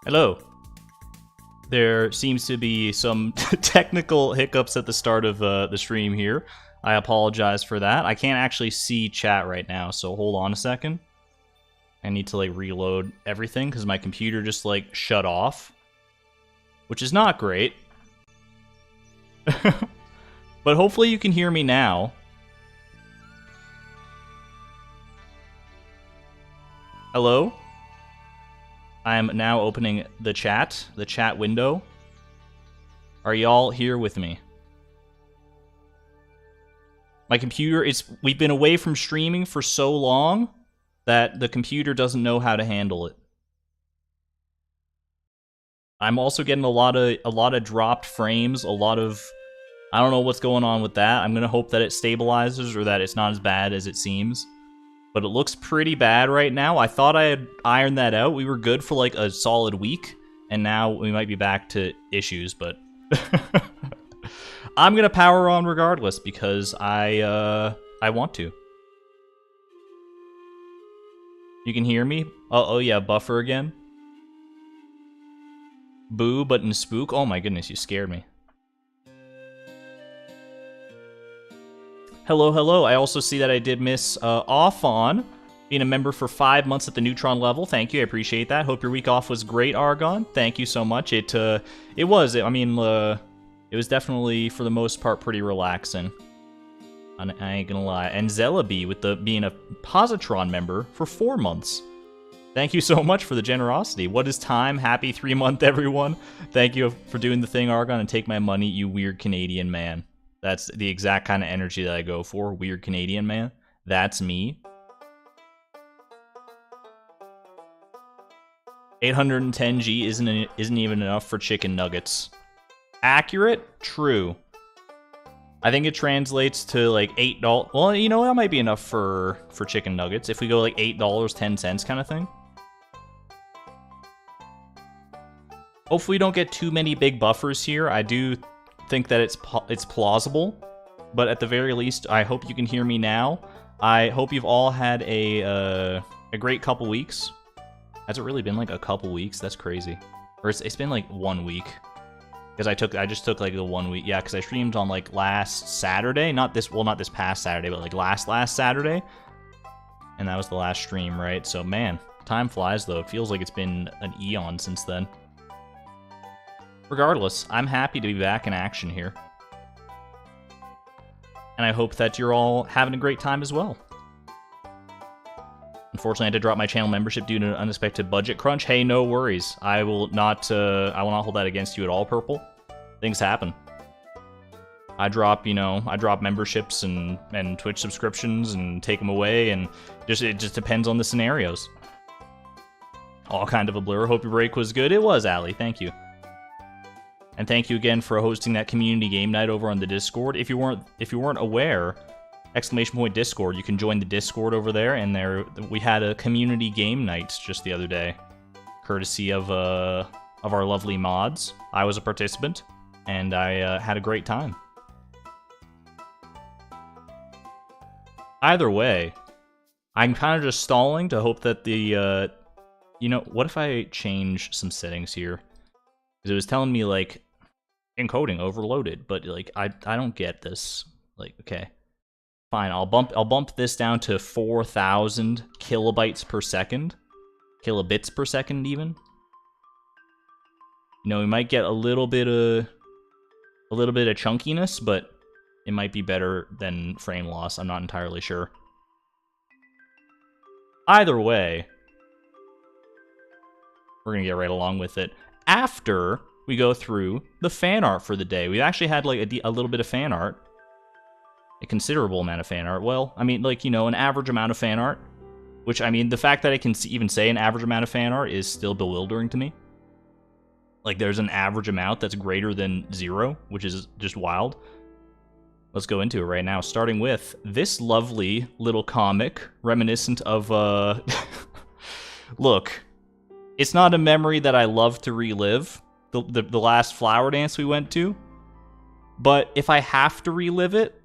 Hello. There seems to be some technical hiccups at the start of the stream here. I apologize for that. I can't actually see chat right now, so hold on a second. I need to, like, reload everything because my computer just, like, shut off. Which is not great. But hopefully you can hear me now. Hello? I am now opening the chat window. Are y'all here with me? My computer we've been away from streaming for so long that the computer doesn't know how to handle it. I'm also getting a lot of dropped frames, I don't know what's going on with that. I'm gonna hope that it stabilizes or that it's not as bad as it seems. But it looks pretty bad right now. I thought I had ironed that out. We were good for like a solid week, and now we might be back to issues, but I'm gonna power on regardless because I want to. You can hear me? Oh yeah, buffer again. Boo, but in spook. Oh my goodness, you scared me. Hello, hello. I also see that I did miss off on being a member for 5 months at the Neutron level. Thank you, I appreciate that. Hope your week off was great, Argon. Thank you so much. It was. I mean, it was definitely for the most part pretty relaxing. I ain't gonna lie. And Zellaby with being a Positron member for 4 months. Thank you so much for the generosity. What is time? Happy 3-month, everyone. Thank you for doing the thing, Argon, and take my money, you weird Canadian man. That's the exact kind of energy that I go for. Weird Canadian man. That's me. 810G isn't even enough for chicken nuggets. Accurate? True. I think it translates to like $8. Well, you know, that might be enough for chicken nuggets. If we go like $8.10 kind of thing. Hopefully we don't get too many big buffers here. I do think that it's plausible, but at the very least, I hope you can hear me now. I hope you've all had a great couple weeks. Has it really been like a couple weeks? That's crazy. Or it's been like 1 week. Because I just took like the 1 week. Yeah, because I streamed on like last Saturday. Not this past Saturday, but like last Saturday. And that was the last stream, right? So man, time flies though. It feels like it's been an eon since then. Regardless, I'm happy to be back in action here. And I hope that you're all having a great time as well. Unfortunately, I had to drop my channel membership due to an unexpected budget crunch. Hey, no worries. I will not hold that against you at all, Purple. Things happen. I drop memberships and Twitch subscriptions and take them away, and it just depends on the scenarios. All kind of a blur. Hope your break was good. It was, Allie. Thank you. And thank you again for hosting that community game night over on the Discord. If you weren't aware, !Discord, you can join the Discord over there, and we had a community game night just the other day, courtesy of our lovely mods. I was a participant, and I had a great time. Either way, I'm kind of just stalling to hope that the what if I change some settings here? Because it was telling me like encoding overloaded, but like I don't get this. Like, okay, fine, I'll bump this down to 4,000 kilobytes per second, kilobits per second even. You know, we might get a little bit of chunkiness, but it might be better than frame loss. I'm not entirely sure. Either way, we're gonna get right along with it. After we go through the fan art for the day, we actually had like a little bit of fan art, a considerable amount of fan art. Well, I mean, like, you know, an average amount of fan art, which, I mean, the fact that I can even say an average amount of fan art is still bewildering to me. Like, there's an average amount that's greater than 0, which is just wild. Let's go into it right now, starting with this lovely little comic reminiscent of look, it's not a memory that I love to relive, the last flower dance we went to, but if I have to relive it,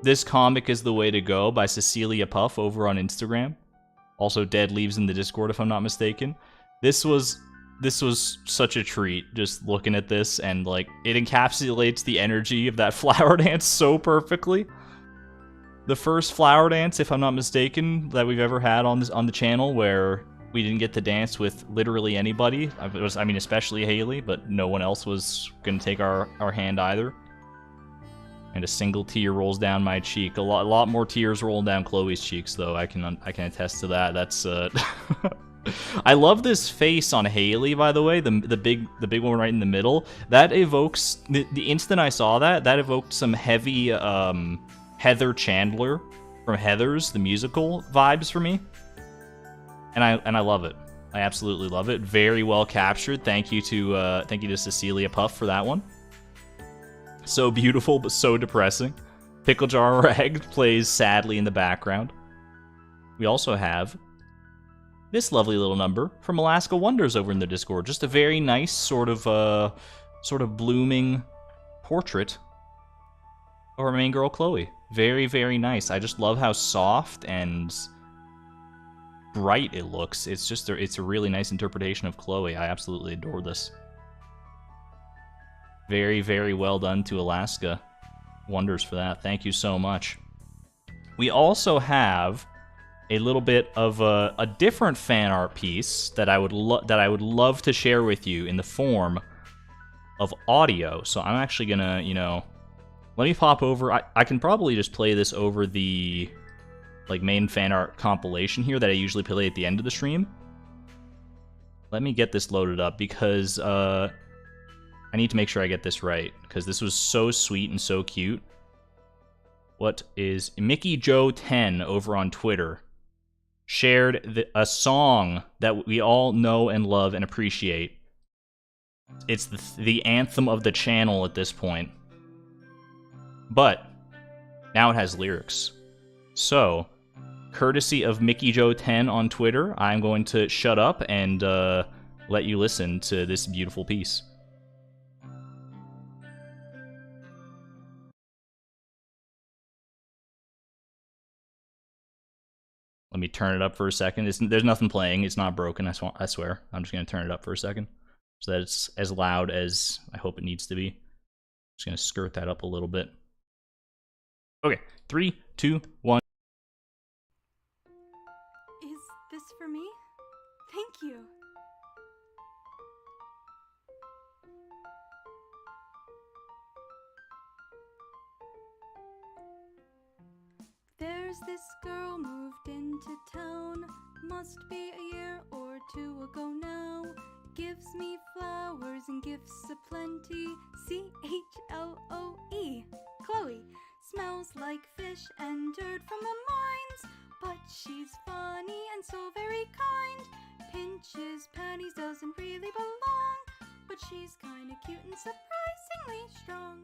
this comic is the way to go, by Cecilia Puff over on Instagram. Also, Dead Leaves in the Discord, if I'm not mistaken. This was this was such a treat, just looking at this, and like it encapsulates the energy of that flower dance so perfectly. The first flower dance, if I'm not mistaken, that we've ever had on the channel, where we didn't get to dance with literally anybody. I mean, especially Haley, but no one else was gonna take our hand either. And a single tear rolls down my cheek. A lot more tears rolling down Chloe's cheeks, though. I can attest to that. That's I love this face on Haley, by the way. The big one right in the middle. That evokes the instant I saw that evoked some heavy Heather Chandler from Heathers, the musical vibes for me. And I love it. I absolutely love it. Very well captured. Thank you to Cecilia Puff for that one. So beautiful, but so depressing. Pickle Jar Rag plays sadly in the background. We also have this lovely little number from Alaska Wonders over in the Discord. Just a very nice sort of blooming portrait of our main girl Chloe. Very, very nice. I just love how soft and bright it looks. It's a really nice interpretation of Chloe. I absolutely adore this. Very, very well done to Alaska Wonders for that. Thank you so much. We also have a little bit of a different fan art piece that I would love to share with you in the form of audio. So I'm actually gonna, let me pop over. I can probably just play this over the main fan art compilation here that I usually play at the end of the stream. Let me get this loaded up because I need to make sure I get this right, because this was so sweet and so cute. What is Mickey Joe 10 over on Twitter shared a song that we all know and love and appreciate. It's the anthem of the channel at this point. But now it has lyrics. So, courtesy of Mickey Joe 10 on Twitter, I'm going to shut up and let you listen to this beautiful piece. Let me turn it up for a second. There's nothing playing. It's not broken, I swear. I'm just going to turn it up for a second so that it's as loud as I hope it needs to be. Just going to skirt that up a little bit. Okay, 3, 2, 1. Is this for me? Thank you. There's this girl moved into town, must be a year or two ago now. Gives me flowers and gifts aplenty, C-H-L-O-E. Chloe smells like fish and dirt from the mines, but she's funny and so very kind. Pinches panties, doesn't really belong, but she's kinda cute and surprisingly strong.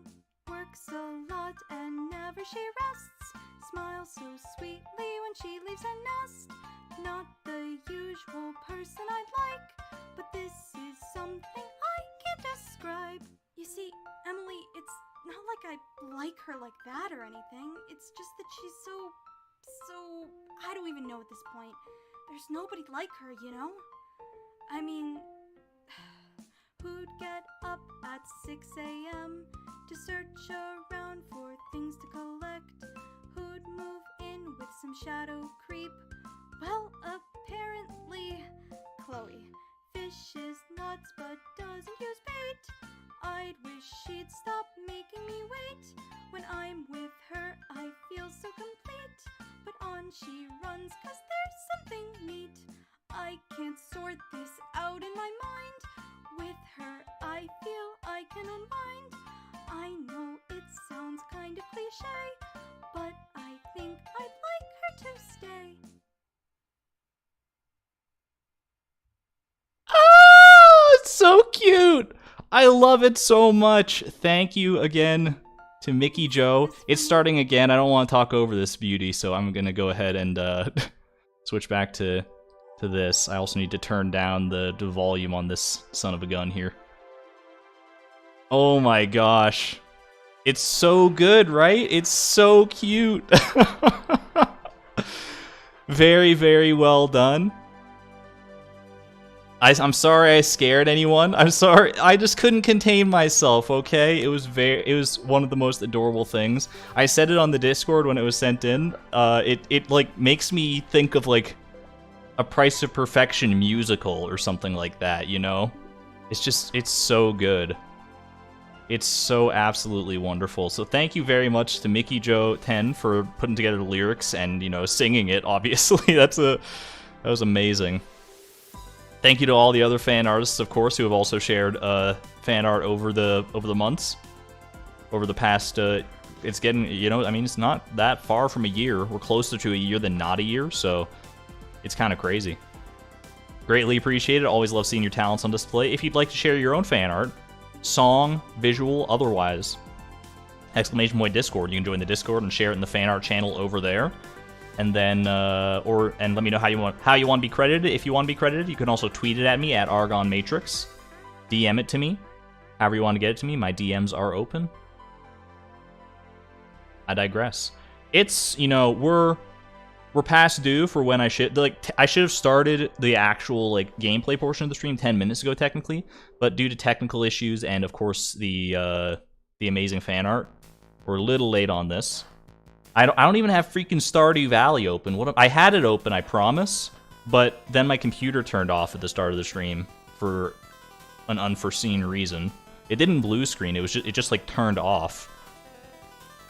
Works a lot and never she rests, smiles so sweetly when she leaves her nest. Not the usual person I'd like, but this is something I can't describe. You see, Emily, it's not like I like her like that or anything. It's just that she's so... I don't even know at this point. There's nobody like her, you know? I mean... Who'd get up at 6 a.m. to search around for things to collect? Who'd move in with some shadow creep? Well, apparently, Chloe. Fishes nuts but doesn't use bait. I'd wish she'd stop making me wait. When I'm with her, I feel so complete. But on she runs 'cause there's something neat. I can't sort this out in my mind. With her, I feel I can unwind. I know it sounds kind of cliche, but I think I'd like her to stay. Oh, it's so cute! I love it so much. Thank you again to Mickey Joe. It's starting again. I don't want to talk over this beauty, so I'm gonna go ahead and switch back to this. I also need to turn down the volume on this son of a gun here. Oh my gosh. It's so good, right? It's so cute. Very, very well done. I'm sorry I scared anyone. I'm sorry. I just couldn't contain myself, okay? It was one of the most adorable things. I said it on the Discord when it was sent in. It like makes me think of like a Price of Perfection musical or something like that, you know? It's so good. It's so absolutely wonderful. So thank you very much to Mickey Joe 10 for putting together the lyrics and, you know, singing it, obviously. That was amazing. Thank you to all the other fan artists, of course, who have also shared fan art over the months, over the past. It's getting, you know, I mean, it's not that far from a year. We're closer to a year than not a year, so it's kind of crazy. Greatly appreciated. Always love seeing your talents on display. If you'd like to share your own fan art, song, visual, otherwise, exclamation point Discord. You can join the Discord and share it in the fan art channel over there. And then, and let me know how you want to be credited. If you want to be credited, you can also tweet it at me at Argon Matrix. DM it to me, however you want to get it to me. My DMs are open. I digress. It's, you know, we're past due for when I should I should have started the actual like gameplay portion of the stream 10 minutes ago technically, but due to technical issues and of course the amazing fan art, we're a little late on this. I don't even have freaking Stardew Valley open. I had it open, I promise, but then my computer turned off at the start of the stream for an unforeseen reason. It didn't blue screen. It just like turned off.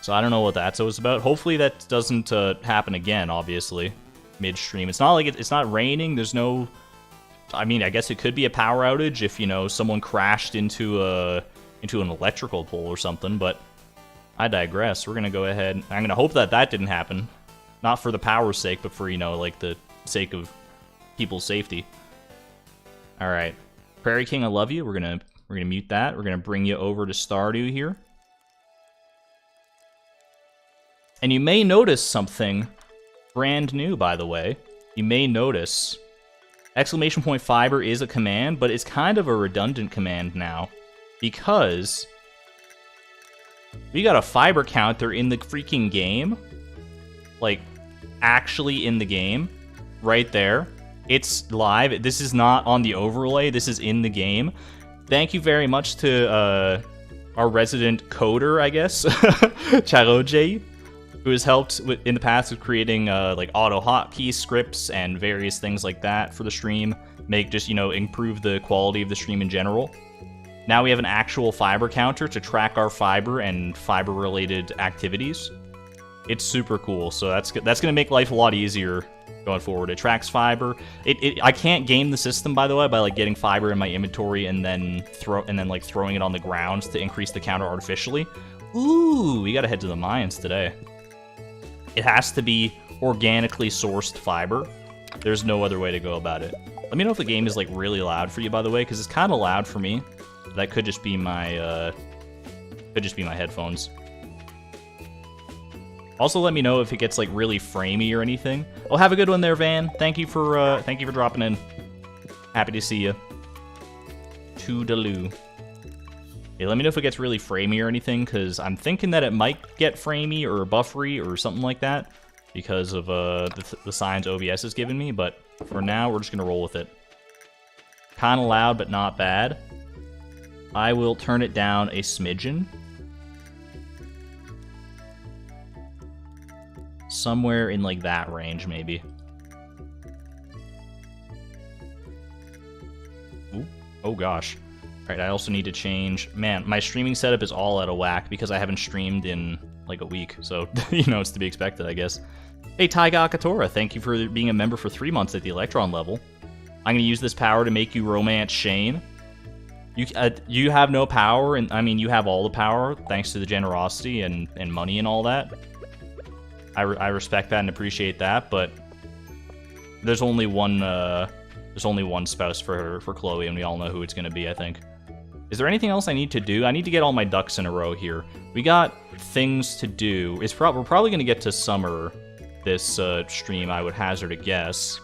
So I don't know what that was about. Hopefully that doesn't happen again. Obviously, midstream. It's not like it's not raining. There's no. I mean, I guess it could be a power outage if, you know, someone crashed into an electrical pole or something, but. I digress. We're going to go ahead. I'm going to hope that that didn't happen. Not for the power's sake, but for, you know, like the sake of people's safety. All right. Prairie King, I love you. We're going to mute that. We're going to bring you over to Stardew here. And you may notice something brand new, by the way. You may notice exclamation point fiber is a command, but it's kind of a redundant command now because we got a fiber counter in the freaking game. Like, actually in the game. Right there. It's live. This is not on the overlay. This is in the game. Thank you very much to our resident coder, I guess. Charodziej, who has helped in the past with creating like auto hotkey scripts and various things like that for the stream. Make just, you know, improve the quality of the stream in general. Now we have an actual fiber counter to track our fiber and fiber-related activities. It's super cool, so that's going to make life a lot easier going forward. It tracks fiber. I can't game the system, by the way, by like getting fiber in my inventory and then like throwing it on the ground to increase the counter artificially. Ooh, we gotta head to the mines today. It has to be organically sourced fiber. There's no other way to go about it. Let me know if the game is like really loud for you, by the way, because it's kind of loud for me. That could just be my headphones. Also, let me know if it gets like really framey or anything. Oh, have a good one there, Van. Thank you for dropping in. Happy to see you. Toodaloo. Hey, let me know if it gets really framey or anything, because I'm thinking that it might get framey or buffery or something like that because of the signs OBS has given me. But for now, we're just gonna roll with it. Kind of loud, but not bad. I will turn it down a smidgen. Somewhere in like that range, maybe. Ooh. Oh gosh. Alright, I also need to change... Man, my streaming setup is all out of whack because I haven't streamed in like a week. So, you know, it's to be expected, I guess. Hey, Taiga Akatora, thank you for being a member for 3 months at the Electron level. I'm going to use this power to make you romance Shane. You have no power, and I mean, you have all the power thanks to the generosity and money and all that. I respect that and appreciate that, but there's only one spouse for Chloe, and we all know who it's going to be, I think. Is there anything else I need to do? I need to get all my ducks in a row here. We got things to do. We're probably going to get to summer this stream, I would hazard a guess.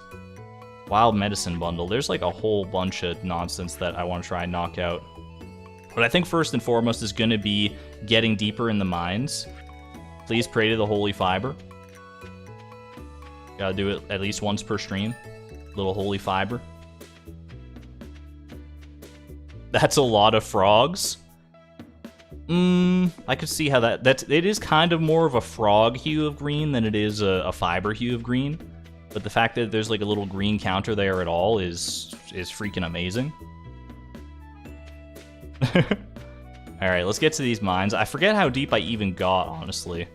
Wild Medicine Bundle. There's like a whole bunch of nonsense that I want to try and knock out. But I think first and foremost is going to be getting deeper in the mines. Please pray to the Holy Fiber. Gotta do it at least once per stream. Little Holy Fiber. That's a lot of frogs. I could see how it is kind of more of a frog hue of green than it is a fiber hue of green. But the fact that there's like a little green counter there at all is freaking amazing. Alright, let's get to these mines. I forget how deep I even got, honestly.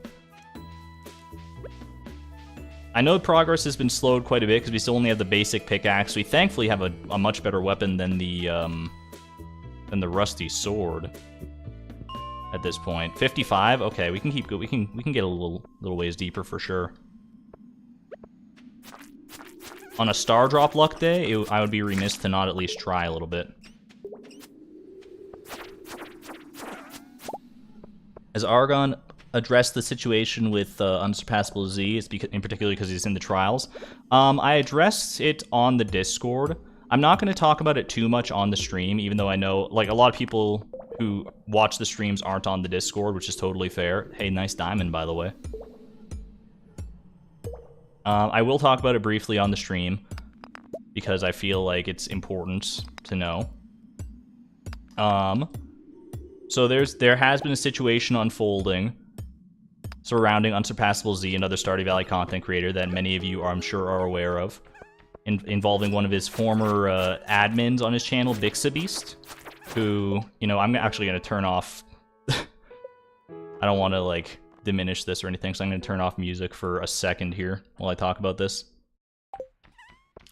I know progress has been slowed quite a bit because we still only have the basic pickaxe. We thankfully have a much better weapon than the rusty sword at this point. 55? Okay, we can keep we can get a little ways deeper for sure. On a star drop luck day, I would be remiss to not at least try a little bit. As Argon addressed the situation with Unsurpassable Z, it's in particular because he's in the trials. I addressed it on the Discord. I'm not going to talk about it too much on the stream, even though I know like a lot of people who watch the streams aren't on the Discord, which is totally fair. Hey, nice diamond, by the way. I will talk about it briefly on the stream because I feel like it's important to know. So there has been a situation unfolding surrounding Unsurpassable Z, another Stardew Valley content creator that many of you, I'm sure, are aware of, involving one of his former admins on his channel, Bixabeast, who, you know, I'm actually going to turn off... I don't want to, like, diminish this or anything, so I'm going to turn off music for a second here while I talk about this.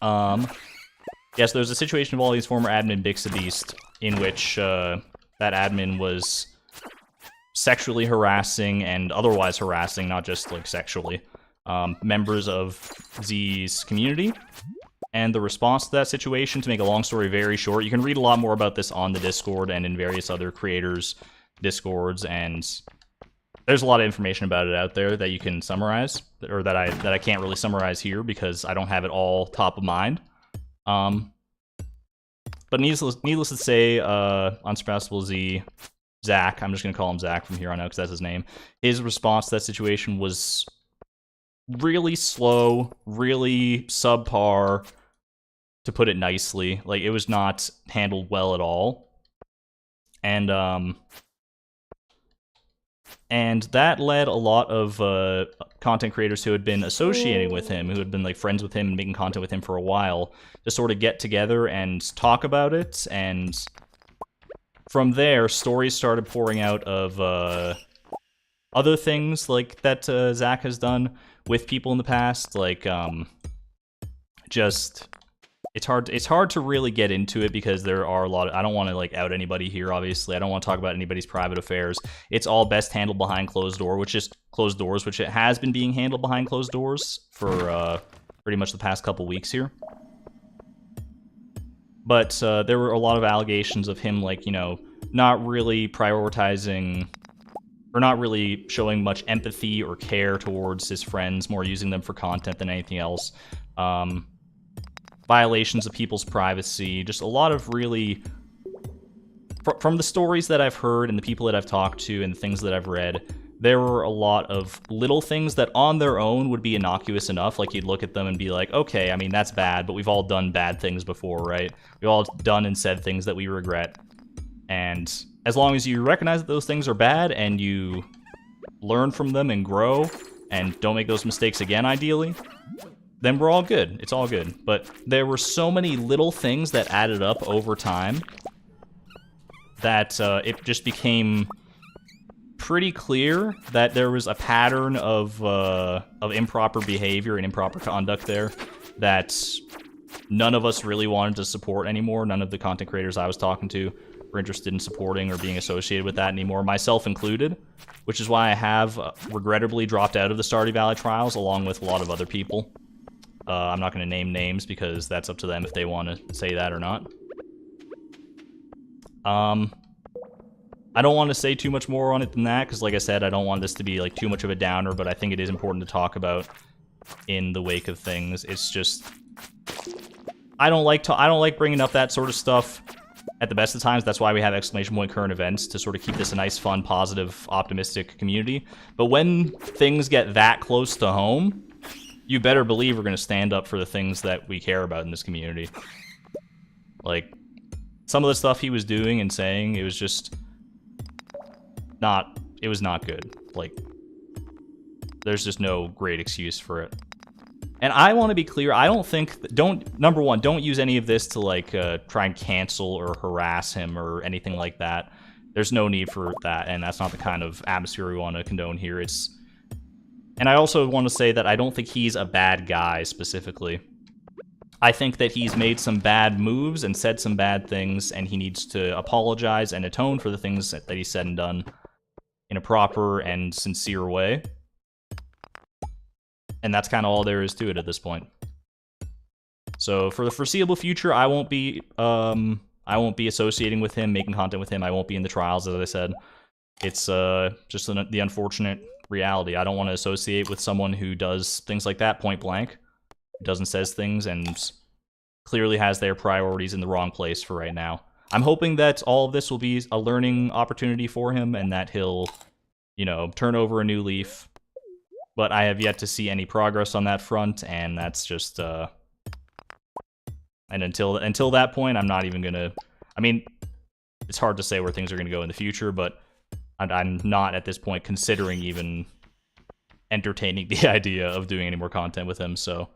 Yes, there's a situation involving his former admin, Bixabeast, in which that admin was sexually harassing and otherwise harassing, not just like sexually, members of Z's community. And the response to that situation, to make a long story very short, you can read a lot more about this on the Discord and in various other creators' Discords, and there's a lot of information about it out there that you can summarize, or that I can't really summarize here because I don't have it all top of mind. But needless to say, Unsurpassable Z, Zach, I'm just going to call him Zach from here on out because that's his name, his response to that situation was really slow, really subpar, to put it nicely. Like, it was not handled well at all. And that led a lot of content creators who had been associating with him, who had been like friends with him and making content with him for a while, to sort of get together and talk about it. And from there, stories started pouring out of other things like that Zach has done with people in the past. Like, just... It's hard to really get into it because there are a lot of... I don't want to, like, out anybody here, obviously. I don't want to talk about anybody's private affairs. It's all best handled behind closed doors, which it has been being handled behind closed doors for pretty much the past couple weeks here. But there were a lot of allegations of him, like, you know, not really prioritizing... or not really showing much empathy or care towards his friends, more using them for content than anything else. Violations of people's privacy, just a lot of really... From the stories that I've heard and the people that I've talked to and the things that I've read, there were a lot of little things that on their own would be innocuous enough. Like, you'd look at them and be like, okay, I mean, that's bad, but we've all done bad things before, right? We've all done and said things that we regret. And as long as you recognize that those things are bad and you learn from them and grow and don't make those mistakes again, ideally, then we're all good. It's all good. But there were so many little things that added up over time that it just became pretty clear that there was a pattern of improper behavior and improper conduct there that none of us really wanted to support anymore. None of the content creators I was talking to were interested in supporting or being associated with that anymore, myself included, which is why I have regrettably dropped out of the Stardew Valley trials along with a lot of other people. I'm not going to name names because that's up to them if they want to say that or not. I don't want to say too much more on it than that because, like I said, I don't want this to be like too much of a downer, but I think it is important to talk about in the wake of things. It's just I don't like bringing up that sort of stuff at the best of times. That's why we have exclamation point current events, to sort of keep this a nice, fun, positive, optimistic community. But when things get that close to home, you better believe we're going to stand up for the things that we care about in this community. Like, some of the stuff he was doing and saying, it was just not, it was not good. Like, there's just no great excuse for it. And I want to be clear, I don't think, number one, don't use any of this to, like, try and cancel or harass him or anything like that. There's no need for that, and that's not the kind of atmosphere we want to condone here. And I also want to say that I don't think he's a bad guy, specifically. I think that he's made some bad moves and said some bad things, and he needs to apologize and atone for the things that he said and done in a proper and sincere way. And that's kind of all there is to it at this point. So for the foreseeable future, I won't be associating with him, making content with him. I won't be in the trials, as I said. It's just the unfortunate reality. I don't want to associate with someone who does things like that point blank, doesn't says things, and clearly has their priorities in the wrong place for right now. I'm hoping that all of this will be a learning opportunity for him, and that he'll, you know, turn over a new leaf. But I have yet to see any progress on that front, and that's just, and until that point, I'm not even gonna, I mean, it's hard to say where things are gonna go in the future, but I'm not at this point considering even entertaining the idea of doing any more content with him, so.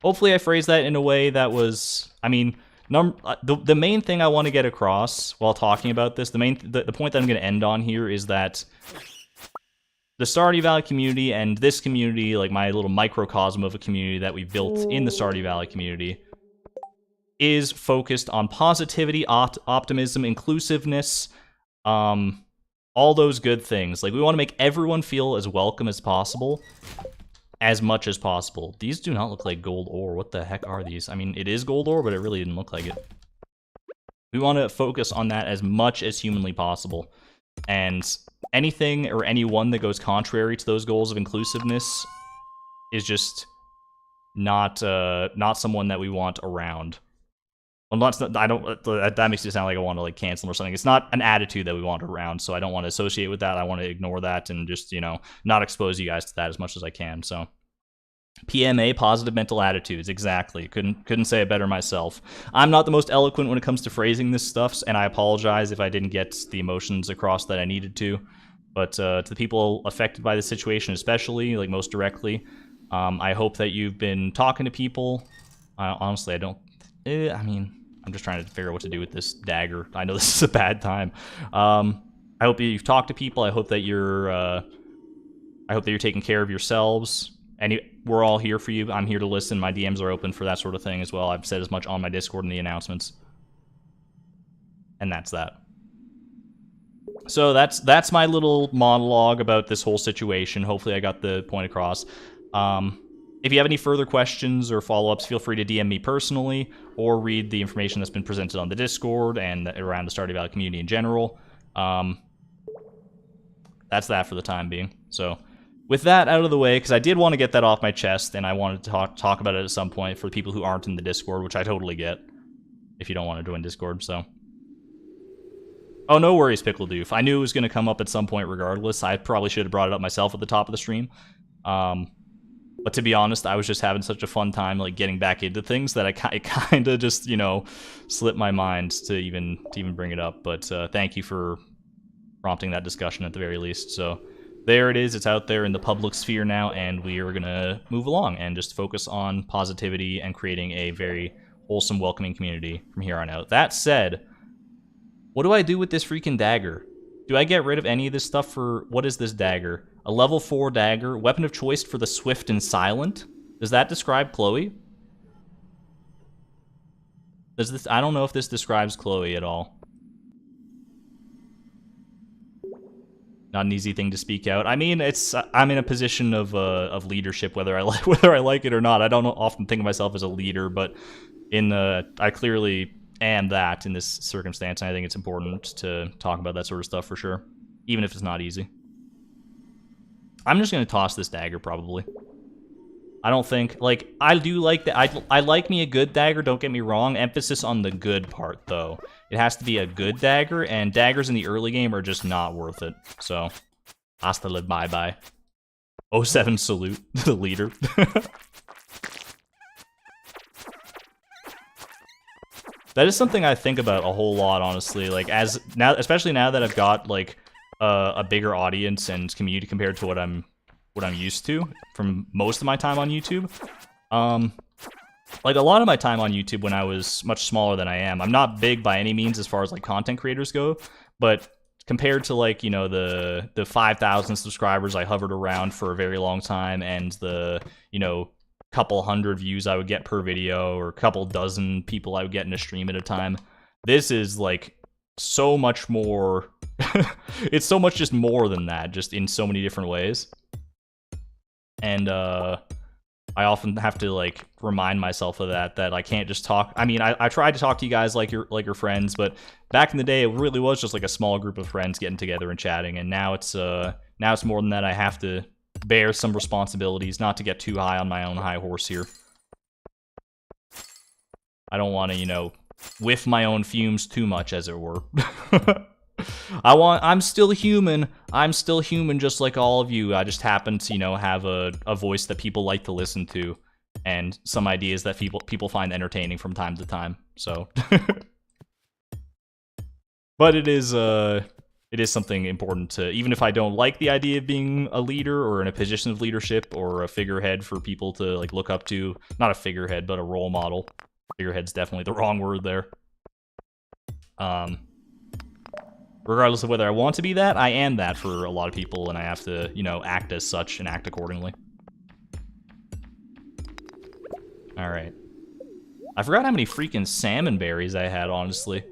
Hopefully I phrased that in a way that was, I mean, the main thing I want to get across while talking about this, the point that I'm going to end on here is that the Stardew Valley community and this community, like my little microcosm of a community that we've built in the Stardew Valley community, is focused on positivity, optimism, inclusiveness, all those good things. Like, we want to make everyone feel as welcome as possible, as much as possible. These do not look like gold ore. What the heck are these? I mean, it is gold ore, but it really didn't look like it. We want to focus on that as much as humanly possible. And anything or anyone that goes contrary to those goals of inclusiveness is just not someone that we want around. Well, that makes it sound like I want to, like, cancel them or something. It's not an attitude that we want around, so I don't want to associate with that. I want to ignore that and just, you know, not expose you guys to that as much as I can, so. PMA, positive mental attitudes, exactly. Couldn't say it better myself. I'm not the most eloquent when it comes to phrasing this stuff, and I apologize if I didn't get the emotions across that I needed to. But to the people affected by the situation especially, like most directly, I hope that you've been talking to people. Honestly, I don't... I mean, I'm just trying to figure out what to do with this dagger. I know this is a bad time. I hope that you've talked to people. I hope that you're taking care of yourselves. And we're all here for you. I'm here to listen. My DMs are open for that sort of thing as well. I've said as much on my Discord in the announcements. And that's that. So that's my little monologue about this whole situation. Hopefully I got the point across. If you have any further questions or follow-ups, feel free to DM me personally, or read the information that's been presented on the Discord and around the Stardew Valley community in general. That's that for the time being. So, with that out of the way, because I did want to get that off my chest, and I wanted to talk about it at some point for the people who aren't in the Discord, which I totally get, if you don't want to join Discord, so. Oh, no worries, Pickle Doof. I knew it was going to come up at some point regardless. I probably should have brought it up myself at the top of the stream. But to be honest, I was just having such a fun time, like, getting back into things that it kind of just, you know, slipped my mind to even bring it up. But thank you for prompting that discussion at the very least. So there it is. It's out there in the public sphere now, and we are going to move along and just focus on positivity and creating a very wholesome, welcoming community from here on out. That said, what do I do with this freaking dagger? Do I get rid of any of this stuff for... What is this dagger? A level 4 dagger. Weapon of choice for the swift and silent. Does that describe Chloe? Does this... I don't know if this describes Chloe at all. Not an easy thing to speak out. I mean, it's... I'm in a position of leadership, whether I like it or not. I don't often think of myself as a leader, but I clearly am that in this circumstance, and I think it's important to talk about that sort of stuff for sure, even if it's not easy. I'm just going to toss this dagger, probably. I don't think... Like, I do like that. I like me a good dagger, don't get me wrong. Emphasis on the good part, though. It has to be a good dagger, and daggers in the early game are just not worth it. So, hasta la bye-bye. 07 salute to the leader. That is something I think about a whole lot, honestly. Like, especially now that I've got like a bigger audience and community compared to what I'm used to from most of my time on YouTube. Like a lot of my time on YouTube when I was much smaller than I am. I'm not big by any means as far as like content creators go, but compared to like, you know, the 5,000 subscribers I hovered around for a very long time and the, you know, couple hundred views I would get per video or a couple dozen people I would get in a stream at a time. This is like so much more. It's so much just more than that, just in so many different ways. And I often have to like remind myself of that I can't just talk. I mean, I tried to talk to you guys like your friends, but back in the day it really was just like a small group of friends getting together and chatting, and now it's more than that. I have to bear some responsibilities, not to get too high on my own high horse here. I don't want to, you know, whiff my own fumes too much, as it were. I'm still human. I'm still human just like all of you. I just happen to, you know, have a voice that people like to listen to and some ideas that people find entertaining from time to time. So but it is something important to, even if I don't like the idea of being a leader or in a position of leadership or a figurehead for people to like look up to, not a figurehead, but a role model. Figurehead's definitely the wrong word there. Regardless of whether I want to be that, I am that for a lot of people, and I have to, you know, act as such and act accordingly. Alright. I forgot how many freaking salmon berries I had, honestly.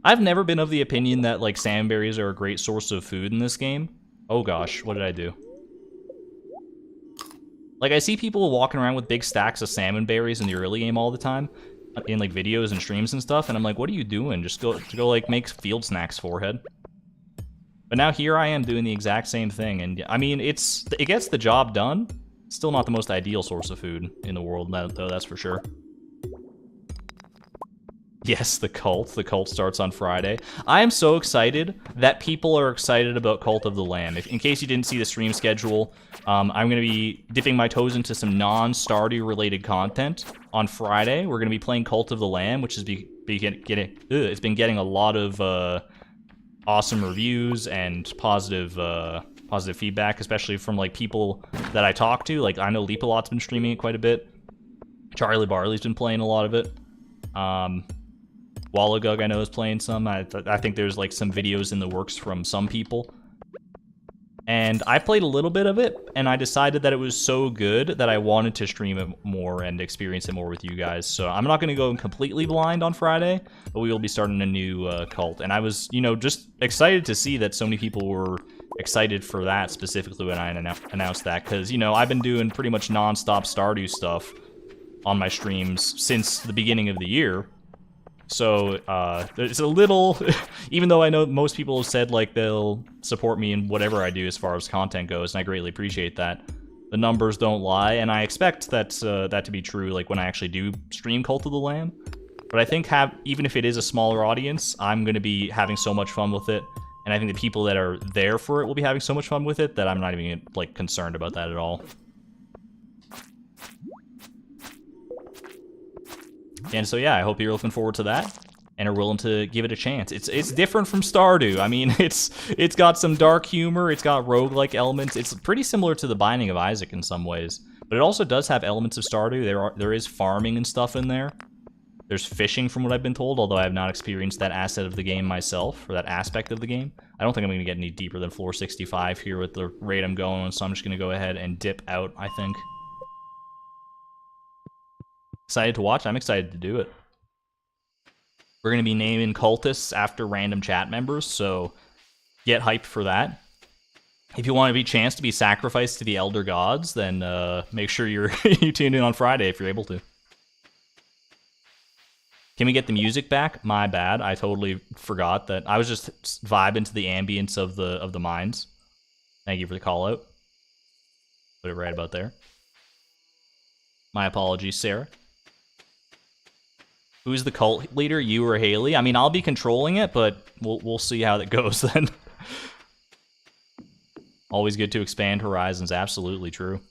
I've never been of the opinion that, like, salmon berries are a great source of food in this game. Oh gosh, what did I do? Like, I see people walking around with big stacks of salmon berries in the early game all the time, in like videos and streams and stuff, and I'm like, what are you doing? Just go like make field snacks, forehead. But now here I am doing the exact same thing, and I mean, it gets the job done. Still not the most ideal source of food in the world, though, that's for sure. Yes, the cult. The cult starts on Friday. I am so excited that people are excited about Cult of the Lamb. In case you didn't see the stream schedule, I'm going to be dipping my toes into some non-Stardew related content on Friday. We're going to be playing Cult of the Lamb, which is it's been getting a lot of awesome reviews and positive feedback, especially from like people that I talk to. Like, I know Leapalot's been streaming it quite a bit. Charlie Barley's been playing a lot of it. Wallagug, I know, is playing some. I think there's like some videos in the works from some people. And I played a little bit of it, and I decided that it was so good that I wanted to stream it more and experience it more with you guys. So I'm not going to go completely blind on Friday, but we will be starting a new cult. And I was, you know, just excited to see that so many people were excited for that specifically when I announced that. Because, you know, I've been doing pretty much non-stop Stardew stuff on my streams since the beginning of the year. So, it's a little, even though I know most people have said, like, they'll support me in whatever I do as far as content goes, and I greatly appreciate that, the numbers don't lie, and I expect that to be true, like, when I actually do stream Cult of the Lamb. But I think even if it is a smaller audience, I'm going to be having so much fun with it, and I think the people that are there for it will be having so much fun with it that I'm not even, like, concerned about that at all. And so yeah, I hope you're looking forward to that and are willing to give it a chance. It's different from Stardew. I mean, it's got some dark humor, it's got roguelike elements. It's pretty similar to The Binding of Isaac in some ways, but it also does have elements of Stardew. There is farming and stuff in there. There's fishing from what I've been told, although I have not experienced that asset of the game myself, or that aspect of the game. I don't think I'm going to get any deeper than floor 65 here with the rate I'm going, so I'm just going to go ahead and dip out, I think. Excited to watch? I'm excited to do it. We're going to be naming cultists after random chat members, so get hyped for that. If you want a chance to be sacrificed to the elder gods, then make sure you tune in on Friday if you're able to. Can we get the music back? My bad. I totally forgot that. I was just vibing to the ambience of the mines. Thank you for the call out. Put it right about there. My apologies, Sarah. Who's the cult leader, you or Haley? I mean, I'll be controlling it, but we'll see how that goes then. Always good to expand horizons, absolutely true.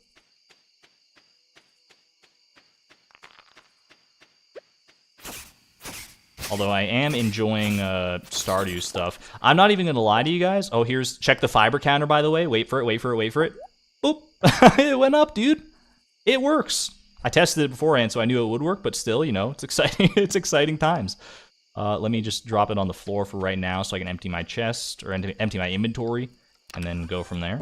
Although I am enjoying Stardew stuff. I'm not even gonna lie to you guys. Oh, check the fiber counter, by the way. Wait for it, wait for it, wait for it. Boop. It went up, dude. It works. I tested it beforehand, so I knew it would work, but still, you know, it's exciting. It's exciting times. Let me just drop it on the floor for right now so I can empty my chest, or empty my inventory, and then go from there.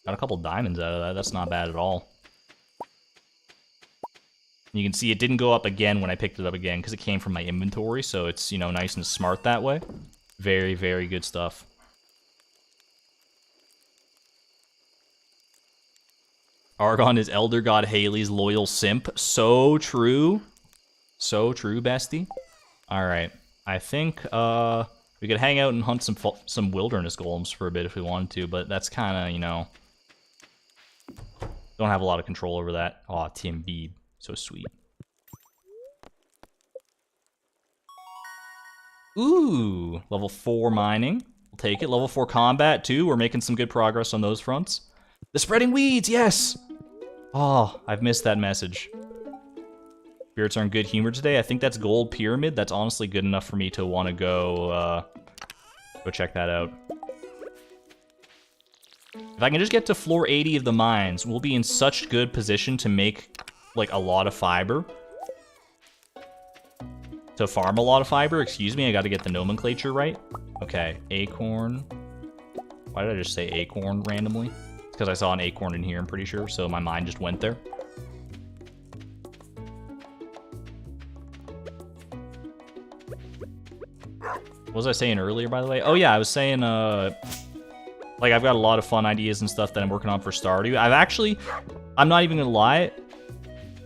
Got a couple diamonds out of that. That's not bad at all. You can see it didn't go up again when I picked it up again because it came from my inventory, so it's, you know, nice and smart that way. Very, very good stuff. Argon is Elder God Haley's loyal simp. So true. So true, bestie. Alright. I think we could hang out and hunt some wilderness golems for a bit if we wanted to, but that's kind of, you know... Don't have a lot of control over that. Aw, Tim Beeb. So sweet. Ooh, level 4 mining. We'll take it. Level 4 combat, too. We're making some good progress on those fronts. The spreading weeds, yes! Oh, I've missed that message. Spirits are in good humor today. I think that's Gold Pyramid. That's honestly good enough for me to want to go check that out. If I can just get to floor 80 of the mines, we'll be in such good position to make, like, a lot of fiber. To farm a lot of fiber, excuse me, I gotta get the nomenclature right. Okay, acorn. Why did I just say acorn randomly? It's because I saw an acorn in here, I'm pretty sure, so my mind just went there. What was I saying earlier, by the way? Oh yeah, I was saying, like, I've got a lot of fun ideas and stuff that I'm working on for Stardew. I'm not even gonna lie.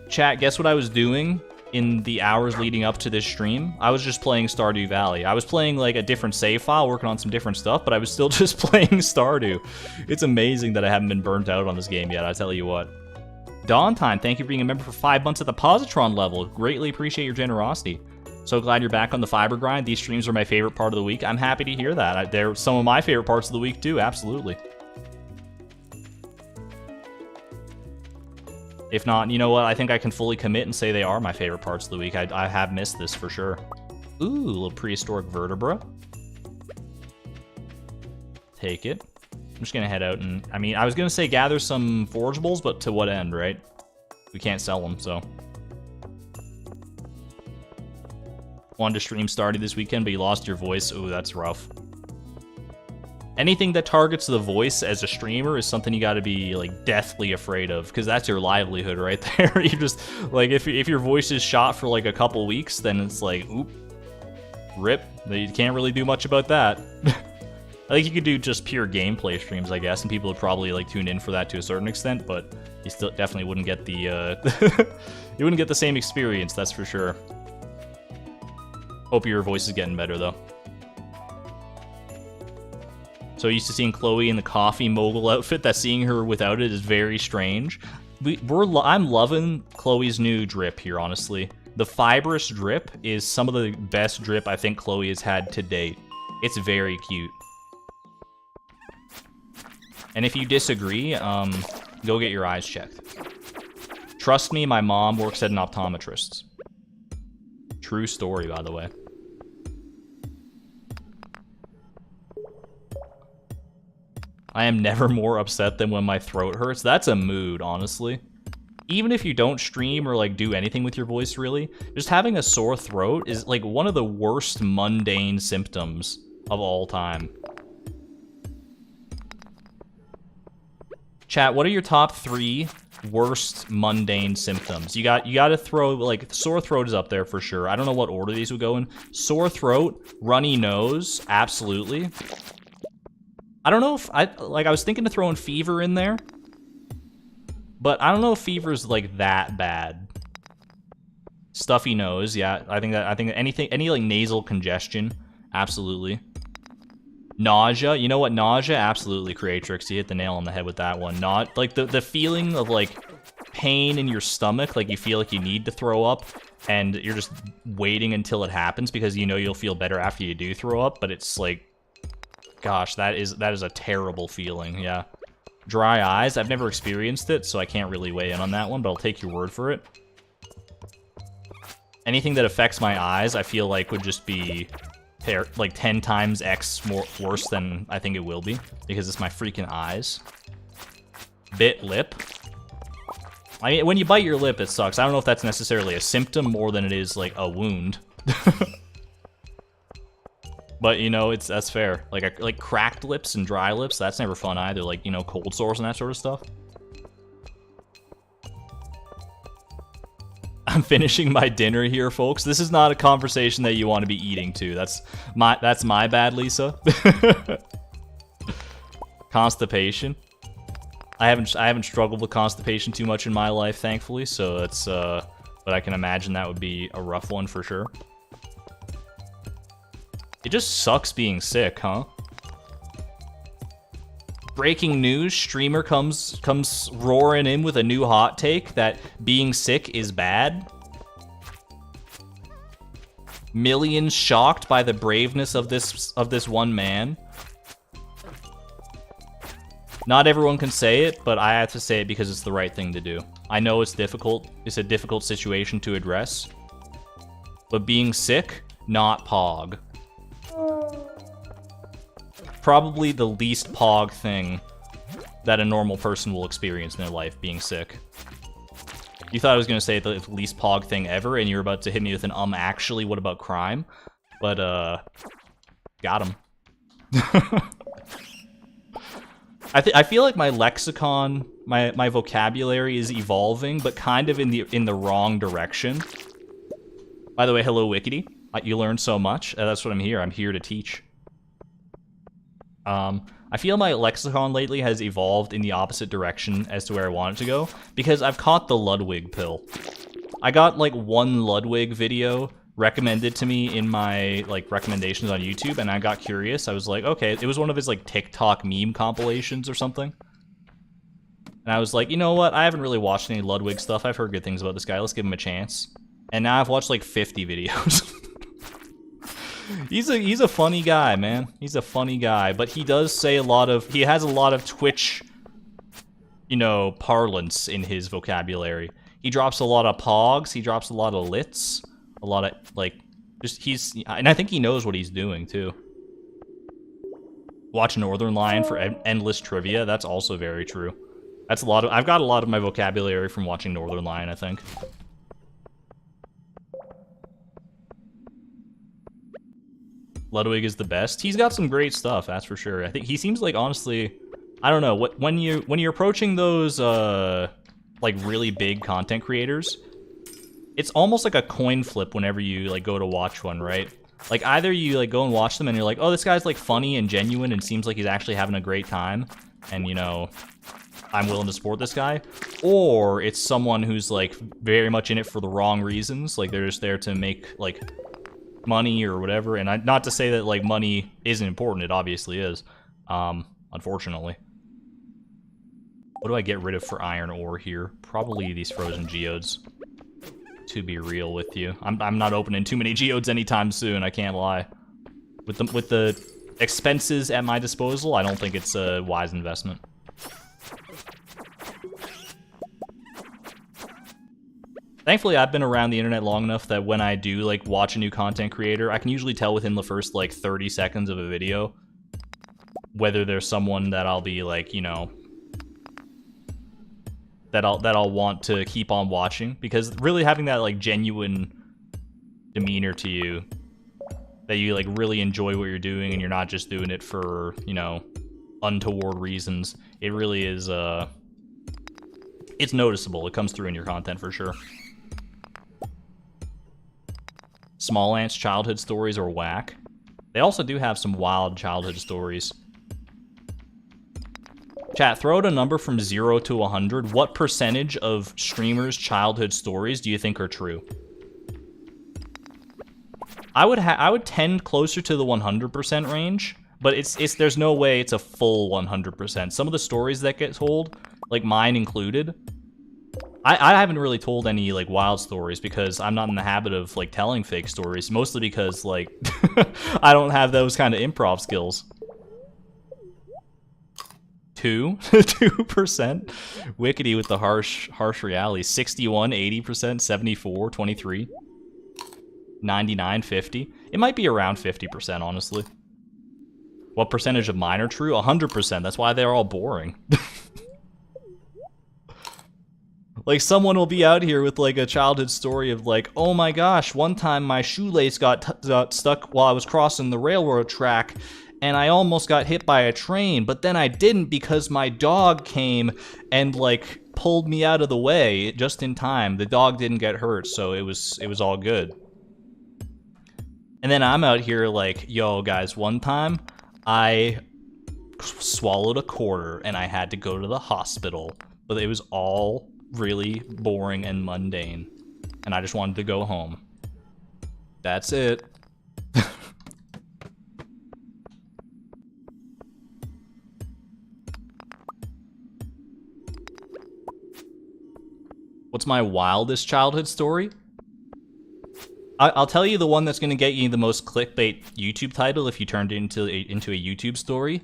Chat, guess what I was doing in the hours leading up to this stream? I was just playing Stardew Valley. I was playing, like, a different save file, working on some different stuff, but I was still just playing Stardew. It's amazing that I haven't been burnt out on this game yet, I tell you what. Dawn Time, thank you for being a member for 5 months at the Positron level. Greatly appreciate your generosity. So glad you're back on the fiber grind. These streams are my favorite part of the week. I'm happy to hear that. They're some of my favorite parts of the week, too. Absolutely. If not, you know what? I think I can fully commit and say they are my favorite parts of the week. I have missed this for sure. Ooh, a little prehistoric vertebra. Take it. I'm just gonna head out and... I mean, I was gonna say gather some forageables, but to what end, right? We can't sell them, so... Wanted to stream Stardew this weekend, but you lost your voice. Ooh, that's rough. Anything that targets the voice as a streamer is something you gotta be, like, deathly afraid of, because that's your livelihood right there. You just, like, if your voice is shot for, like, a couple weeks, then it's like, oop, rip. You can't really do much about that. I think you could do just pure gameplay streams, I guess, and people would probably, like, tune in for that to a certain extent, but you still definitely wouldn't get the, you wouldn't get the same experience, that's for sure. Hope your voice is getting better, though. So used to seeing Chloe in the coffee mogul outfit, that seeing her without it is very strange. I'm loving Chloe's new drip here, honestly. The Fibrous drip is some of the best drip I think Chloe has had to date. It's very cute. And if you disagree, go get your eyes checked. Trust me, my mom works at an optometrist's. True story, by the way. I am never more upset than when my throat hurts. That's a mood, honestly. Even if you don't stream or, like, do anything with your voice, really, just having a sore throat is, like, one of the worst mundane symptoms of all time. Chat, what are your top 3 worst mundane symptoms? You got to throw, like, sore throat is up there for sure. I don't know what order these would go in. Sore throat, runny nose, absolutely. I don't know if I was thinking to throw in fever in there, but I don't know if fever's like that bad. Stuffy nose, yeah. I think any like nasal congestion, absolutely. Nausea, you know what? Nausea, absolutely. Creatrix, you hit the nail on the head with that one. Not like the feeling of like pain in your stomach, like you feel like you need to throw up, and you're just waiting until it happens because you know you'll feel better after you do throw up, but it's like, gosh, that is a terrible feeling, yeah. Dry eyes, I've never experienced it, so I can't really weigh in on that one, but I'll take your word for it. anything that affects my eyes, I feel like would just be like 10 times X more worse than I think it will be, because it's my freaking eyes. Bit lip. I mean, when you bite your lip, it sucks. I don't know if that's necessarily a symptom more than it is like a wound. But you know, that's fair. Like cracked lips and dry lips, that's never fun either. Like, you know, cold sores and that sort of stuff. I'm finishing my dinner here, folks. This is not a conversation that you want to be eating to. That's my bad, Lisa. Constipation. I haven't struggled with constipation too much in my life, thankfully. So that's but I can imagine that would be a rough one for sure. It just sucks being sick, huh? Breaking news, streamer comes roaring in with a new hot take that being sick is bad. Millions shocked by the braveness of this one man. Not everyone can say it, but I have to say it because it's the right thing to do. I know it's difficult. It's a difficult situation to address. But being sick, not pog. Probably the least pog thing that a normal person will experience in their life, being sick. You thought I was going to say the least pog thing ever, and you're about to hit me with an actually, what about crime? But, got him. I feel like my lexicon, my vocabulary is evolving, but kind of in the wrong direction. By the way, hello, Wickety. You learned so much. That's what I'm here. I'm here to teach. I feel my lexicon lately has evolved in the opposite direction as to where I want it to go, because I've caught the Ludwig pill. I got, like, one Ludwig video recommended to me in my, like, recommendations on YouTube, and I got curious. I was like, okay, it was one of his, like, TikTok meme compilations or something. And I was like, you know what? I haven't really watched any Ludwig stuff. I've heard good things about this guy. Let's give him a chance. And now I've watched, like, 50 videos. He's a funny guy, man. He's a funny guy, but he does say he has a lot of Twitch, you know, parlance in his vocabulary. He drops a lot of pogs, he drops a lot of lits, a lot of, like, and I think he knows what he's doing, too. Watch Northern Lion for endless trivia, that's also very true. I've got a lot of my vocabulary from watching Northern Lion, I think. Ludwig is the best. He's got some great stuff, that's for sure. I think he seems like, honestly, I don't know, when you're approaching those like really big content creators, it's almost like a coin flip whenever you like go to watch one, right? Like either you like go and watch them and you're like, oh, this guy's like funny and genuine and seems like he's actually having a great time, and you know, I'm willing to support this guy, or it's someone who's like very much in it for the wrong reasons, like they're just there to make like money or whatever. And not to say that like money isn't important, it obviously is, unfortunately. What do I get rid of for iron ore here? Probably these frozen geodes, to be real with you. I'm not opening too many geodes anytime soon, I can't lie. With the expenses at my disposal, I don't think it's a wise investment. Thankfully, I've been around the internet long enough that when I do, like, watch a new content creator, I can usually tell within the first, like, 30 seconds of a video whether there's someone that I'll be, like, you know, that I'll want to keep on watching. Because really having that, like, genuine demeanor to you, that you, like, really enjoy what you're doing and you're not just doing it for, you know, untoward reasons, it really is, it's noticeable. It comes through in your content for sure. Small Ants childhood stories are whack. They also do have some wild childhood stories. Chat, throw out a number from 0 to 100. What percentage of streamers' childhood stories do you think are true? I would tend closer to the 100% range, but there's no way it's a full 100%. Some of the stories that get told, like mine included, I haven't really told any, like, wild stories because I'm not in the habit of, like, telling fake stories. Mostly because, like, I don't have those kind of improv skills. 2%? Wickety with the harsh reality. 61, 80%, 74, 23. 99, 50? It might be around 50%, honestly. What percentage of mine are true? 100%. That's why they're all boring. Like, someone will be out here with, like, a childhood story of, like, oh my gosh, one time my shoelace got stuck while I was crossing the railroad track, and I almost got hit by a train, but then I didn't because my dog came and, like, pulled me out of the way just in time. The dog didn't get hurt, so it was all good. And then I'm out here like, yo, guys, one time I swallowed a quarter and I had to go to the hospital, but it was all really boring and mundane, and I just wanted to go home. That's it. What's my wildest childhood story? I'll tell you the one that's going to get you the most clickbait YouTube title if you turned it into a YouTube story.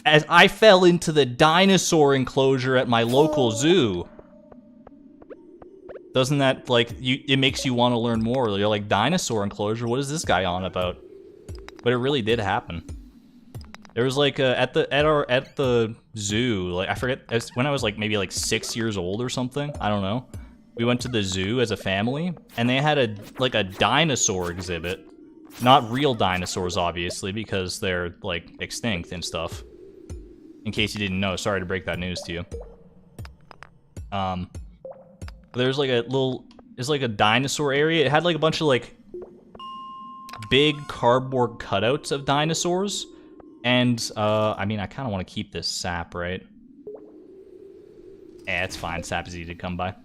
As I fell into the dinosaur enclosure at my local zoo. Doesn't that, like, it makes you want to learn more. You're like, dinosaur enclosure? What is this guy on about? But it really did happen. There was like at the zoo, like, I forget, when I was like maybe like 6 years old or something. I don't know. We went to the zoo as a family, and they had a dinosaur exhibit. Not real dinosaurs, obviously, because they're like extinct and stuff. In case you didn't know, sorry to break that news to you. There's like a dinosaur area. It had like a bunch of like big cardboard cutouts of dinosaurs. And, I mean, I kind of want to keep this sap, right? It's fine. Sap is easy to come by.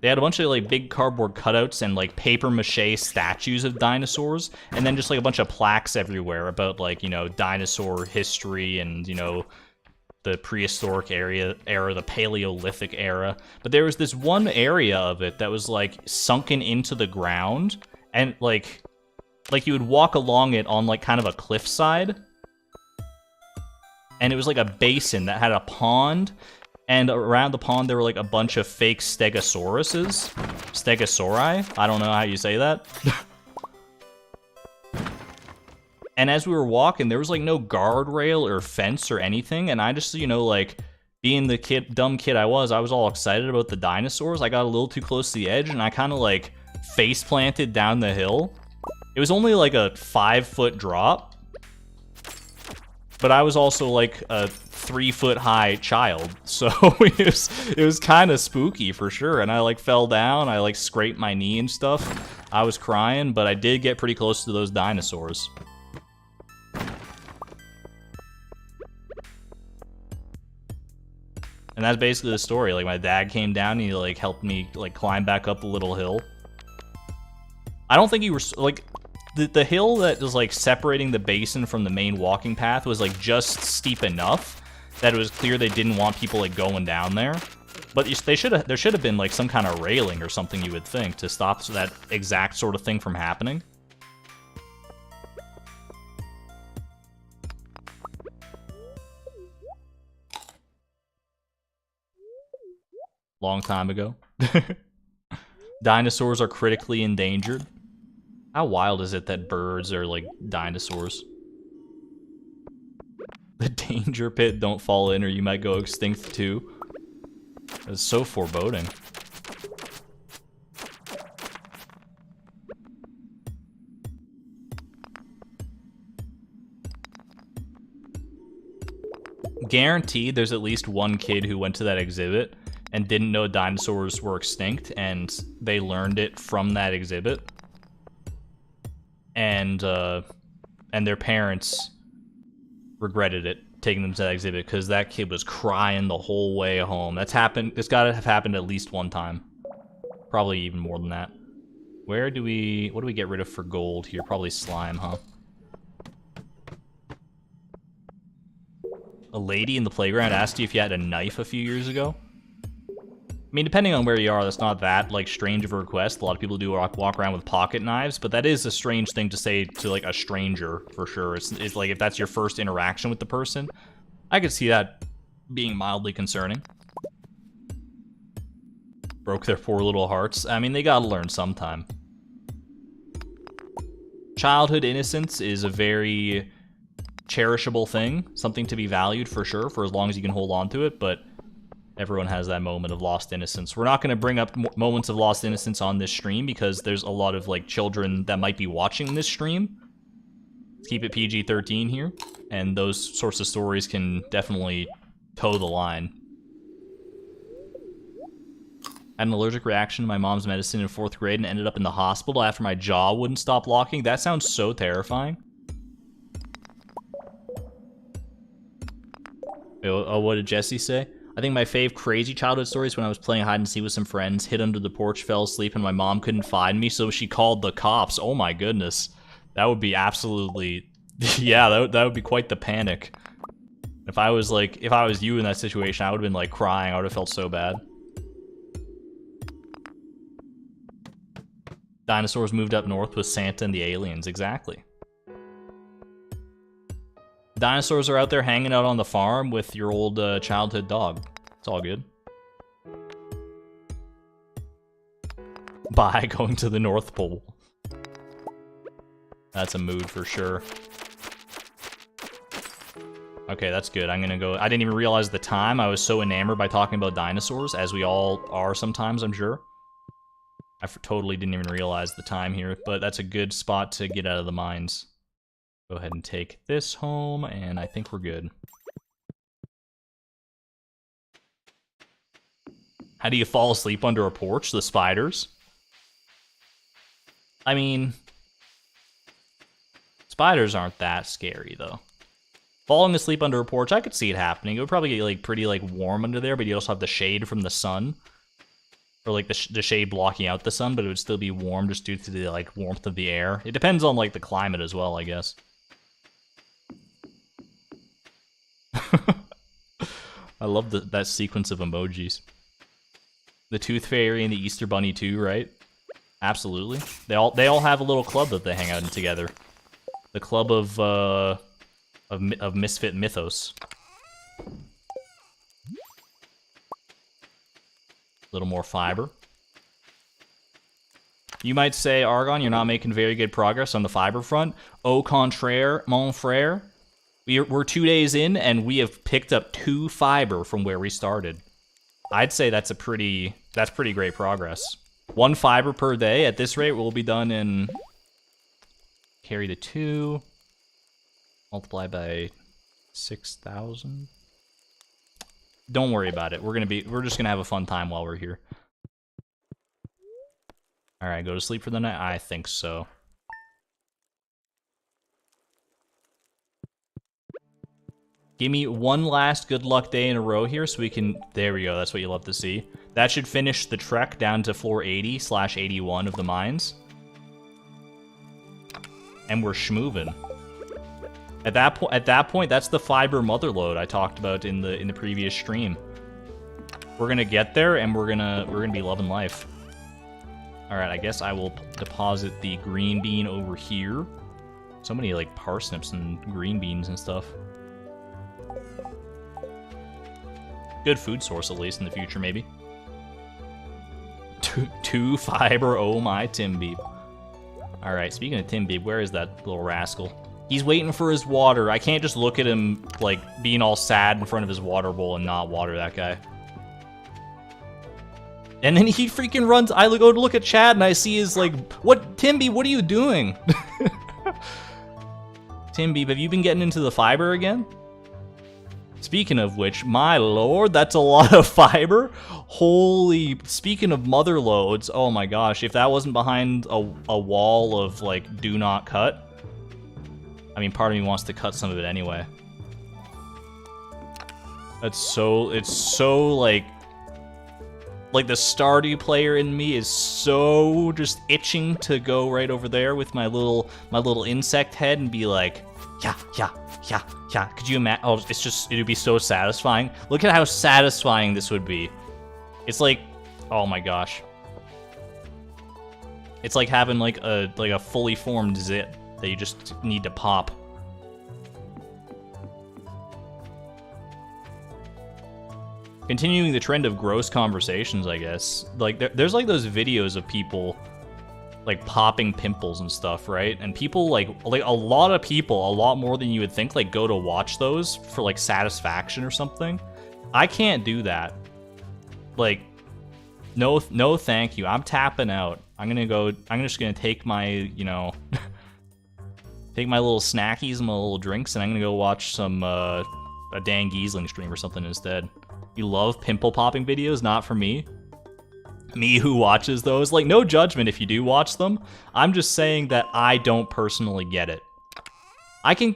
They had a bunch of, like, big cardboard cutouts and, like, papier-mâché statues of dinosaurs. And then just, like, a bunch of plaques everywhere about, like, you know, dinosaur history and, you know, the prehistoric era, the Paleolithic era. But there was this one area of it that was, like, sunken into the ground. And, like you would walk along it on, like, kind of a cliffside. And it was like a basin that had a pond, and around the pond there were like a bunch of fake stegosauruses. Stegosauri? I don't know how you say that. And as we were walking, there was like no guardrail or fence or anything, and I just, you know, like, being the dumb kid I was all excited about the dinosaurs. I got a little too close to the edge, and I kind of like face planted down the hill. It was only like a 5-foot drop. But I was also like a 3-foot high child, so it was kind of spooky for sure. And I like fell down, I like scraped my knee and stuff. I was crying, but I did get pretty close to those dinosaurs. And that's basically the story. Like, my dad came down and he like helped me like climb back up a little hill. I don't think he was like. The hill that was, like, separating the basin from the main walking path was, like, just steep enough that it was clear they didn't want people, like, going down there. But there should have been, like, some kind of railing or something, you would think, to stop that exact sort of thing from happening. Long time ago. Dinosaurs are critically endangered. How wild is it that birds are, like, dinosaurs? The danger pit, don't fall in or you might go extinct too. That's so foreboding. Guaranteed there's at least one kid who went to that exhibit and didn't know dinosaurs were extinct, and they learned it from that exhibit. And their parents regretted it, taking them to that exhibit, because that kid was crying the whole way home. That's happened. It's got to have happened at least one time. Probably even more than that. What do we get rid of for gold here? Probably slime, huh? A lady in the playground asked you if you had a knife a few years ago. I mean, depending on where you are, that's not that, like, strange of a request. A lot of people do walk around with pocket knives, but that is a strange thing to say to, like, a stranger, for sure. It's like, if that's your first interaction with the person, I could see that being mildly concerning. Broke their poor little hearts. I mean, they gotta learn sometime. childhood innocence is a very cherishable thing, something to be valued for sure, for as long as you can hold on to it, but everyone has that moment of lost innocence. We're not going to bring up moments of lost innocence on this stream because there's a lot of like children that might be watching this stream. Let's keep it PG-13 here, and those sorts of stories can definitely toe the line. I had an allergic reaction to my mom's medicine in 4th grade and ended up in the hospital after my jaw wouldn't stop locking. That sounds so terrifying. Oh, what did Jesse say? I think my fave crazy childhood stories when I was playing hide and seek with some friends, hid under the porch, fell asleep, and my mom couldn't find me, so she called the cops. Oh my goodness. That would be absolutely... yeah, that would be quite the panic. If I was you in that situation, I would have been like crying. I would have felt so bad. Dinosaurs moved up north with Santa and the aliens. Exactly. Dinosaurs are out there hanging out on the farm with your old childhood dog. It's all good. Bye, going to the North Pole. That's a mood for sure. Okay, that's good. I'm gonna go... I didn't even realize the time. I was so enamored by talking about dinosaurs, as we all are sometimes, I'm sure. I totally didn't even realize the time here, but that's a good spot to get out of the mines. Go ahead and take this home, and I think we're good. How do you fall asleep under a porch? The spiders? I mean... spiders aren't that scary, though. Falling asleep under a porch, I could see it happening. It would probably get, like, pretty, like, warm under there, but you also have the shade from the sun. Or, like, the shade blocking out the sun, but it would still be warm just due to the, like, warmth of the air. It depends on, like, the climate as well, I guess. I love that sequence of emojis. The Tooth Fairy and the Easter Bunny too, right? Absolutely. They all have a little club that they hang out in together. The club of misfit mythos. A little more fiber. You might say, Argon, you're not making very good progress on the fiber front. Au contraire, mon frère. We're 2 days in, and we have picked up 2 fiber from where we started. I'd say that's pretty great progress. 1 fiber per day. At this rate, we'll be done in... carry the 2. Multiply by 6,000. Don't worry about it. We're just gonna have a fun time while we're here. Alright, go to sleep for the night? I think so. Give me one last good luck day in a row here so we can... there we go, that's what you love to see. That should finish the trek down to floor 80/81 of the mines. And we're schmoovin'. At that point, that's the fiber motherlode I talked about in the previous stream. We're gonna get there, and we're gonna be loving life. Alright, I guess I will deposit the green bean over here. So many, like, parsnips and green beans and stuff. Good food source, at least, in the future, maybe. Two fiber, oh my Timbeeb. Alright, speaking of Timbeeb, where is that little rascal? He's waiting for his water. I can't just look at him, like, being all sad in front of his water bowl and not water that guy. And then he freaking runs. I go to look at Chad and I see his, like, what, Timbeeb, what are you doing? Timbeeb, have you been getting into the fiber again? Speaking of which, my lord, that's a lot of fiber. Holy, speaking of mother loads, oh my gosh, if that wasn't behind a wall of, like, do not cut. I mean, part of me wants to cut some of it anyway. It's so, like the Stardew player in me is so just itching to go right over there with my little insect head and be like, yeah. Could you imagine? Oh, it'd be so satisfying. Look at how satisfying this would be. It's like, oh my gosh. It's like having like a fully formed zit that you just need to pop. Continuing the trend of gross conversations, I guess. Like, there's like those videos of people like popping pimples and stuff, right? And people like a lot of people, a lot more than you would think, like go to watch those for like satisfaction or something. I can't do that. Like, no thank you. I'm tapping out. I'm just gonna take my, you know, take my little snackies and my little drinks, and I'm gonna go watch some a Dan Giesling stream or something instead. You love pimple popping videos? Not for me. Me who watches those. Like, no judgment if you do watch them. I'm just saying that I don't personally get it. I can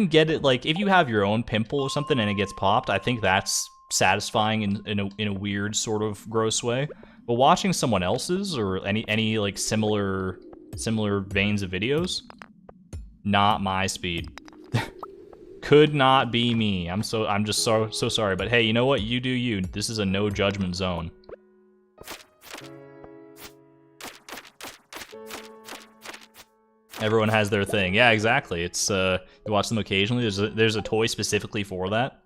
get it, like, if you have your own pimple or something and it gets popped, I think that's satisfying in a weird sort of gross way. But watching someone else's or any like similar veins of videos, not my speed. Could not be me. I'm just so sorry. But hey, you know what? You do you. This is a no judgment zone. Everyone has their thing. Yeah, exactly. It's you watch them occasionally. There's a toy specifically for that.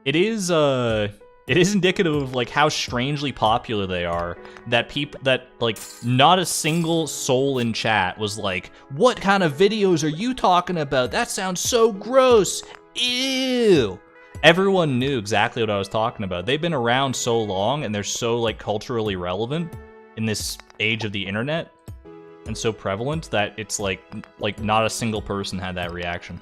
It is indicative of like how strangely popular they are, that like not a single soul in chat was like, "What kind of videos are you talking about? That sounds so gross. Ew." Everyone knew exactly what I was talking about. They've been around so long and they're so like culturally relevant in this age of the internet and so prevalent that it's like not a single person had that reaction.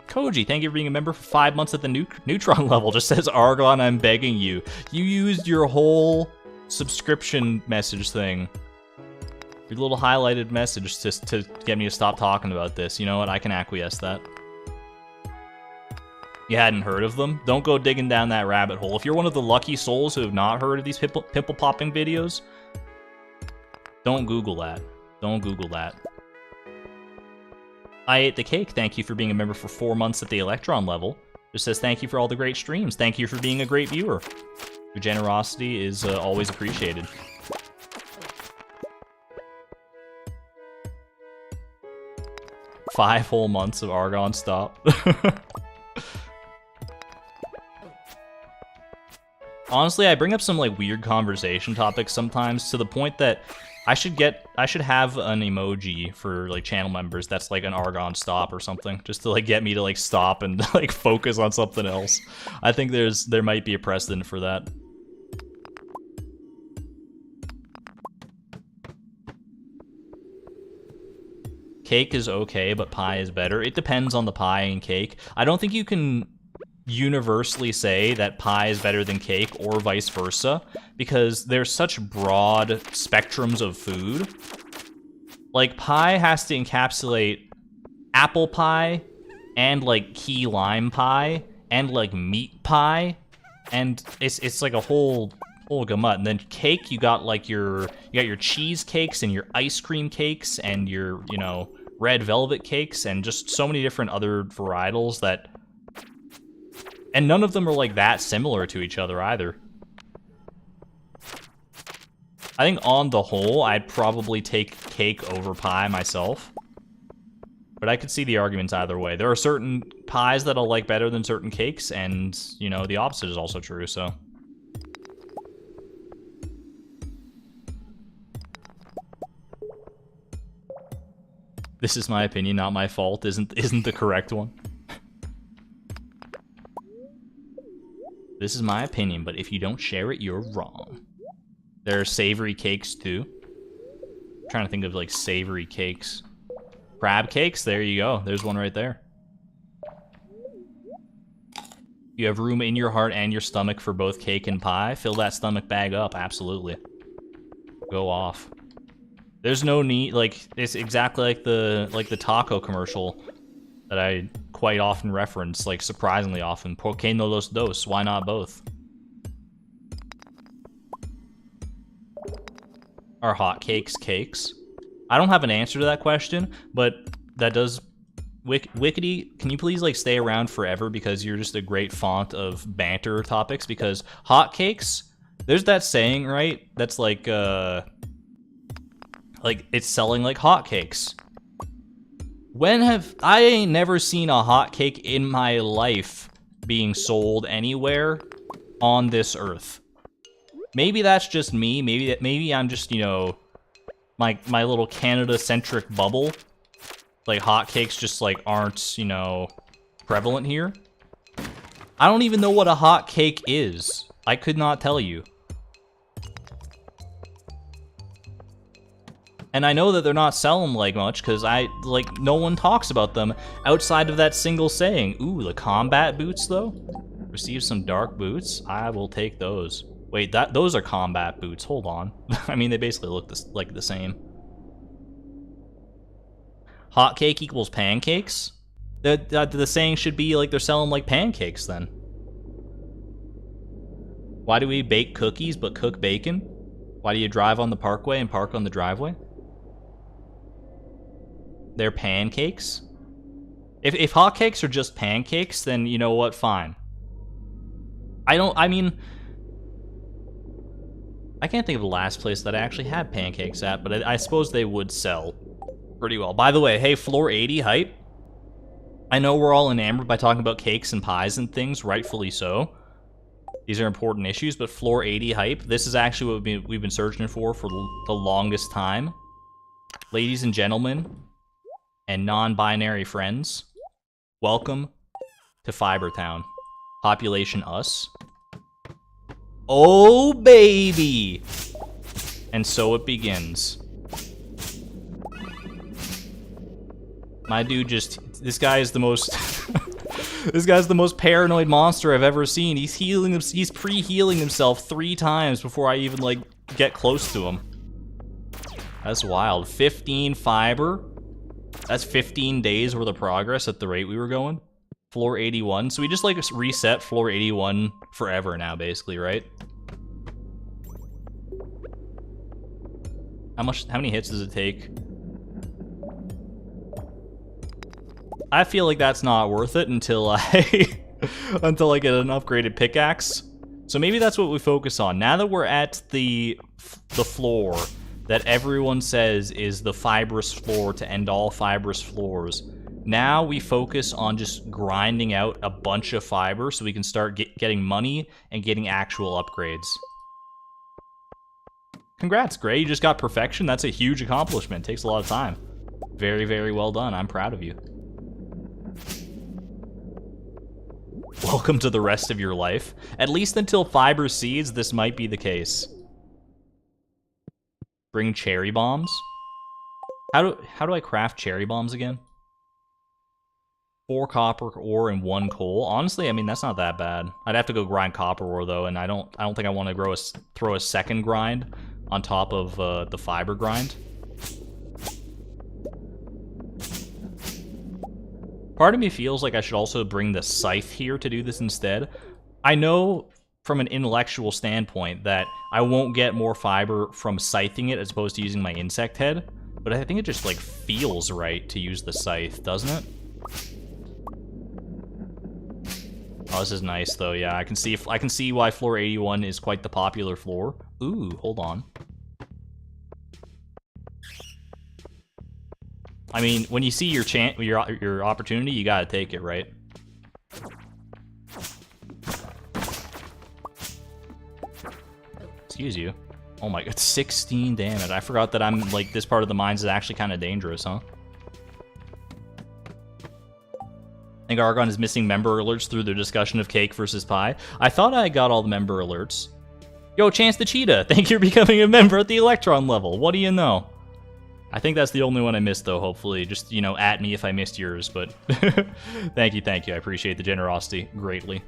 Koji, thank you for being a member for 5 months at the Neutron level. Just says, Argon, I'm begging you. You used your whole subscription message thing. Your little highlighted message just to get me to stop talking about this. You know what? I can acquiesce that. You hadn't heard of them? Don't go digging down that rabbit hole. If you're one of the lucky souls who have not heard of these pimple popping videos, don't Google that. Don't Google that. I ate the cake. Thank you for being a member for 4 months at the Electron level. Just says thank you for all the great streams. Thank you for being a great viewer. Your generosity is always appreciated. Five whole months of Argon stop. Honestly, I bring up some like weird conversation topics sometimes to the point that I should have an emoji for like channel members that's like an Argon stop or something, just to like get me to like stop and like focus on something else. I think there might be a precedent for that. Cake is okay, but pie is better. It depends on the pie and cake. I don't think you can universally say that pie is better than cake or vice versa, because there's such broad spectrums of food. Like, pie has to encapsulate apple pie and like key lime pie and like meat pie, and it's like a whole gamut. And then cake, you got your cheesecakes and your ice cream cakes and your, you know, red velvet cakes and just so many different other varietals that, and none of them are like that similar to each other either. I think on the whole, I'd probably take cake over pie myself. But I could see the arguments either way. There are certain pies that I'll like better than certain cakes, and, you know, the opposite is also true, so. This is my opinion, not my fault, isn't the correct one. This is my opinion, but if you don't share it, you're wrong. There are savory cakes, too. I'm trying to think of, like, savory cakes. Crab cakes? There you go. There's one right there. You have room in your heart and your stomach for both cake and pie. Fill that stomach bag up. Absolutely. Go off. There's no need, like, it's exactly like the taco commercial that I quite often reference, like surprisingly often. ¿Por qué no los dos? Why not both? Are hotcakes cakes? I don't have an answer to that question, but that does... Wickety, can you please like stay around forever, because you're just a great font of banter topics, because hotcakes, there's that saying, right? That's like it's selling like hotcakes. I ain't never seen a hotcake in my life being sold anywhere on this earth. Maybe that's just me. Maybe I'm just, you know, my little Canada-centric bubble. Like, hotcakes just, like, aren't, you know, prevalent here. I don't even know what a hotcake is. I could not tell you. And I know that they're not selling, like, much, because no one talks about them outside of that single saying. Ooh, the combat boots, though? Receive some dark boots? I will take those. Wait, those are combat boots. Hold on. I mean, they basically look like the same. Hotcake equals pancakes? The saying should be like they're selling like pancakes then. Why do we bake cookies but cook bacon? Why do you drive on the parkway and park on the driveway? They're pancakes? If hotcakes are just pancakes, then you know what? Fine. I mean, I can't think of the last place that I actually had pancakes at, but I suppose they would sell pretty well. By the way, hey, floor 80 hype. I know we're all enamored by talking about cakes and pies and things, rightfully so. These are important issues, but floor 80 hype, this is actually what we've been searching for the longest time. Ladies and gentlemen, and non-binary friends, welcome to Fibertown. Population us. Oh, baby! And so it begins. My dude this guy is the most, this guy's the most paranoid monster I've ever seen. He's pre-healing himself 3 times before I even, like, get close to him. That's wild. 15 fiber? That's 15 days worth of progress at the rate we were going. Floor 81. So we just, like, reset floor 81 forever now, basically, right? How many hits does it take? I feel like that's not worth it until I get an upgraded pickaxe. So maybe that's what we focus on. Now that we're at the floor that everyone says is the fibrous floor to end all fibrous floors, now we focus on just grinding out a bunch of fiber so we can start getting money and getting actual upgrades. Congrats, Gray. You just got perfection. That's a huge accomplishment. Takes a lot of time. Very, very well done. I'm proud of you. Welcome to the rest of your life. At least until fiber seeds, this might be the case. Bring cherry bombs? How do I craft cherry bombs again? 4 copper ore and 1 coal. Honestly, I mean, that's not that bad. I'd have to go grind copper ore though, and I don't think I want to throw a second grind on top of the fiber grind. Part of me feels like I should also bring the scythe here to do this instead. I know from an intellectual standpoint that I won't get more fiber from scything it as opposed to using my insect head, but I think it just, like, feels right to use the scythe, doesn't it? Oh, this is nice though. Yeah, I can see why floor 81 is quite the popular floor. Ooh, hold on. I mean, when you see your opportunity, you gotta take it, right? Excuse you. Oh my god, 16 damage. I forgot that I'm, like, this part of the mines is actually kind of dangerous, huh? I think Argon is missing member alerts through their discussion of cake versus pie. I thought I got all the member alerts. Yo, Chance the Cheetah, thank you for becoming a member at the Electron level. What do you know? I think that's the only one I missed, though, hopefully. Just, you know, at me if I missed yours, but thank you. I appreciate the generosity greatly.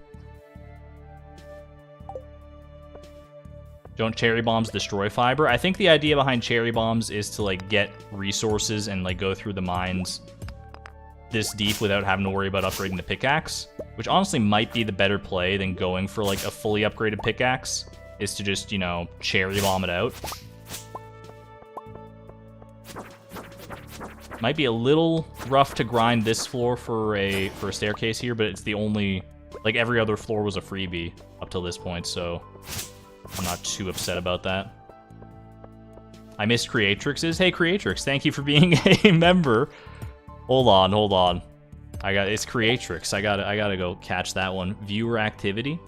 Don't cherry bombs destroy fiber? I think the idea behind cherry bombs is to, like, get resources and, like, go through the mines this deep without having to worry about upgrading the pickaxe, which honestly might be the better play than going for, like, a fully upgraded pickaxe, is to just, you know, cherry bomb it out. Might be a little rough to grind this floor for a staircase here, but it's the only, like, every other floor was a freebie up till this point, so I'm not too upset about that. I missed Creatrix's. Hey, Creatrix, thank you for being a member. Hold on. It's Creatrix. I gotta go catch that one. Viewer activity.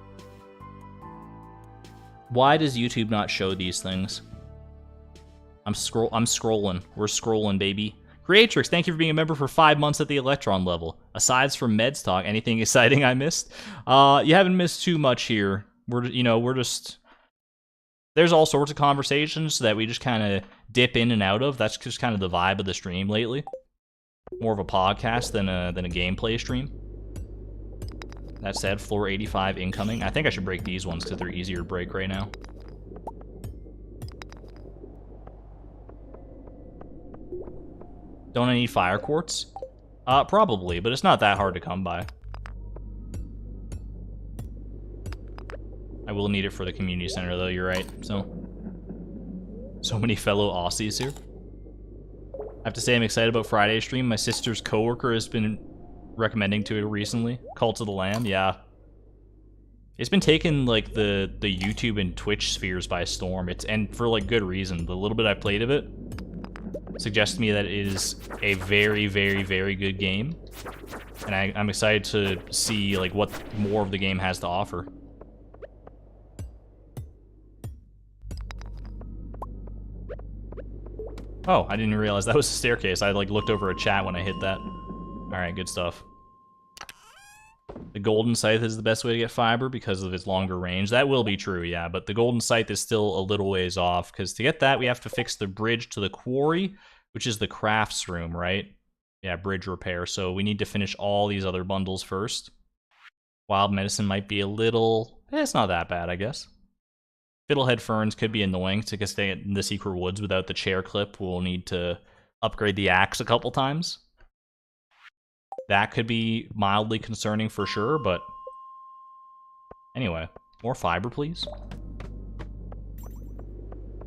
Why does YouTube not show these things? I'm scrolling. We're scrolling, baby. Creatrix, thank you for being a member for 5 months at the Electron level. Aside from Meds Talk, anything exciting I missed? You haven't missed too much here. We're just... There's all sorts of conversations that we just kind of dip in and out of. That's just kind of the vibe of the stream lately. More of a podcast than a gameplay stream. That said, floor 85 incoming. I think I should break these ones because they're easier to break right now. Don't I need fire quartz? Probably, but it's not that hard to come by. I will need it for the community center, though, you're right. So many fellow Aussies here. I have to say I'm excited about Friday's stream. My sister's coworker has been recommending to it recently. Cult of the Lamb, yeah. It's been taking, like, the YouTube and Twitch spheres by storm. And for, like, good reason. The little bit I played of it suggests to me that it is a very, very, very good game. And I'm excited to see, like, what more of the game has to offer. Oh, I didn't realize that was a staircase. I, like, looked over a chat when I hit that. Alright, good stuff. The golden scythe is the best way to get fiber because of its longer range. That will be true, yeah, but the golden scythe is still a little ways off, because to get that, we have to fix the bridge to the quarry, which is the crafts room, right? Yeah, bridge repair, so we need to finish all these other bundles first. Wild medicine might be a little... it's not that bad, I guess. Fiddlehead ferns could be annoying to stay in the secret woods without the chair clip. We'll need to upgrade the axe a couple times. That could be mildly concerning for sure, but... Anyway, more fiber, please.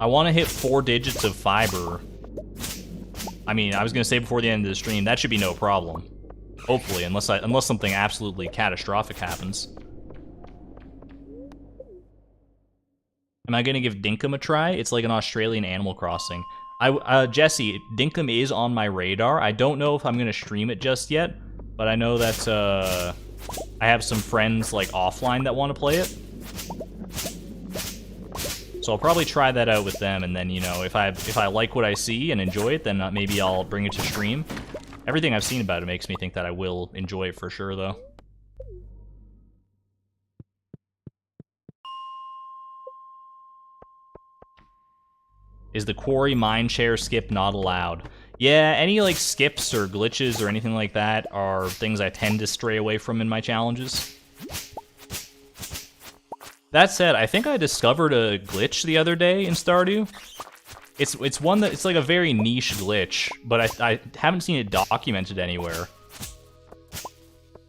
I want to hit 4 digits of fiber. I mean, I was going to say before the end of the stream, that should be no problem. Hopefully, unless something absolutely catastrophic happens. Am I going to give Dinkum a try? It's like an Australian Animal Crossing. Jesse, Dinkum is on my radar. I don't know if I'm going to stream it just yet, but I know that I have some friends like offline that want to play it. So I'll probably try that out with them, and then, you know, if I like what I see and enjoy it, then maybe I'll bring it to stream. Everything I've seen about it makes me think that I will enjoy it for sure, though. Is the quarry mine share skip not allowed? Yeah, any like skips or glitches or anything like that are things I tend to stray away from in my challenges. That said, I think I discovered a glitch the other day in Stardew. It's one that it's like a very niche glitch, but I haven't seen it documented anywhere.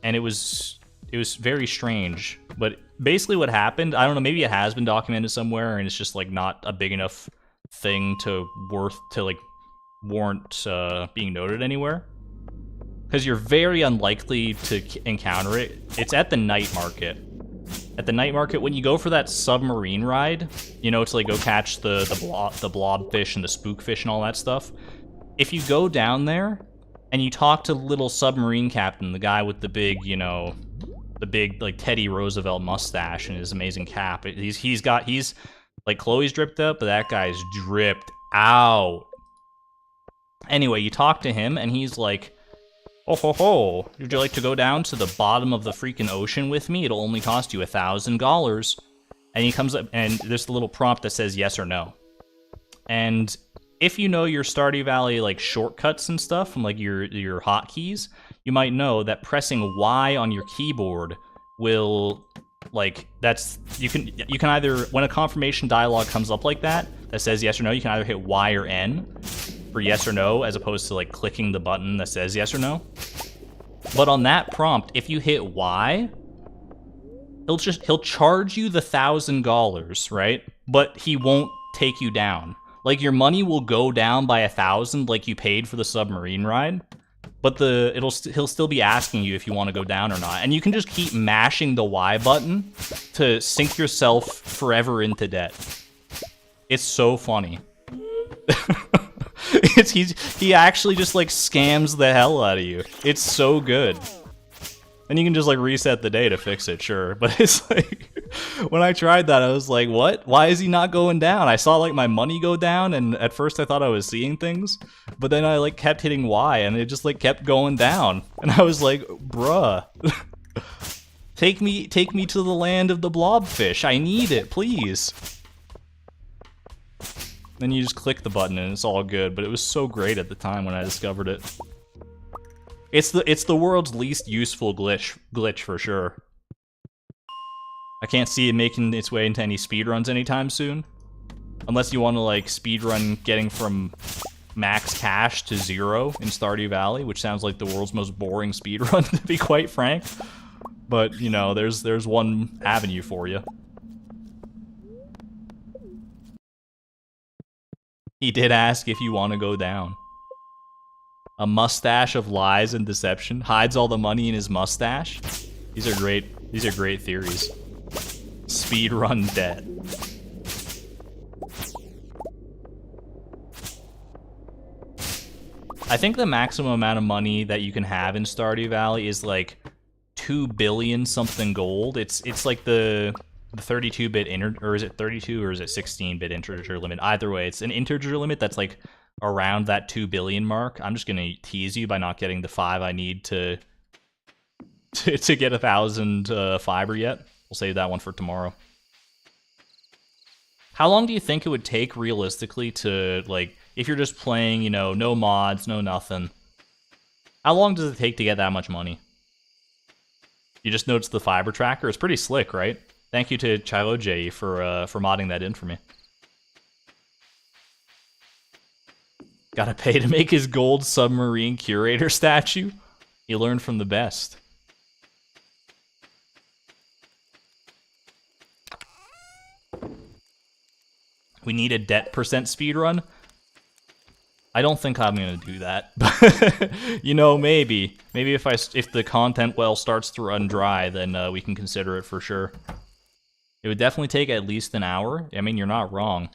And it was very strange. But basically what happened, I don't know, maybe it has been documented somewhere and it's just like not a big enough thing to like warrant being noted anywhere, because you're very unlikely to encounter it. It's at the night market. At the night market, when you go for that submarine ride, you know, to like go catch the blobfish and the spookfish and all that stuff. If you go down there and you talk to the little submarine captain, the guy with the big, you know, the big like Teddy Roosevelt mustache and his amazing cap, he's like Chloe's dripped up, but that guy's dripped out. Anyway, you talk to him, and he's like, "Oh ho ho! Would you like to go down to the bottom of the freaking ocean with me? It'll only cost you $1,000." And he comes up, and there's a little prompt that says yes or no. And if you know your Stardew Valley like shortcuts and stuff from like your hotkeys, you might know that pressing Y on your keyboard will, like, you can either, when a confirmation dialog comes up like that says yes or no, you can either hit Y or N for yes or no, as opposed to like clicking the button that says yes or no. But on that prompt, if you hit Y, he'll charge you the $1,000, right? But he won't take you down. Like, your money will go down by 1,000, like you paid for the submarine ride. But he'll still be asking you if you want to go down or not. And you can just keep mashing the Y button to sink yourself forever into debt. It's so funny. He actually just like scams the hell out of you. It's so good. And you can just like reset the day to fix it, sure. But it's like When I tried that, I was like, what? Why is he not going down? I saw like my money go down, and at first I thought I was seeing things, but then I like kept hitting Y and it just like kept going down. And I was like, bruh. Take me to the land of the blobfish. I need it, please. Then you just click the button and it's all good, but it was so great at the time when I discovered it. It's the world's least useful glitch for sure. I can't see it making its way into any speedruns anytime soon. Unless you want to like speedrun getting from max cash to 0 in Stardew Valley, which sounds like the world's most boring speedrun, to be quite frank. But, you know, there's one avenue for you. He did ask if you want to go down. A mustache of lies and deception hides all the money in his mustache. These are great theories. Speedrun debt. I think the maximum amount of money that you can have in Stardew Valley is like 2 billion something gold. It's like the 32-bit or is it 32 or is it 16-bit integer limit? Either way, it's an integer limit that's like around that 2 billion mark. I'm just gonna tease you by not getting the 5 I need to get 1,000 fiber yet. We'll save that one for tomorrow. How long do you think it would take realistically to, like, if you're just playing, you know, no mods, no nothing, how long does it take to get that much money? You just noticed the fiber tracker? It's pretty slick, right? Thank you to Charodziej for modding that in for me. Gotta pay to make his gold submarine curator statue? He learned from the best. We need a debt percent speedrun? I don't think I'm gonna do that. You know, maybe if the content well starts to run dry, then we can consider it for sure. It would definitely take at least an hour. I mean, you're not wrong.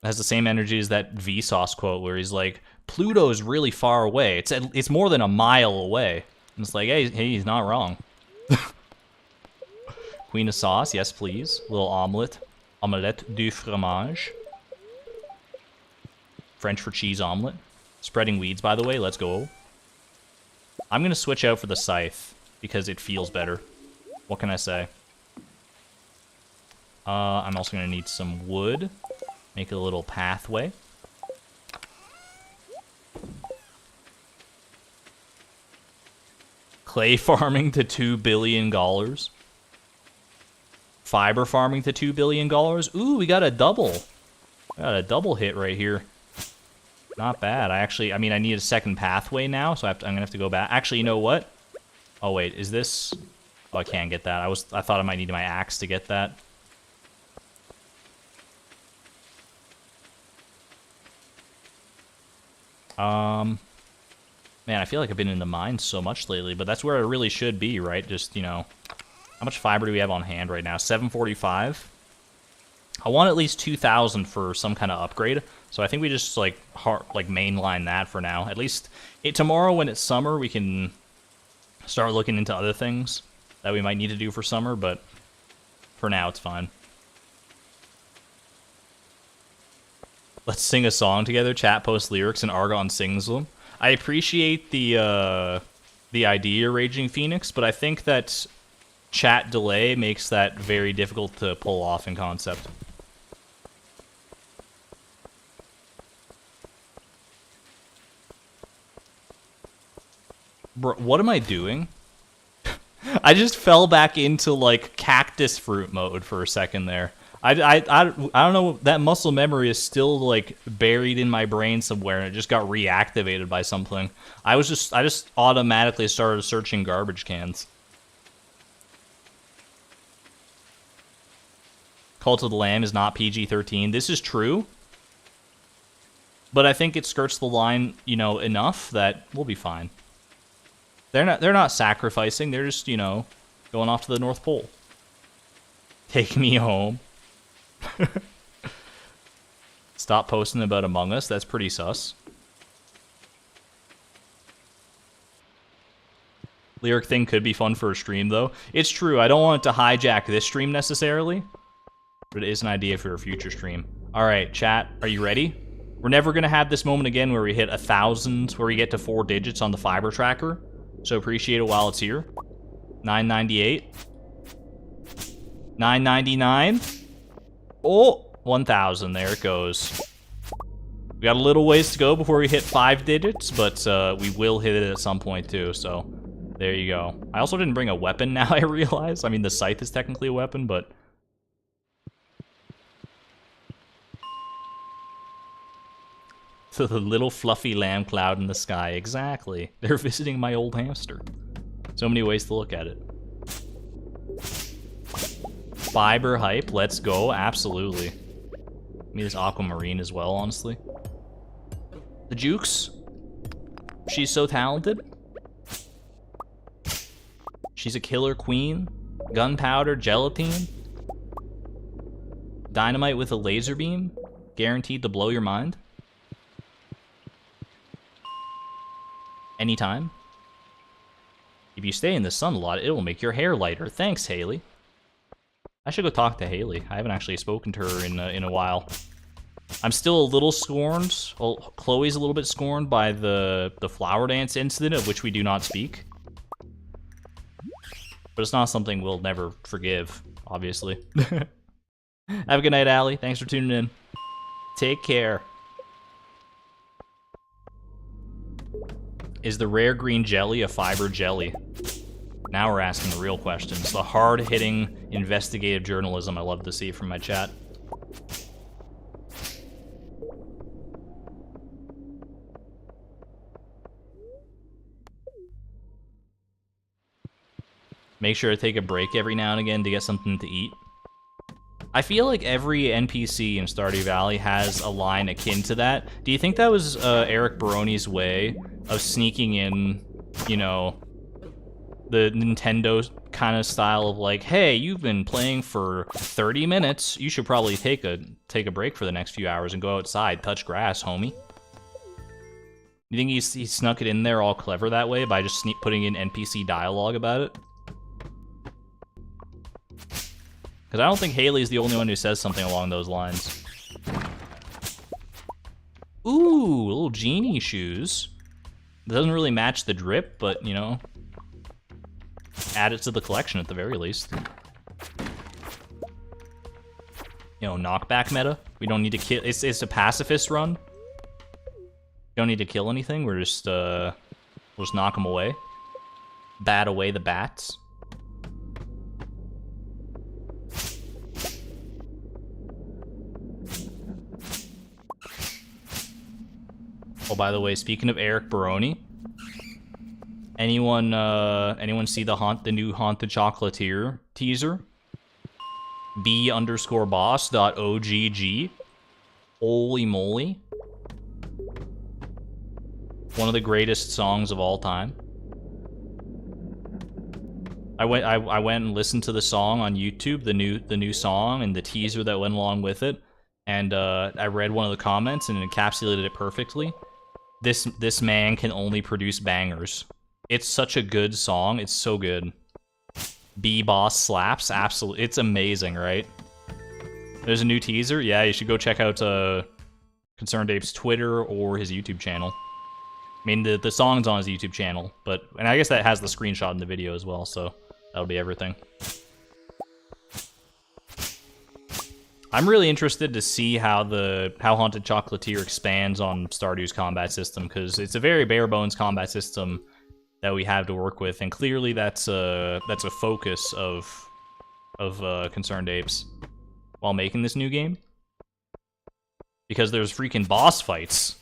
It has the same energy as that Vsauce quote where he's like, Pluto's really far away. It's more than a mile away. And it's like, hey, he's not wrong. Queen of sauce, yes please. Little omelette. Omelette du fromage. French for cheese omelet. Spreading weeds, by the way, let's go. I'm gonna switch out for the scythe, because it feels better. What can I say? I'm also gonna need some wood. Make a little pathway. Clay farming to $2 billion. Fiber farming to $2 billion. Ooh, we got a double. Got a double hit right here. Not bad. I mean, I need a second pathway now, so I'm gonna have to go back. Actually, you know what? Oh wait, is this? Oh, I can't get that. I thought I might need my axe to get that. Man, I feel like I've been in the mines so much lately, but that's where I really should be, right? Just, you know, how much fiber do we have on hand right now? 745. I want at least 2,000 for some kind of upgrade, so I think we just like mainline that for now. At least tomorrow when it's summer, we can start looking into other things that we might need to do for summer, but for now it's fine. Let's sing a song together. Chat posts lyrics and Argon sings them. I appreciate the idea, Raging Phoenix, but I think that chat delay makes that very difficult to pull off in concept. Bro, what am I doing? I just fell back into like cactus fruit mode for a second there. I don't know, that muscle memory is still like buried in my brain somewhere and it just got reactivated by something. I just automatically started searching garbage cans. Cult of the Lamb is not PG-13. This is true. But I think it skirts the line, you know, enough that we'll be fine. They're not sacrificing, they're just, you know, going off to the North Pole. Take me home. Stop posting about Among Us, that's pretty sus. Lyric thing could be fun for a stream, though. It's true, I don't want it to hijack this stream necessarily, but it is an idea for a future stream. Alright, chat, are you ready? We're never gonna have this moment again where we hit 1,000, where we get to 4 digits on the fiber tracker, so appreciate it while it's here. 998. 999. Oh, 1,000, there it goes. We got a little ways to go before we hit 5 digits, but we will hit it at some point too, so there you go. I also didn't bring a weapon now, I realize. I mean, the scythe is technically a weapon, but... So the little fluffy lamb cloud in the sky, exactly. They're visiting my old hamster. So many ways to look at it. Fiber hype, let's go, absolutely. Give me this aquamarine as well, honestly. The Jukes. She's so talented. She's a killer queen. Gunpowder, gelatine. Dynamite with a laser beam. Guaranteed to blow your mind. Anytime. If you stay in the sun a lot, it will make your hair lighter. Thanks, Haley. I should go talk to Haley. I haven't actually spoken to her in a while. I'm still a little scorned. Well, Chloe's a little bit scorned by the flower dance incident, of which we do not speak. But it's not something we'll never forgive, obviously. Have a good night, Allie. Thanks for tuning in. Take care. Is the rare green jelly a fiber jelly? Now we're asking the real questions. The hard-hitting, investigative journalism I love to see from my chat. Make sure to take a break every now and again to get something to eat. I feel like every NPC in Stardew Valley has a line akin to that. Do you think that was Eric Baroni's way of sneaking in, you know, the Nintendo kind of style of like, hey, you've been playing for 30 minutes. You should probably take a break for the next few hours and go outside, touch grass, homie. You think he snuck it in there all clever that way by just putting in NPC dialogue about it? Because I don't think Haley's the only one who says something along those lines. Ooh, little genie shoes. It doesn't really match the drip, but, you know, add it to the collection at the very least. You know, knockback meta. We don't need to kill. It's a pacifist run. We don't need to kill anything. We'll just knock them away. Bat away the bats. Oh, by the way, speaking of Eric Baroni, anyone see the new Haunted Chocolatier teaser? B_boss.ogg. Holy moly! One of the greatest songs of all time. I went and listened to the song on YouTube, the new song and the teaser that went along with it, and I read one of the comments and it encapsulated it perfectly. This man can only produce bangers. It's such a good song. It's so good. B-Boss slaps. Absolutely. It's amazing, right? There's a new teaser. Yeah, you should go check out Concerned Ape's Twitter or his YouTube channel. I mean, the song's on his YouTube channel, and I guess that has the screenshot in the video as well, so that'll be everything. I'm really interested to see how Haunted Chocolatier expands on Stardew's combat system, because it's a very bare-bones combat system that we have to work with, and clearly that's a focus of Concerned Apes while making this new game. Because there's freaking boss fights.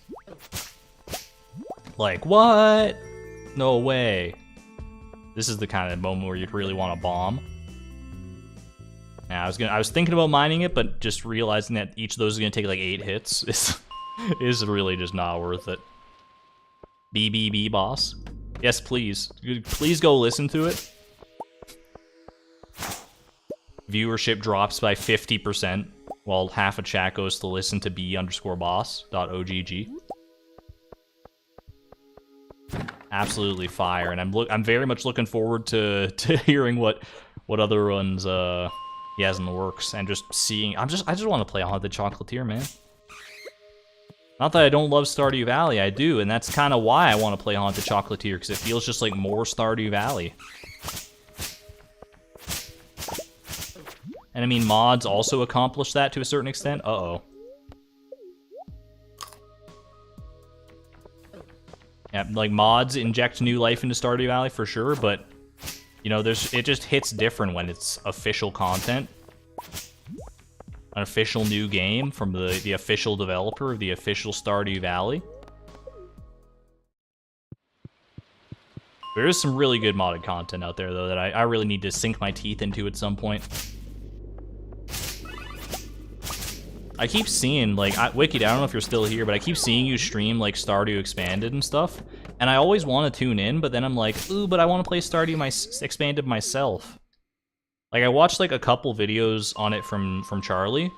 Like, what? No way. This is the kind of moment where you'd really want to bomb. Now, I was thinking about mining it, but just realizing that each of those is gonna take like 8 hits is really just not worth it. BBB boss. Yes, please. Please go listen to it. Viewership drops by 50%, while half a chat goes to listen to B_boss.ogg. absolutely fire, and I'm very much looking forward to hearing what other ones he has in the works, and just seeing. I just want to play Haunted Chocolatier, man. Not that I don't love Stardew Valley, I do, and that's kind of why I want to play Haunted Chocolatier, because it feels just like more Stardew Valley. And I mean, mods also accomplish that to a certain extent. Uh-oh. Yeah, like, mods inject new life into Stardew Valley for sure, but, you know, it just hits different when it's official content. An official new game from the official developer of the official Stardew Valley. There is some really good modded content out there, though, that I really need to sink my teeth into at some point. I keep seeing, like, Wicked, I don't know if you're still here, but I keep seeing you stream, like, Stardew Expanded and stuff, and I always want to tune in, but then I'm like, ooh, but I want to play Stardew Expanded myself. Like, I watched, like, a couple videos on it from Charlie,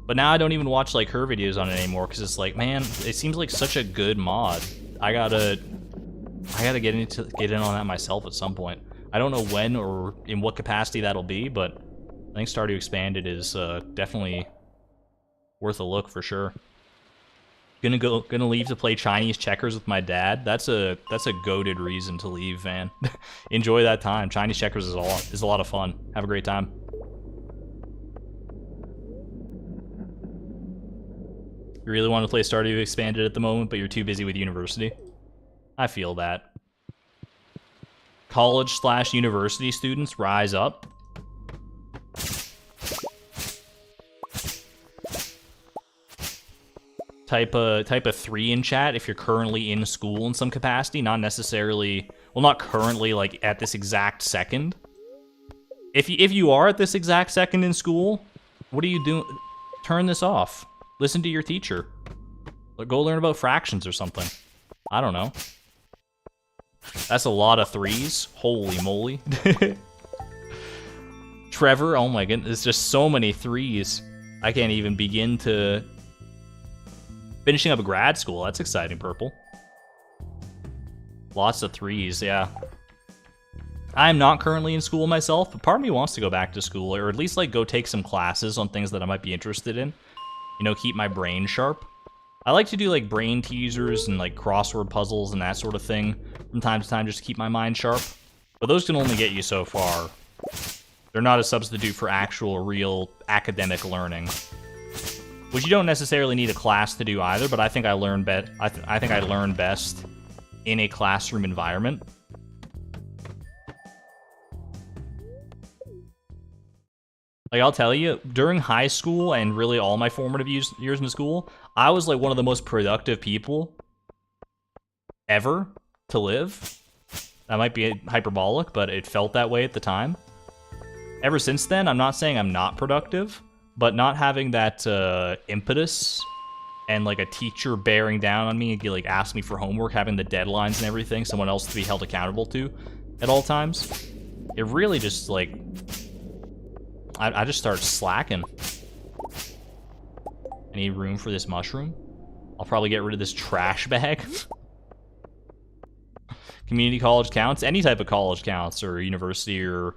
but now I don't even watch, like, her videos on it anymore, because it's like, man, it seems like such a good mod. I gotta get in on that myself at some point. I don't know when or in what capacity that'll be, but I think Stardew Expanded is definitely worth a look for sure. Gonna leave to play Chinese checkers with my dad. That's a goated reason to leave, man. Enjoy that time. Chinese checkers is a lot of fun. Have a great time. You really want to play Stardew Expanded at the moment, but you're too busy with university. I feel that. College/university students, rise up. Type a 3 in chat if you're currently in school in some capacity, not necessarily, well, not currently, like, at this exact second. If you are at this exact second in school, what are you doing? Turn this off. Listen to your teacher. Or go learn about fractions or something. I don't know. That's a lot of 3s. Holy moly. Trevor, oh my goodness, it's just so many 3s. I can't even begin to... Finishing up grad school, that's exciting, Purple. Lots of 3s, yeah. I'm not currently in school myself, but part of me wants to go back to school, or at least, like, go take some classes on things that I might be interested in. You know, keep my brain sharp. I like to do, like, brain teasers and, like, crossword puzzles and that sort of thing from time to time just to keep my mind sharp. But those can only get you so far. They're not a substitute for actual, real academic learning. Which you don't necessarily need a class to do either, but I think I learn I think I learn best in a classroom environment. Like, I'll tell you, during high school and really all my formative years in school, I was like one of the most productive people ever to live. That might be hyperbolic, but it felt that way at the time. Ever since then, I'm not saying I'm not productive, but not having that impetus and, like, a teacher bearing down on me and, like, ask me for homework, having the deadlines and everything, someone else to be held accountable to at all times, it really just, like, I just started slacking. I need room for this mushroom. I'll probably get rid of this trash bag. Community college counts. Any type of college counts, or university, or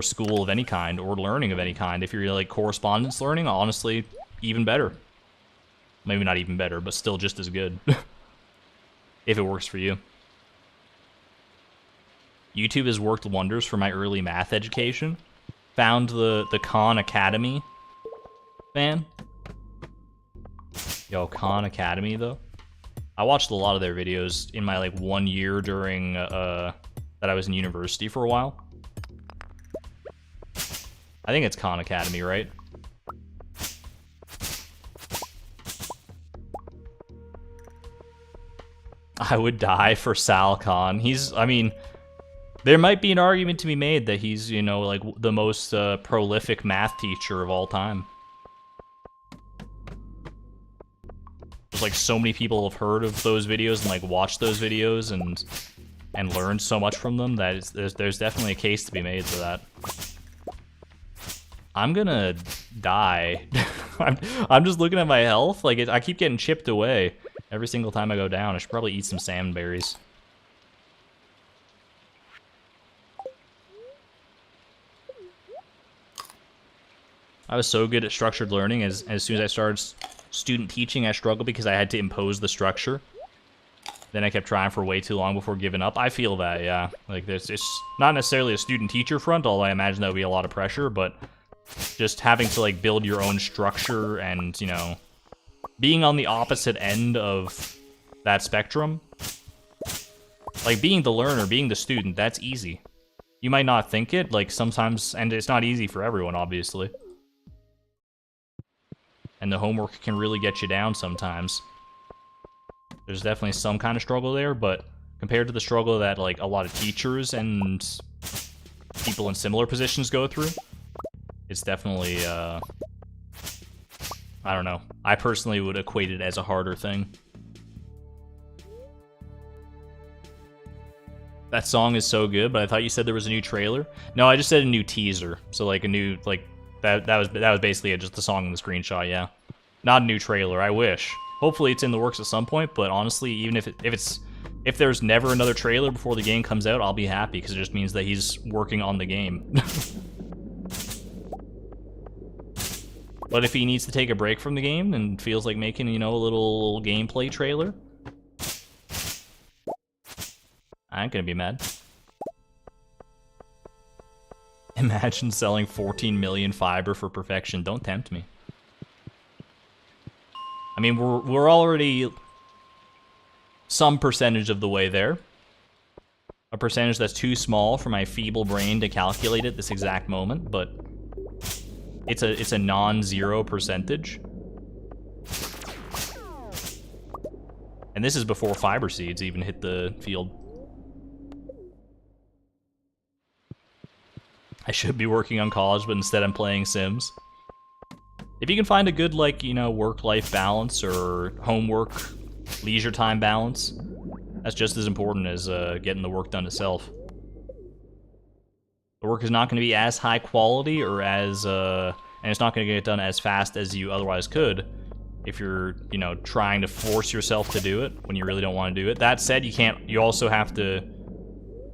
school of any kind, or learning of any kind. If you're, like, correspondence learning, honestly, even better. Maybe not even better, but still just as good. If it works for you. YouTube has worked wonders for my early math education. Found the Khan Academy fan. Yo, Khan Academy, though. I watched a lot of their videos in my, like, 1 year during, that I was in university for a while. I think it's Khan Academy, right? I would die for Sal Khan. I mean, there might be an argument to be made that he's, you know, like, the most prolific math teacher of all time. There's, like, so many people have heard of those videos and, like, watched those videos and learned so much from them that there's definitely a case to be made for that. I'm gonna die. I'm just looking at my health. Like, I keep getting chipped away. Every single time I go down, I should probably eat some salmon berries. I was so good at structured learning, as soon as I started student teaching, I struggled because I had to impose the structure. Then I kept trying for way too long before giving up. I feel that, yeah. Like, it's not necessarily a student-teacher front, although I imagine that would be a lot of pressure, but just having to, like, build your own structure and, you know, being on the opposite end of that spectrum. Like, being the learner, being the student, that's easy. You might not think it, like, sometimes, and it's not easy for everyone, obviously. And the homework can really get you down sometimes. There's definitely some kind of struggle there, but compared to the struggle that, like, a lot of teachers and people in similar positions go through, it's definitely, I don't know. I personally would equate it as a harder thing. That song is so good, but I thought you said there was a new trailer. No, I just said a new teaser. So, like, a new, like, that was basically just the song in the screenshot, yeah. Not a new trailer, I wish. Hopefully it's in the works at some point, but honestly, even if there's never another trailer before the game comes out, I'll be happy, because it just means that he's working on the game. But if he needs to take a break from the game and feels like making, you know, a little gameplay trailer, I ain't gonna be mad. Imagine selling 14 million fiber for perfection. Don't tempt me. I mean, we're already some percentage of the way there. A percentage that's too small for my feeble brain to calculate at this exact moment, but it's a non-zero percentage. And this is before fiber seeds even hit the field. I should be working on college, but instead I'm playing Sims. If you can find a good, like, you know, work-life balance or homework, leisure time balance, that's just as important as getting the work done itself. The work is not going to be as high quality or as, and it's not going to get done as fast as you otherwise could if you're, you know, trying to force yourself to do it when you really don't want to do it. That said, you also have to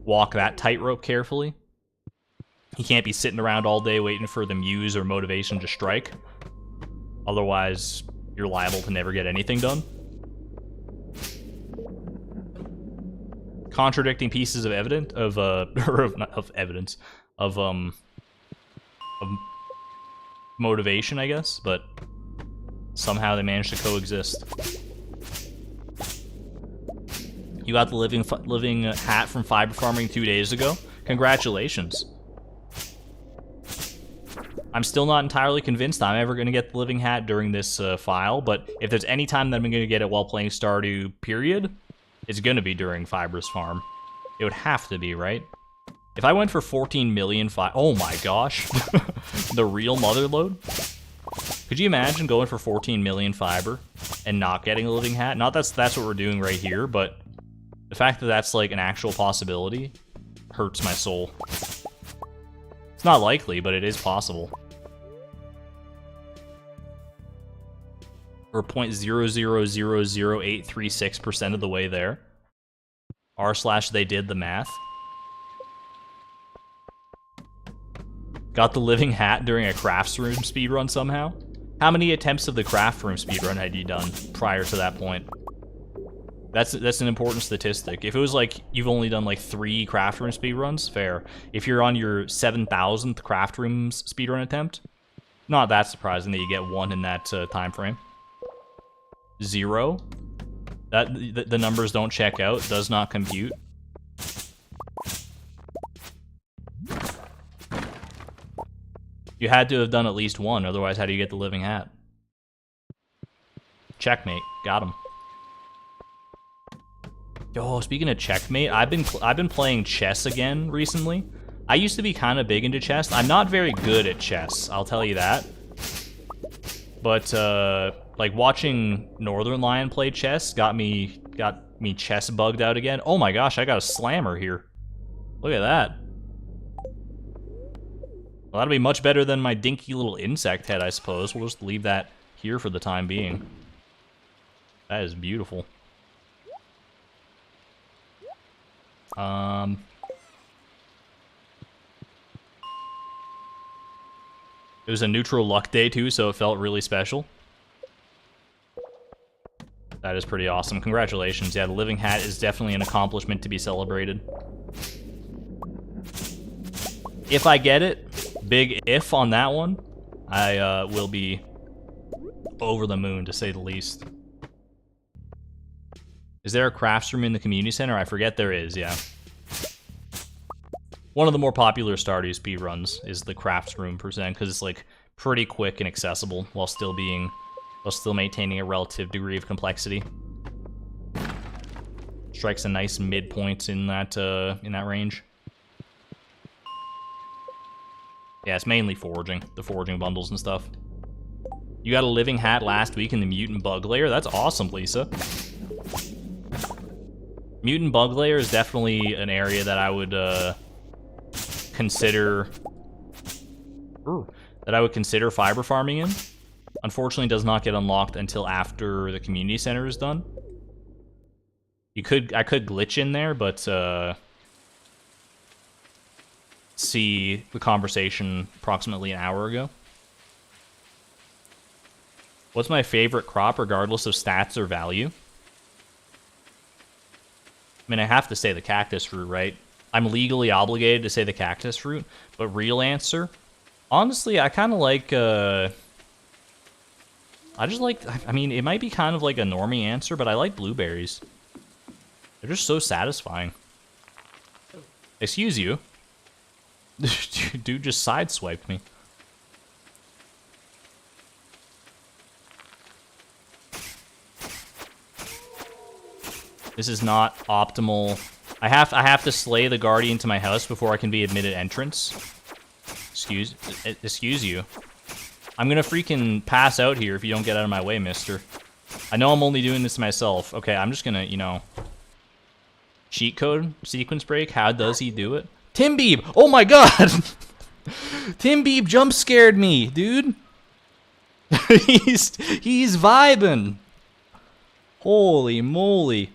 walk that tightrope carefully. You can't be sitting around all day waiting for the muse or motivation to strike. Otherwise, you're liable to never get anything done. Contradicting pieces of evidence of motivation, I guess, but somehow they managed to coexist. You got the living hat from fiber farming 2 days ago. Congratulations. I'm still not entirely convinced I'm ever going to get the living hat during this file, but if there's any time that I'm going to get it while playing Stardew, period, it's going to be during Fibrous Farm. It would have to be, right? If I went for 14 million oh my gosh. The real mother load? Could you imagine going for 14 million fiber and not getting a living hat? Not that's what we're doing right here, but the fact that that's like an actual possibility hurts my soul. It's not likely, but it is possible. We're 0.0000836% of the way there. r/ they did the math. Got the living hat during a crafts room speedrun somehow. How many attempts of the craft room speedrun had you done prior to that point? That's an important statistic. If it was like you've only done like 3 craft room speedruns, fair. If you're on your 7,000th craft room speedrun attempt, not that surprising that you get 1 in that time frame. 0. The numbers don't check out. Does not compute. You had to have done at least 1, otherwise how do you get the living hat? Checkmate. Got him. Oh, speaking of checkmate, I've been playing chess again recently. I used to be kind of big into chess. I'm not very good at chess, I'll tell you that. But like watching Northern Lion play chess got me chess bugged out again. Oh my gosh, I got a slammer here. Look at that. Well, that'll be much better than my dinky little insect head, I suppose. We'll just leave that here for the time being. That is beautiful. It was a neutral luck day too, so it felt really special. That is pretty awesome. Congratulations. Yeah, the living hat is definitely an accomplishment to be celebrated. If I get it, big if on that one, I will be over the moon, to say the least. Is there a crafts room in the community center? I forget there is, yeah. One of the more popular Stardew speedruns is the crafts room percent, because it's like pretty quick and accessible while still maintaining a relative degree of complexity. Strikes a nice midpoint in that range. Yeah, it's mainly foraging, the foraging bundles and stuff. You got a living hat last week in the mutant bug layer. That's awesome, Lisa. Mutant bug layer is definitely an area that I would consider fiber farming in. Unfortunately, it does not get unlocked until after the community center is done. I could glitch in there, but see the conversation approximately an hour ago. What's my favorite crop, regardless of stats or value? I mean, I have to say the cactus fruit, right? I'm legally obligated to say the cactus fruit, but real answer, honestly, I kind of like, I mean, it might be kind of like a normie answer, but I like blueberries. They're just so satisfying. Excuse you. Dude just sideswiped me. This is not optimal. I have to slay the guardian to my house before I can be admitted entrance. Excuse you. I'm gonna freaking pass out here if you don't get out of my way, mister. I know I'm only doing this to myself. Okay, I'm just gonna, you know... Cheat code? Sequence break? How does he do it? Timbeeb! Oh my god! Timbeeb jump scared me, dude. he's vibing. Holy moly.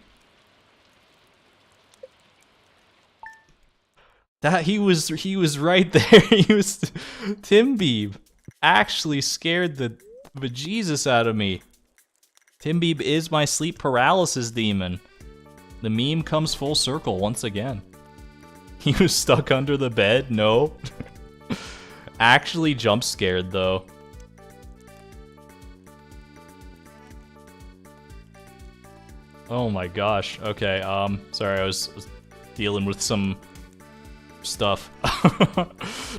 That he was right there. He was Timbeeb actually scared the bejesus out of me. Timbeeb is my sleep paralysis demon. The meme comes full circle once again. He was stuck under the bed? No. Actually jump scared though. Oh my gosh. Okay, sorry, I was dealing with some stuff.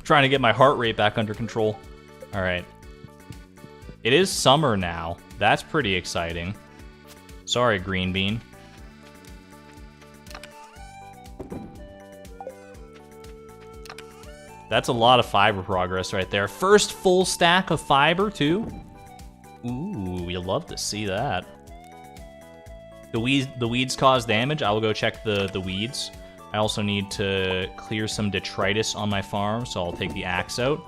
Trying to get my heart rate back under control. Alright. It is summer now. That's pretty exciting. Sorry, Green Bean. That's a lot of fiber progress right there. First full stack of fiber, too. Ooh, you'll love to see that. The weeds cause damage. I will go check the weeds. I also need to clear some detritus on my farm, so I'll take the axe out.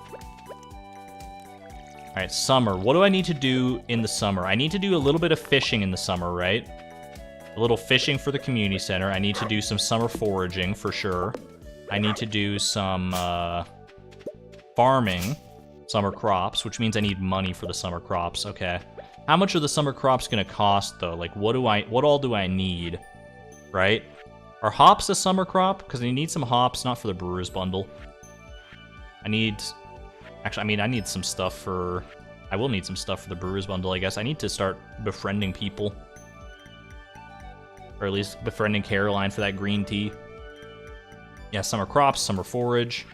Alright, summer. What do I need to do in the summer? I need to do a little bit of fishing in the summer, right? A little fishing for the community center. I need to do some summer foraging, for sure. I need to do some farming, summer crops, which means I need money for the summer crops. Okay. How much are the summer crops gonna cost, though? Like, what all do I need? Right? Are hops a summer crop? Because I need some hops, not for the brewer's bundle. I need some stuff for... I will need some stuff for the brewer's bundle, I guess. I need to start befriending people. Or at least befriending Caroline for that green tea. Yeah, summer crops, summer forage.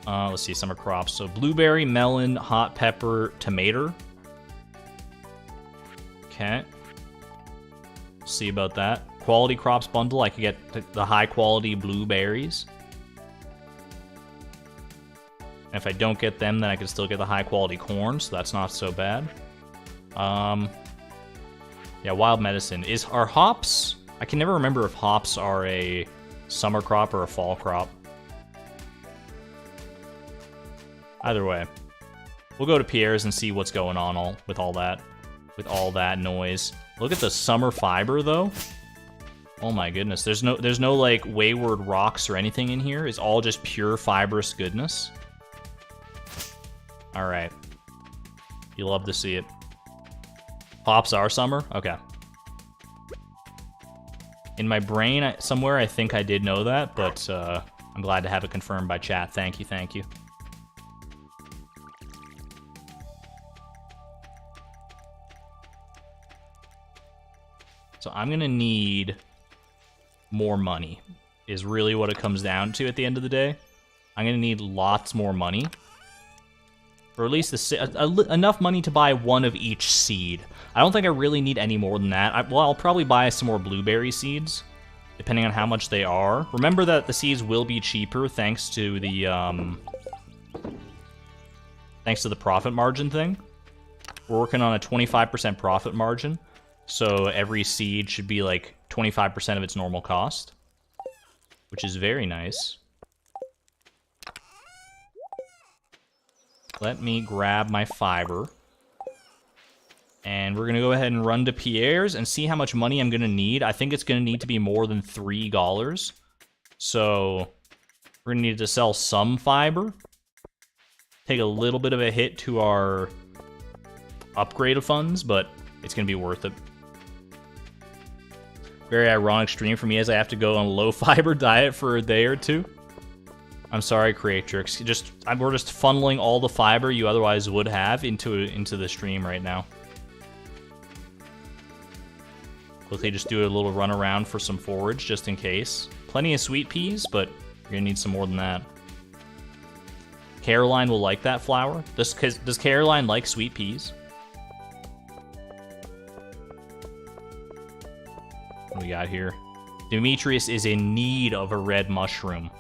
Let's see, summer crops. So blueberry, melon, hot pepper, tomato. Okay. See about that. Quality crops bundle, I could get the high quality blueberries. And if I don't get them, then I can still get the high quality corn, so that's not so bad. Yeah, wild medicine. Are hops... I can never remember if hops are a summer crop or a fall crop. Either way. We'll go to Pierre's and see what's going on with all that. with all that noise. Look at the summer fiber, though. Oh my goodness, there's no like wayward rocks or anything in here. It's all just pure fibrous goodness. All right, you love to see it. Hops are summer? Okay. In my brain, somewhere, I think I did know that, but I'm glad to have it confirmed by chat. Thank you, thank you. So I'm gonna need more money, is really what it comes down to at the end of the day. I'm gonna need lots more money. Or at least enough money to buy one of each seed. I don't think I really need any more than that. Well, I'll probably buy some more blueberry seeds, depending on how much they are. Remember that the seeds will be cheaper thanks to the profit margin thing. We're working on a 25% profit margin, so every seed should be like 25% of its normal cost, which is very nice. Let me grab my fiber. And we're going to go ahead and run to Pierre's and see how much money I'm going to need. I think it's going to need to be more than $3. So we're going to need to sell some fiber. Take a little bit of a hit to our upgrade of funds, but it's going to be worth it. Very ironic stream for me as I have to go on a low fiber diet for a day or two. I'm sorry, Creatrix. We're just funneling all the fiber you otherwise would have into the stream right now. Quickly just do a little run around for some forage, just in case. Plenty of sweet peas, but you're gonna need some more than that. Caroline will like that flower. Does Caroline like sweet peas? What do we got here? Demetrius is in need of a red mushroom.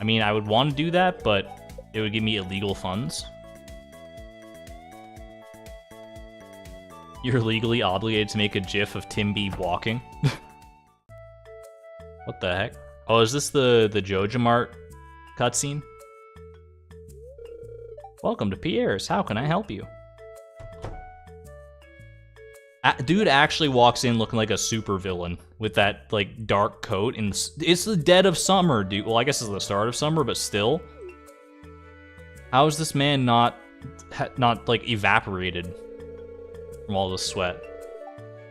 I mean, I would want to do that, but it would give me illegal funds. You're legally obligated to make a gif of Tim B walking. What the heck? Oh, is this the JojaMart cutscene? Welcome to Pierre's. How can I help you? Dude actually walks in looking like a supervillain with that like dark coat. It's the dead of summer, dude. Well, I guess it's the start of summer, but still. How is this man not like evaporated from all the sweat?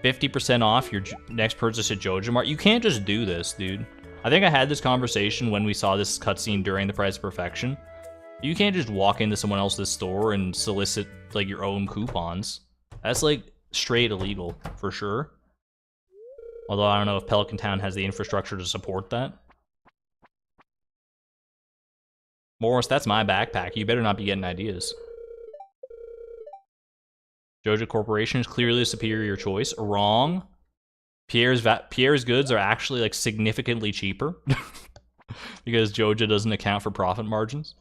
50% off your next purchase at JojaMart. You can't just do this, dude. I think I had this conversation when we saw this cutscene during the Price of Perfection. You can't just walk into someone else's store and solicit like your own coupons. That's like straight illegal for sure. Although I don't know if Pelican Town has the infrastructure to support that. Morris, that's my backpack. You better not be getting ideas. Joja Corporation is clearly a superior choice. Wrong. Pierre's goods are actually like significantly cheaper because Joja doesn't account for profit margins.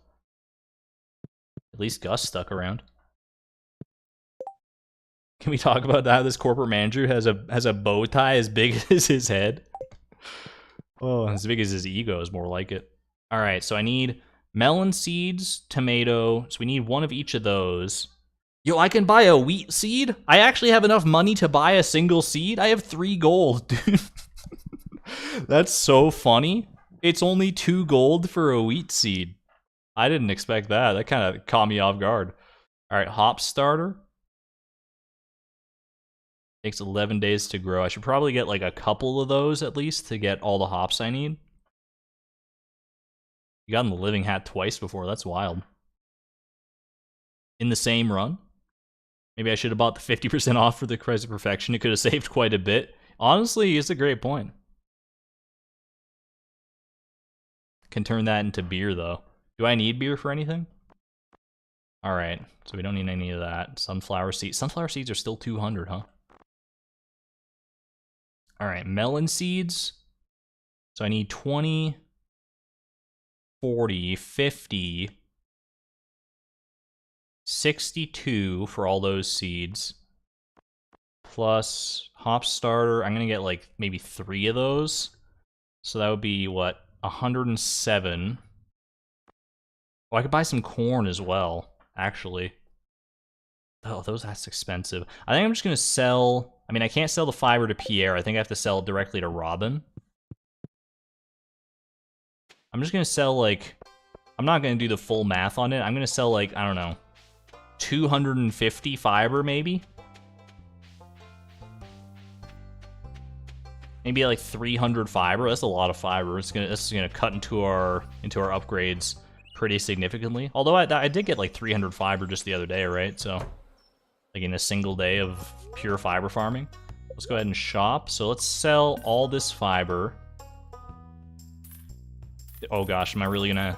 At least Gus stuck around. Can we talk about that? This corporate manager has a bow tie as big as his head. Oh, as big as his ego is more like it. All right, so I need melon seeds, tomato. So we need one of each of those. Yo, I can buy a wheat seed? I actually have enough money to buy a single seed? I have 3 gold, dude. That's so funny. It's only 2 gold for a wheat seed. I didn't expect that. That kind of caught me off guard. All right, hop starter. Takes 11 days to grow. I should probably get like a couple of those at least to get all the hops I need. You got in the living hat twice before. That's wild. In the same run. Maybe I should have bought the 50% off for the Price of Perfection. It could have saved quite a bit. Honestly, it's a great point. Can turn that into beer, though. Do I need beer for anything? Alright, so we don't need any of that. Sunflower seeds. Sunflower seeds are still 200, huh? Alright, melon seeds. So I need 20, 40, 50, 62 for all those seeds. Plus hop starter. I'm going to get like maybe 3 of those. So that would be what? 107. Oh, I could buy some corn as well, actually. Oh, that's expensive. I think I'm just gonna sell... I mean, I can't sell the fiber to Pierre. I think I have to sell it directly to Robin. I'm just gonna sell, like... I'm not gonna do the full math on it. I'm gonna sell, like, I don't know, 250 fiber, maybe? Maybe like 300 fiber. That's a lot of fiber. This is gonna cut into our upgrades pretty significantly. Although I did get like 300 fiber just the other day, right? So, like in a single day of pure fiber farming. Let's go ahead and shop. So let's sell all this fiber. Oh gosh, am I really gonna...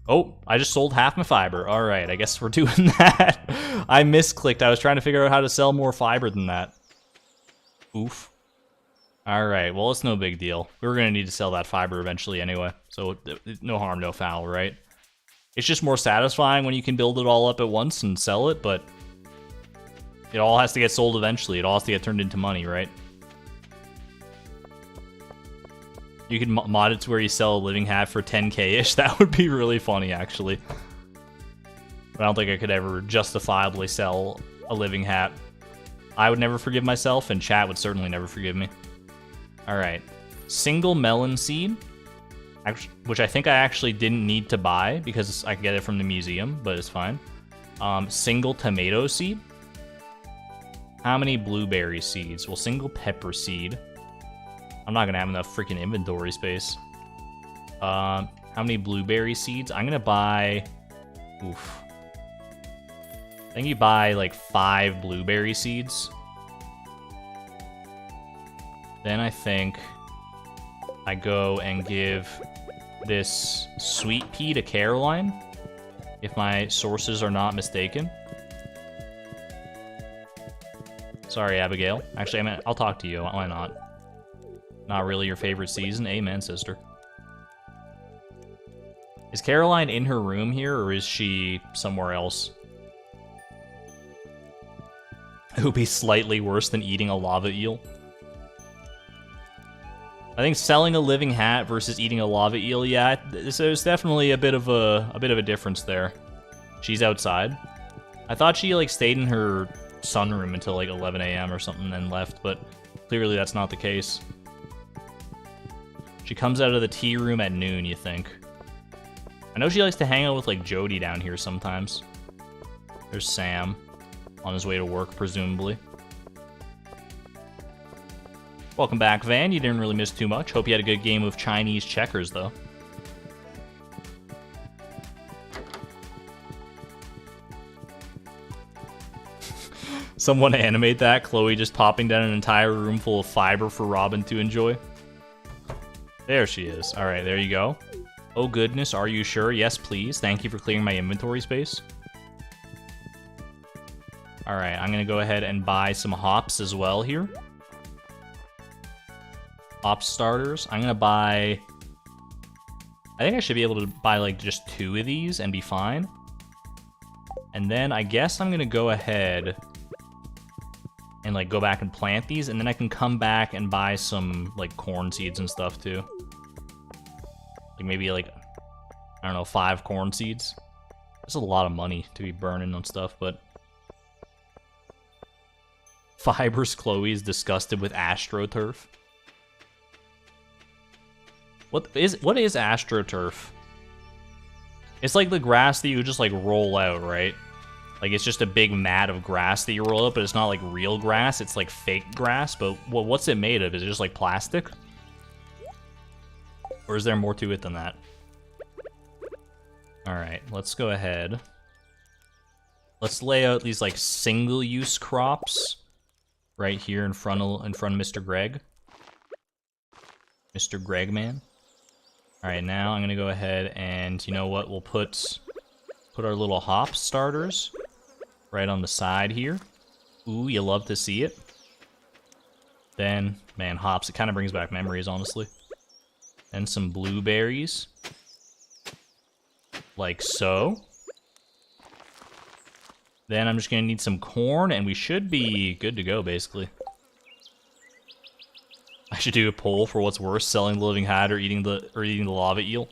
Oh, I just sold half my fiber. All right, I guess we're doing that. I misclicked. I was trying to figure out how to sell more fiber than that. Oof. Alright, well, it's no big deal. We were going to need to sell that fiber eventually anyway, so no harm, no foul, right? It's just more satisfying when you can build it all up at once and sell it, but it all has to get sold eventually. It all has to get turned into money, right? You can mod it to where you sell a living hat for 10k-ish. That would be really funny, actually. But I don't think I could ever justifiably sell a living hat. I would never forgive myself, and chat would certainly never forgive me. Alright. Single melon seed, which I think I actually didn't need to buy because I could get it from the museum, but it's fine. Single tomato seed. How many blueberry seeds? Well, single pepper seed. I'm not going to have enough freaking inventory space. How many blueberry seeds? I'm going to buy... Oof. I think you buy like 5 blueberry seeds. Then I think I go and give this sweet pea to Caroline, if my sources are not mistaken. Sorry, Abigail. Actually, I'll talk to you. Why not? Not really your favorite season? Amen, sister. Is Caroline in her room here, or is she somewhere else? It would be slightly worse than eating a lava eel. I think selling a living hat versus eating a lava eel, yeah, there's definitely a bit of a difference there. She's outside. I thought she like stayed in her sunroom until like 11 a.m. or something and then left, but clearly that's not the case. She comes out of the tea room at noon, you think. I know she likes to hang out with like Jody down here sometimes. There's Sam. On his way to work, presumably. Welcome back, Van. You didn't really miss too much. Hope you had a good game of Chinese checkers, though. Someone animate that. Chloe just popping down an entire room full of fiber for Robin to enjoy. There she is. All right, there you go. Oh, goodness. Are you sure? Yes, please. Thank you for clearing my inventory space. Alright, I'm going to go ahead and buy some hops as well here. Hop starters. I'm going to buy... I think I should be able to buy like just 2 of these and be fine. And then I guess I'm going to go ahead and like go back and plant these, and then I can come back and buy some like corn seeds and stuff too. Like maybe like, I don't know, 5 corn seeds. That's a lot of money to be burning on stuff, but... Fibrous Chloe is disgusted with AstroTurf. What is AstroTurf? It's like the grass that you just like roll out, right? Like it's just a big mat of grass that you roll out, but it's not like real grass. It's like fake grass. But what's it made of? Is it just like plastic? Or is there more to it than that? All right, let's go ahead. Let's lay out these like single-use crops. Right here in front of Mr. Greg. Mr. Gregman. Alright, now I'm gonna go ahead and, you know what, we'll put our little hop starters right on the side here. Ooh, you love to see it. Then, man, hops, it kind of brings back memories, honestly. Then some blueberries. Like so. Then I'm just going to need some corn, and we should be good to go, basically. I should do a poll for what's worse, selling the living hat or eating the lava eel.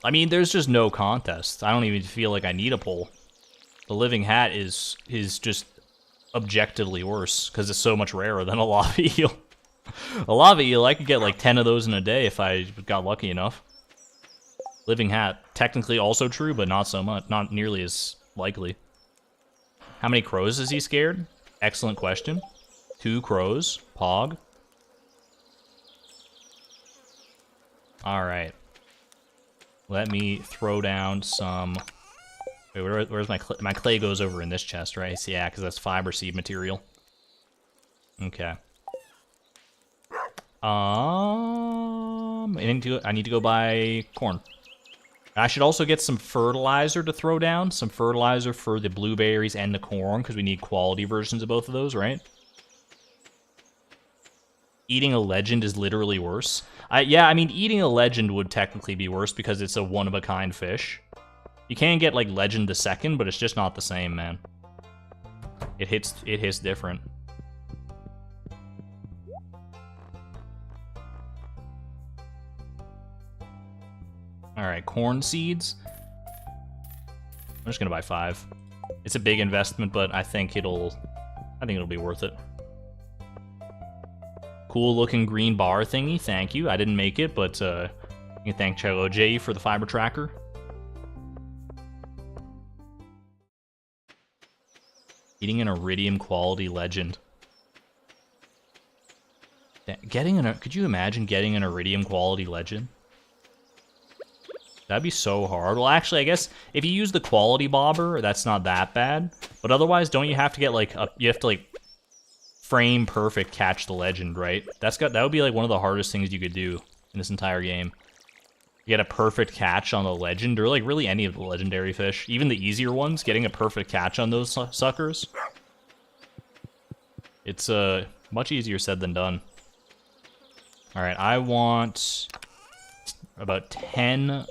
I mean, there's just no contest. I don't even feel like I need a poll. The living hat is just objectively worse because it's so much rarer than a lava eel. A lava eel, I could get like 10 of those in a day if I got lucky enough. Living hat, technically also true, but not so much, not nearly as likely. How many crows is he scared? Excellent question. 2 crows, Pog. Alright. Let me throw down some... Wait, where's my clay? My clay goes over in this chest, right? Yeah, because that's fiber seed material. Okay. I need to go buy corn. I should also get some fertilizer to throw down. Some fertilizer for the blueberries and the corn, because we need quality versions of both of those, right? Eating a legend is literally worse. Yeah, I mean, eating a legend would technically be worse because it's a one-of-a-kind fish. You can get, like, legend the second, but it's just not the same, man. It hits different. Alright, corn seeds. I'm just gonna buy 5. It's a big investment, but I think it'll be worth it. Cool looking green bar thingy, thank you. I didn't make it, but you can thank Charodziej for the fiber tracker. Eating an iridium quality legend. Could you imagine getting an iridium quality legend? That'd be so hard. Well, actually, I guess if you use the quality bobber, that's not that bad. But otherwise, don't you have to get like you have to like frame perfect catch the legend, right? That would be like one of the hardest things you could do in this entire game. You get a perfect catch on the legend, or like really any of the legendary fish, even the easier ones. Getting a perfect catch on those suckers, it's much easier said than done. All right, I want about 10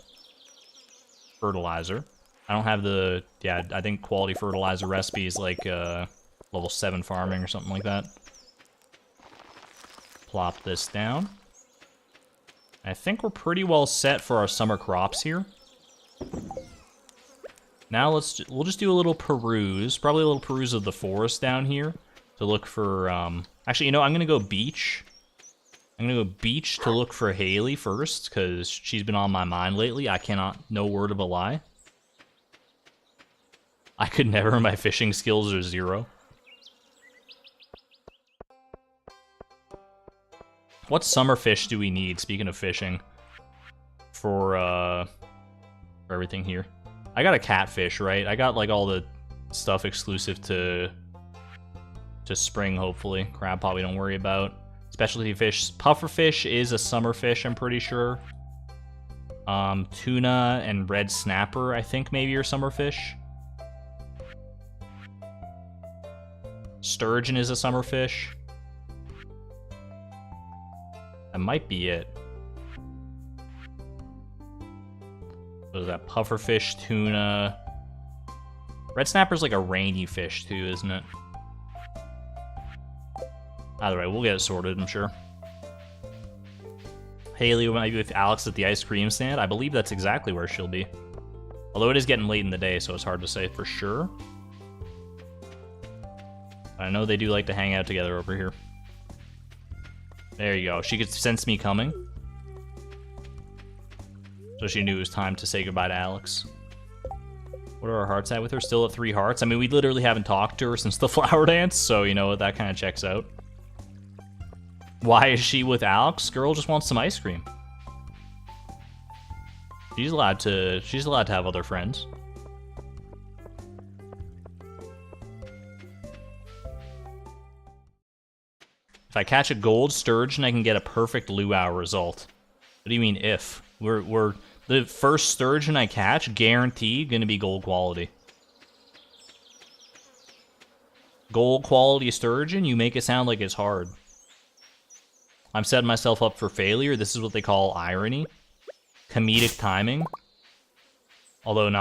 fertilizer. I don't have the, yeah, I think quality fertilizer recipe is like level 7 farming or something like that. Plop this down. I think we're pretty well set for our summer crops here. Now we'll just do a little peruse, probably a little peruse of the forest down here to look for, actually, you know, I'm gonna go beach. I'm gonna go beach to look for Haley first, because she's been on my mind lately. I cannot, no word of a lie. I could never, my fishing skills are 0. What summer fish do we need, speaking of fishing, for everything here? I got a catfish, right? I got, like, all the stuff exclusive to spring, hopefully. Crab pot we don't worry about. Specialty fish. Pufferfish is a summer fish, I'm pretty sure. Tuna and red snapper, I think, maybe are summer fish. Sturgeon is a summer fish. That might be it. What is that? Pufferfish, tuna. Red snapper's like a rainy fish too, isn't it? Either way, we'll get it sorted, I'm sure. Haley might be with Alex at the ice cream stand. I believe that's exactly where she'll be. Although it is getting late in the day, so it's hard to say for sure. But I know they do like to hang out together over here. There you go. She could sense me coming. So she knew it was time to say goodbye to Alex. What are our hearts at with her? Still at 3 hearts? I mean, we literally haven't talked to her since the flower dance, so you know what, that kind of checks out. Why is she with Alex? Girl just wants some ice cream. She's allowed to have other friends. If I catch a gold sturgeon, I can get a perfect luau result. What do you mean if? We're the first sturgeon I catch, guaranteed gonna be gold quality. Gold quality sturgeon, you make it sound like it's hard. I'm setting myself up for failure. This is what they call irony. Comedic timing. Although it's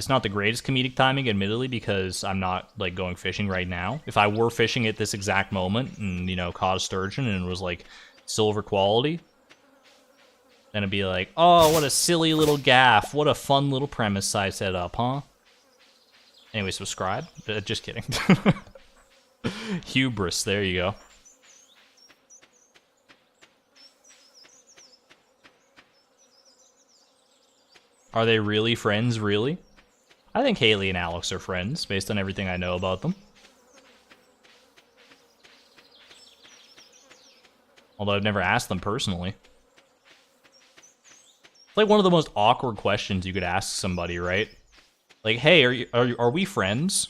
not the greatest comedic timing, admittedly, because I'm not, like, going fishing right now. If I were fishing at this exact moment and, you know, caught a sturgeon and it was, like, silver quality, then it'd be like, oh, what a silly little gaff. What a fun little premise I set up, huh? Anyway, subscribe. Just kidding. Hubris, there you go. Are they really friends, really? I think Haley and Alex are friends, based on everything I know about them. Although I've never asked them personally. It's like one of the most awkward questions you could ask somebody, right? Like, hey, are we friends?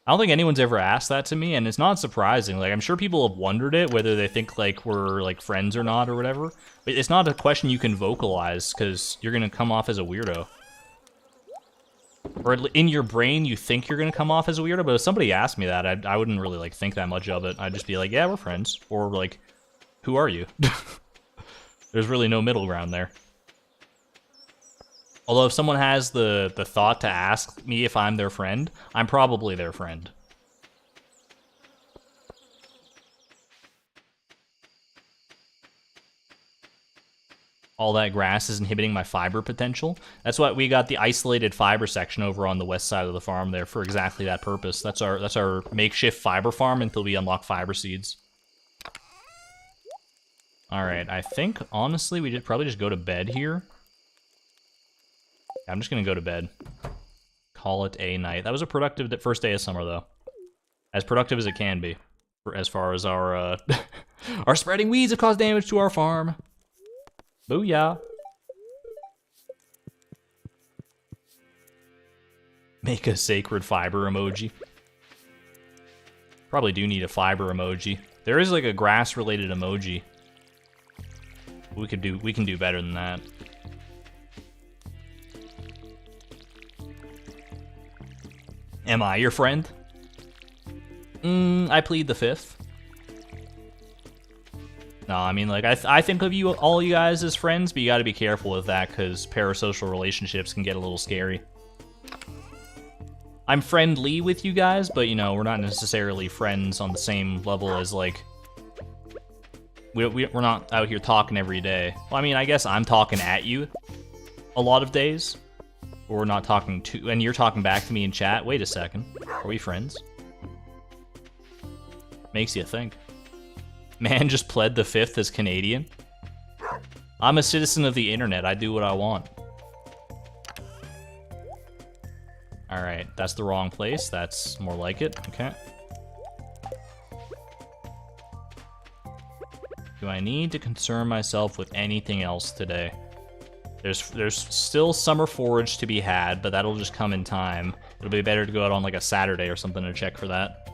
I don't think anyone's ever asked that to me, and it's not surprising. Like, I'm sure people have wondered it, whether they think, like, we're, like, friends or not or whatever. But it's not a question you can vocalize, because you're gonna come off as a weirdo. Or in your brain, you think you're gonna come off as a weirdo, but if somebody asked me that, I wouldn't really, like, think that much of it. I'd just be like, yeah, we're friends. Or, like, who are you? There's really no middle ground there. Although if someone has the thought to ask me if I'm their friend, I'm probably their friend. All that grass is inhibiting my fiber potential. That's why we got the isolated fiber section over on the west side of the farm there for exactly that purpose. That's our makeshift fiber farm until we unlock fiber seeds. Alright, I think, honestly, we should probably just go to bed here. I'm just gonna go to bed. Call it a night. That was a productive first day of summer, though. As productive as it can be, as far as our our spreading weeds have caused damage to our farm. Booyah! Make a sacred fiber emoji. Probably do need a fiber emoji. There is like a grass-related emoji. We can do better than that. Am I your friend? I plead the fifth. No, I mean, like, I think of all you guys as friends, but you gotta be careful with that, because parasocial relationships can get a little scary. I'm friendly with you guys, but, you know, we're not necessarily friends on the same level as, like... We're not out here talking every day. Well, I mean, I guess I'm talking at you a lot of days. Or we're not talking to... And you're talking back to me in chat. Wait a second. Are we friends? Makes you think. Man just pled the fifth as Canadian. I'm a citizen of the internet. I do what I want. Alright, that's the wrong place. That's more like it. Okay. Do I need to concern myself with anything else today? There's still summer forage to be had, but that'll just come in time. It'll be better to go out on like a Saturday or something to check for that.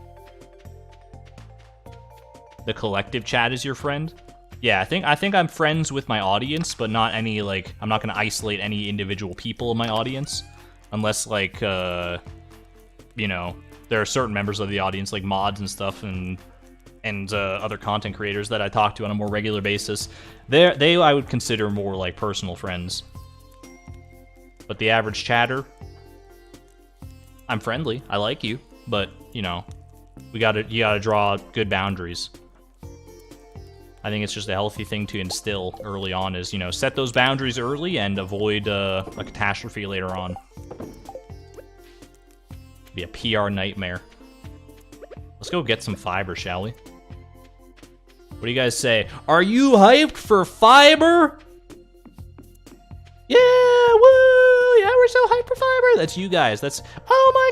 The collective chat is your friend? Yeah, I think I'm friends with my audience, but not any, like, I'm not gonna isolate any individual people in my audience. Unless, like, you know, there are certain members of the audience, like mods and stuff, and other content creators that I talk to on a more regular basis. They I would consider more like personal friends. But the average chatter, I'm friendly, I like you, but, you know, you gotta draw good boundaries. I think it's just a healthy thing to instill early on is, you know, set those boundaries early and avoid a catastrophe later on. Be a PR nightmare. Let's go get some fiber, shall we? What do you guys say? Are you hyped for fiber? Yeah, woo! Yeah, we're so hyped for fiber. That's you guys. That's, oh my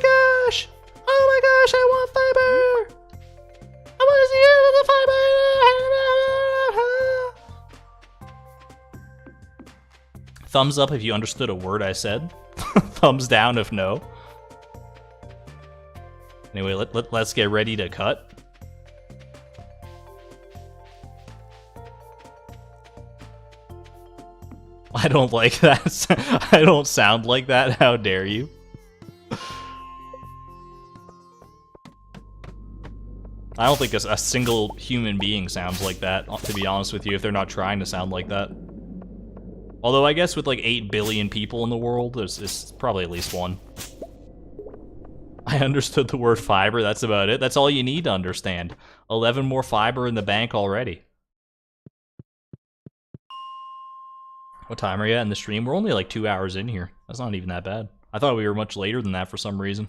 gosh! Oh my gosh, I want fiber! I want to see you with the fiber! Thumbs up if you understood a word I said. Thumbs down if no. Anyway, let's get ready to cut. I don't like that. I don't sound like that. How dare you? I don't think a single human being sounds like that, to be honest with you, if they're not trying to sound like that. Although I guess with like 8 billion people in the world, there's probably at least one. I understood the word fiber, that's about it. That's all you need to understand. 11 more fiber in the bank already. What time are you at in the stream? We're only like 2 hours in here. That's not even that bad. I thought we were much later than that for some reason.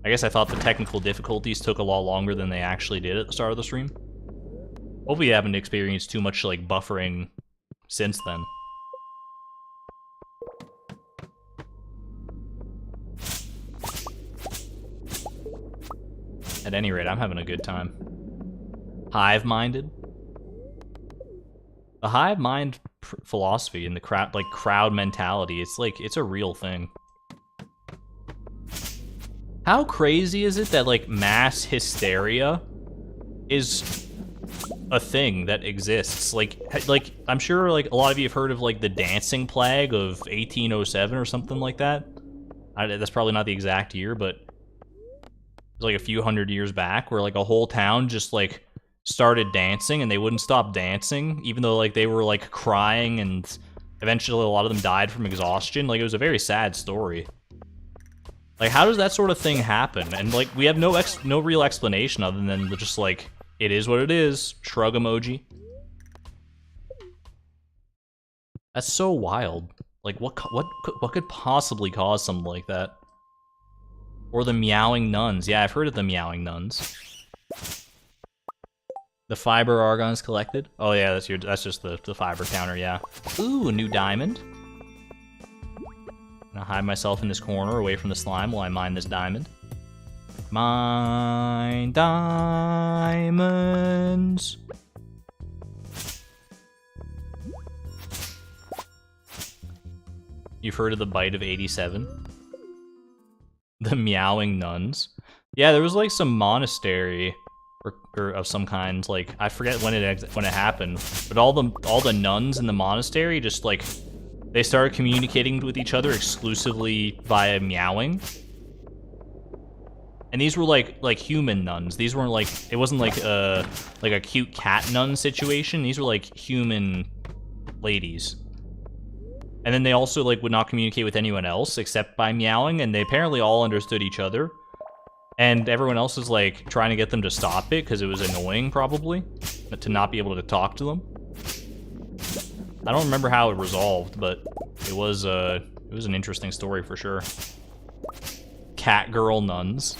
I guess I thought the technical difficulties took a lot longer than they actually did at the start of the stream. Hopefully you haven't experienced too much, like, buffering since then. At any rate, I'm having a good time. Hive-minded? The hive mind philosophy and the crowd mentality, it's a real thing. How crazy is it that, like, mass hysteria is a thing that exists? Like I'm sure, like, a lot of you have heard of, like, the dancing plague of 1807 or something like that. That's probably not the exact year, but it's like a few hundred years back, where, like, a whole town just, like, started dancing and they wouldn't stop dancing, even though, like, they were, like, crying, and eventually a lot of them died from exhaustion. Like, it was a very sad story. Like, how does that sort of thing happen? And, like, we have no real explanation other than just, like, it is what it is. Shrug emoji. That's so wild. Like, what could possibly cause something like that? Or the meowing nuns. Yeah, I've heard of the meowing nuns. The fiber argon's collected. Oh yeah, that's just the fiber counter. Yeah. Ooh, a new diamond. I'm gonna hide myself in this corner away from the slime while I mine this diamond. Mine diamonds. You've heard of the bite of 87? The meowing nuns. Yeah, there was, like, some monastery or of some kind. Like, I forget when it happened, but all the nuns in the monastery just, like, they started communicating with each other exclusively via meowing. And these were like human nuns. These weren't like, it wasn't like a cute cat nun situation. These were like human ladies. And then they also, like, would not communicate with anyone else except by meowing, and they apparently all understood each other. And everyone else was, like, trying to get them to stop it because it was annoying, probably, to not be able to talk to them. I don't remember how it resolved, but it was an interesting story for sure. Cat girl nuns.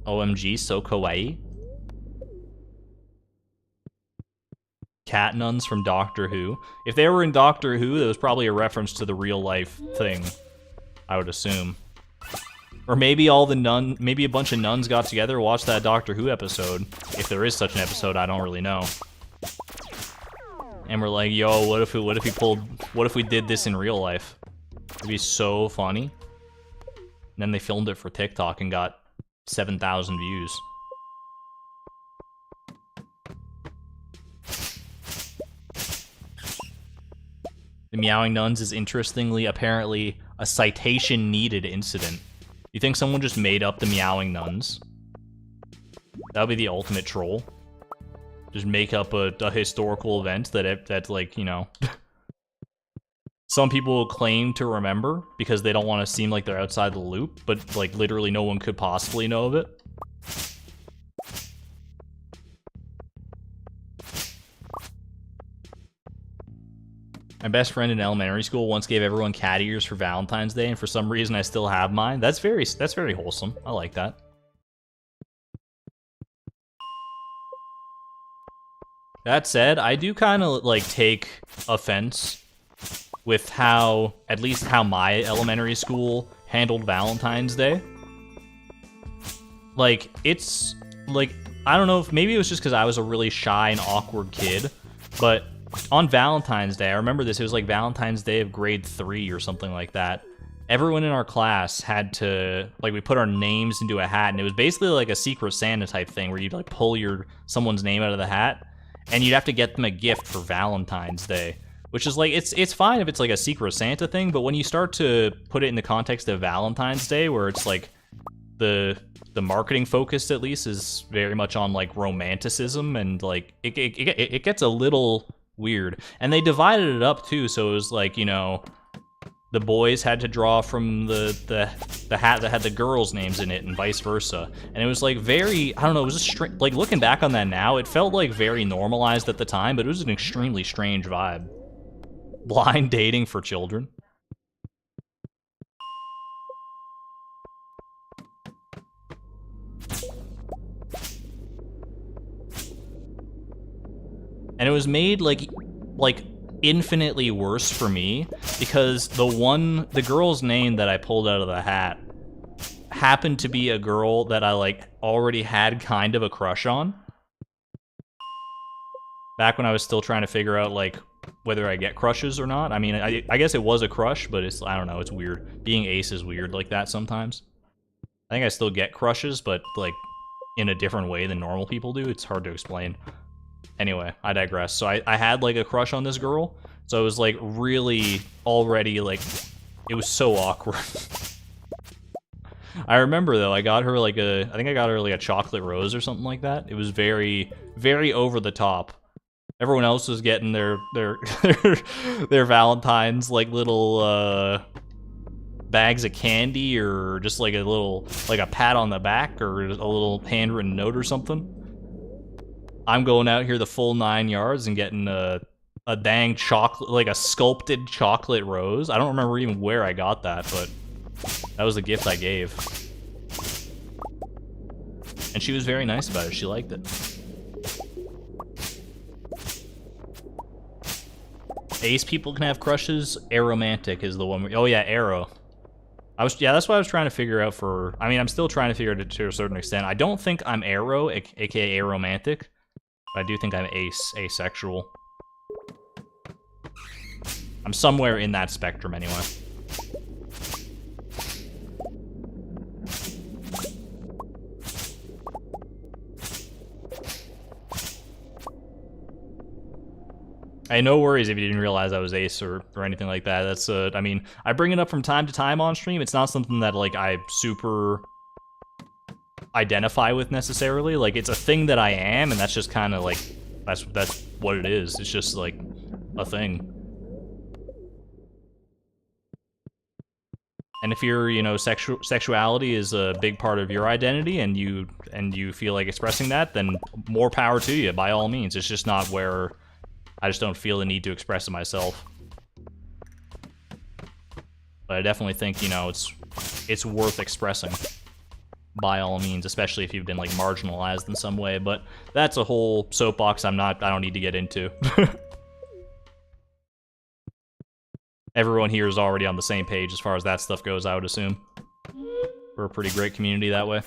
OMG, so kawaii. Cat nuns from Doctor Who. If they were in Doctor Who, that was probably a reference to the real life thing, I would assume. Or maybe maybe a bunch of nuns got together, watched that Doctor Who episode. If there is such an episode, I don't really know. And we're like, yo, what if we did this in real life? It'd be so funny. And then they filmed it for TikTok and got 7,000 views. The meowing nuns is interestingly, apparently, a citation-needed incident. You think someone just made up the meowing nuns? That would be the ultimate troll. Just make up a historical event that like, you know, some people will claim to remember because they don't want to seem like they're outside the loop, but, like, literally no one could possibly know of it. My best friend in elementary school once gave everyone cat ears for Valentine's Day, and for some reason I still have mine. That's very wholesome. I like that. That said, I do kind of, like, take offense with at least how my elementary school handled Valentine's Day. Like, it's, like, I don't know if, maybe it was just because I was a really shy and awkward kid, but on Valentine's Day, I remember this, it was like Valentine's Day of grade 3 or something like that. Everyone in our class had to, like, we put our names into a hat, and it was basically like a Secret Santa type thing where you'd, like, pull someone's name out of the hat, and you'd have to get them a gift for Valentine's Day. Which is, like, it's fine if it's, like, a Secret Santa thing, but when you start to put it in the context of Valentine's Day, where it's, like, the marketing focus, at least, is very much on, like, romanticism, and, like, it gets a little weird. And they divided it up, too, so it was, like, you know, the boys had to draw from the hat that had the girls' names in it, and vice versa. And it was, like, very, I don't know, it was like, looking back on that now, it felt, like, very normalized at the time, but it was an extremely strange vibe. Blind dating for children. And it was made like infinitely worse for me because the girl's name that I pulled out of the hat happened to be a girl that I like already had kind of a crush on. Back when I was still trying to figure out like whether I get crushes or not. I mean, I guess it was a crush, but it's, I don't know, it's weird. Being ace is weird like that sometimes. I think I still get crushes, but like in a different way than normal people do. It's hard to explain. Anyway, I digress. So I had like a crush on this girl, so it was like really already like, it was so awkward. I remember though, I got her like I think I got her like a chocolate rose or something like that. It was very, very over the top. Everyone else was getting their Valentine's like little bags of candy or just like a little, like a pat on the back or a little handwritten note or something. I'm going out here the full 9 yards and getting a dang chocolate, like a sculpted chocolate rose. I don't remember even where I got that, but that was the gift I gave. And she was very nice about it. She liked it. Ace people can have crushes. Aromantic is the one. Oh yeah, arrow. Yeah, that's what I was trying to figure out for. I mean, I'm still trying to figure it to a certain extent. I don't think I'm arrow, aka aromantic. But I do think I'm asexual. I'm somewhere in that spectrum anyway. Hey, no worries if you didn't realize I was ace or anything like that. That's I mean, I bring it up from time to time on stream. It's not something that like I super identify with necessarily. Like, it's a thing that I am, and that's just kind of like that's what it is. It's just like a thing. And if your, you know, sexuality is a big part of your identity, and you feel like expressing that, then more power to you, by all means. It's just not where I just don't feel the need to express it myself. But I definitely think, you know, it's worth expressing, by all means, especially if you've been like marginalized in some way. But that's a whole soapbox I don't need to get into. Everyone here is already on the same page as far as that stuff goes, I would assume. We're a pretty great community that way.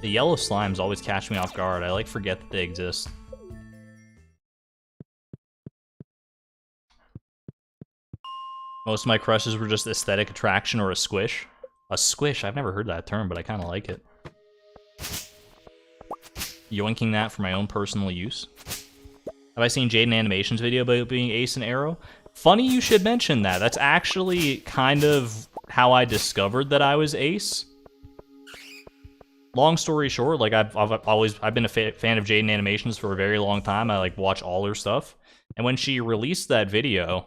The yellow slimes always catch me off guard. I like forget that they exist. Most of my crushes were just aesthetic attraction or a squish. A squish? I've never heard that term, but I kind of like it. Yoinking that for my own personal use. Have I seen Jaden Animation's video about being ace and arrow? Funny you should mention that. That's actually kind of how I discovered that I was ace. Long story short, like I've been a fan of Jaden Animations for a very long time. I like watch all her stuff. And when she released that video,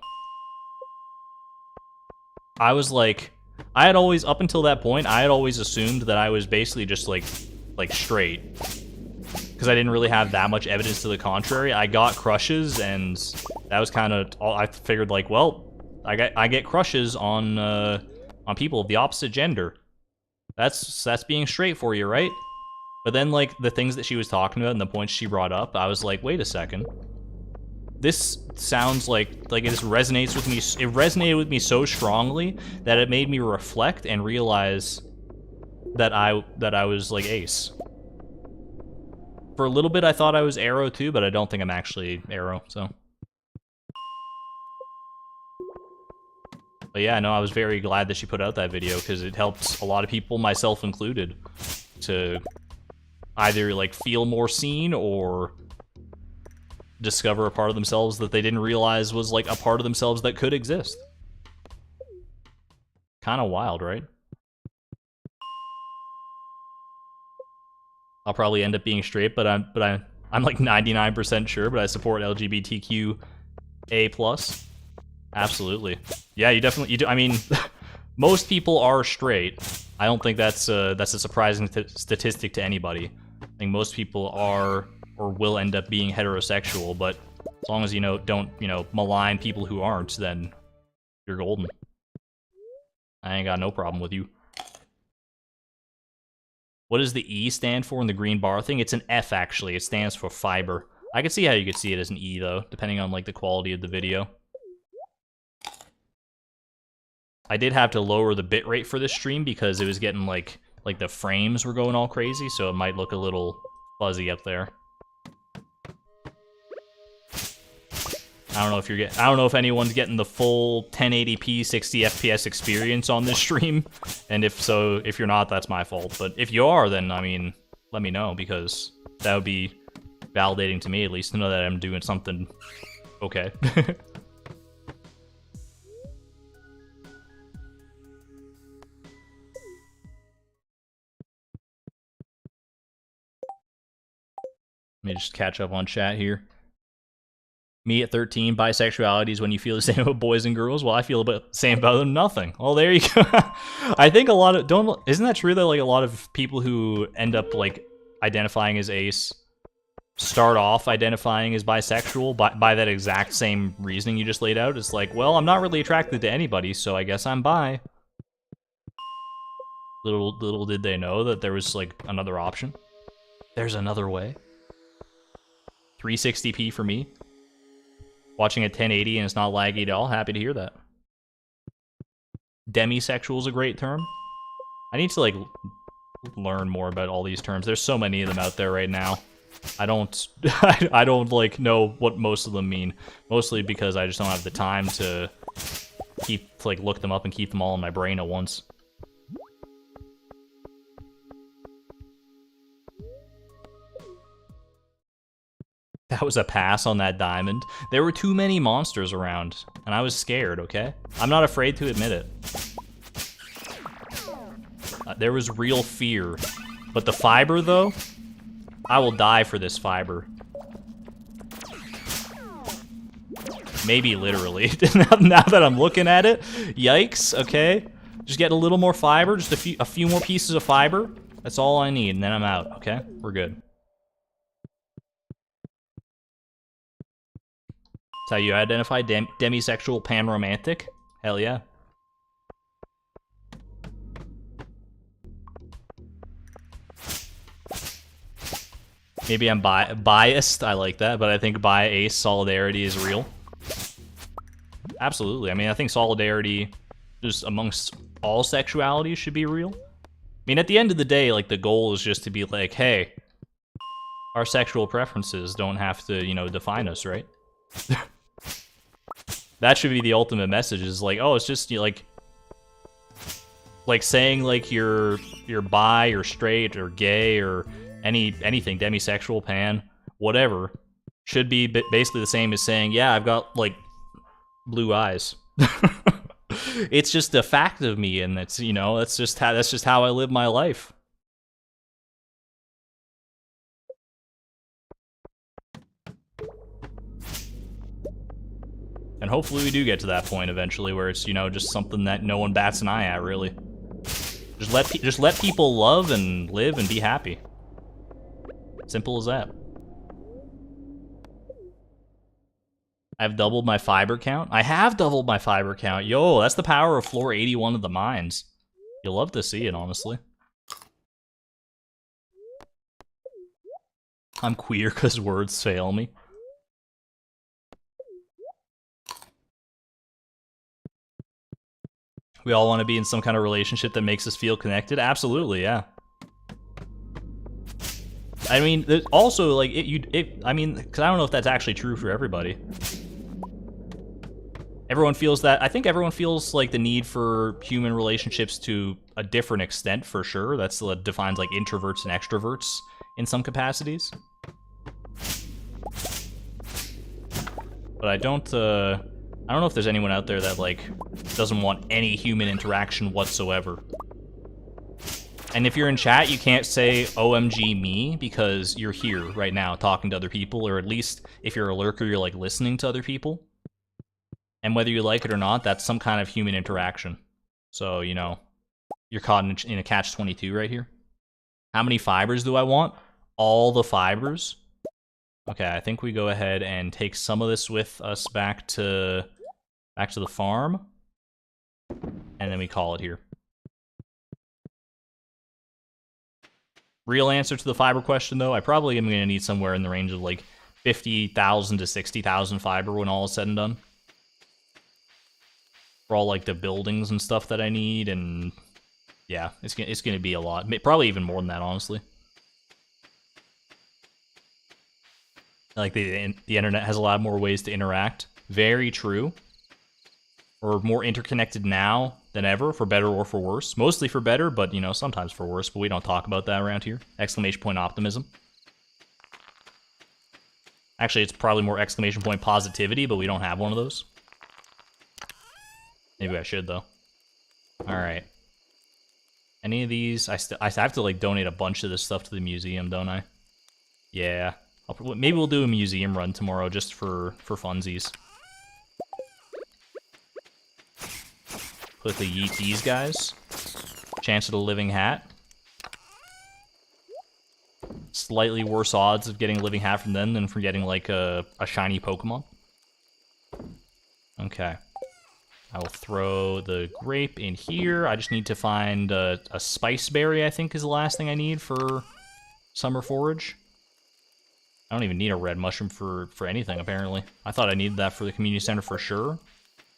I was like, I had always, up until that point, I had always assumed that I was basically just like straight. Because I didn't really have that much evidence to the contrary. I got crushes, and that was kind of all. I figured, like, well, I get crushes on people of the opposite gender. That's being straight for you, right? But then, like, the things that she was talking about and the points she brought up, I was like, wait a second. This sounds like it just resonates with me. It resonated with me so strongly that it made me reflect and realize that I was like ace. For a little bit, I thought I was arrow too, but I don't think I'm actually arrow. So, but yeah, no, I was very glad that she put out that video because it helped a lot of people, myself included, to either like feel more seen or discover a part of themselves that they didn't realize was like a part of themselves that could exist. Kind of wild, right? I'll probably end up being straight, but I'm like 99% sure, but I support LGBTQA+. Absolutely. Yeah, you do. I mean, most people are straight. I don't think that's a surprising statistic to anybody. I think most people are or will end up being heterosexual, but as long as, don't, malign people who aren't, then you're golden. I ain't got no problem with you. What does the E stand for in the green bar thing? It's an F, actually. It stands for fiber. I could see how you could see it as an E, though, depending on, like, the quality of the video. I did have to lower the bitrate for this stream because it was getting, like the frames were going all crazy, so it might look a little fuzzy up there. I don't know if anyone's getting the full 1080p 60 FPS experience on this stream, and if so, if you're not, that's my fault. But if you are, then I mean, let me know, because that would be validating to me at least to know that I'm doing something okay. Let me just catch up on chat here. Me at 13, bisexuality is when you feel the same about boys and girls. Well, I feel the same about them, nothing. Oh, there you go. I think a lot of isn't that true that like a lot of people who end up like identifying as ace start off identifying as bisexual by that exact same reasoning you just laid out? It's like, well, I'm not really attracted to anybody, so I guess I'm bi. Little did they know that there was like another option. There's another way. 360p for me. Watching at 1080 and it's not laggy at all. Happy to hear that. Demisexual is a great term. I need to like learn more about all these terms. There's so many of them out there right now. I don't I don't like know what most of them mean. Mostly because I just don't have the time to look them up and keep them all in my brain at once. That was a pass on that diamond. There were too many monsters around, and I was scared, okay? I'm not afraid to admit it. There was real fear. But the fiber, though? I will die for this fiber. Maybe literally. Now that I'm looking at it, yikes, okay? Just get a little more fiber, just a few more pieces of fiber. That's all I need, and then I'm out, okay? We're good. How you identify demisexual panromantic? Hell yeah. Maybe I'm biased, I like that, but I think bi ace solidarity is real. Absolutely. I mean, I think solidarity just amongst all sexualities should be real. I mean, at the end of the day, like, the goal is just to be like, hey, our sexual preferences don't have to, define us, right? That should be the ultimate message, is like, oh, it's just like saying like you're bi or straight or gay or anything, demisexual, pan, whatever, should be basically the same as saying, yeah, I've got like blue eyes. It's just a fact of me, and it's that's just how I live my life. And hopefully we do get to that point eventually where it's, just something that no one bats an eye at, really. Just let people love and live and be happy. Simple as that. I've doubled my fiber count. I have doubled my fiber count. Yo, that's the power of floor 81 of the mines. You'll love to see it, honestly. I'm queer because words fail me. We all want to be in some kind of relationship that makes us feel connected. Absolutely, yeah. I mean, also, like, I mean, because I don't know if that's actually true for everybody. Everyone feels that. I think everyone feels, like, the need for human relationships to a different extent, for sure. That's what defines, like, introverts and extroverts in some capacities. But I don't know if there's anyone out there that, like, doesn't want any human interaction whatsoever. And if you're in chat, you can't say OMG me, because you're here right now talking to other people, or at least if you're a lurker, you're, like, listening to other people. And whether you like it or not, that's some kind of human interaction. So, you're caught in a catch-22 right here. How many fibers do I want? All the fibers? Okay, I think we go ahead and take some of this with us back to the farm, and then we call it here. Real answer to the fiber question, though, I probably am going to need somewhere in the range of like 50,000 to 60,000 fiber when all is said and done. For all like the buildings and stuff that I need, and yeah, it's going to be a lot. Probably even more than that, honestly. Like the internet has a lot more ways to interact. Very true. We're more interconnected now than ever, for better or for worse. Mostly for better, but, you know, sometimes for worse, but we don't talk about that around here. Exclamation point optimism. Actually, it's probably more exclamation point positivity, but we don't have one of those. Maybe I should, though. Alright. Any of these? I have to, like, donate a bunch of this stuff to the museum, don't I? Yeah. Maybe we'll do a museum run tomorrow just for funsies. Quickly yeet these guys. Chance of the living hat. Slightly worse odds of getting a living hat from them than for getting, like, a shiny Pokemon. Okay. I will throw the grape in here. I just need to find a spice berry, I think, is the last thing I need for summer forage. I don't even need a red mushroom for anything, apparently. I thought I needed that for the community center for sure.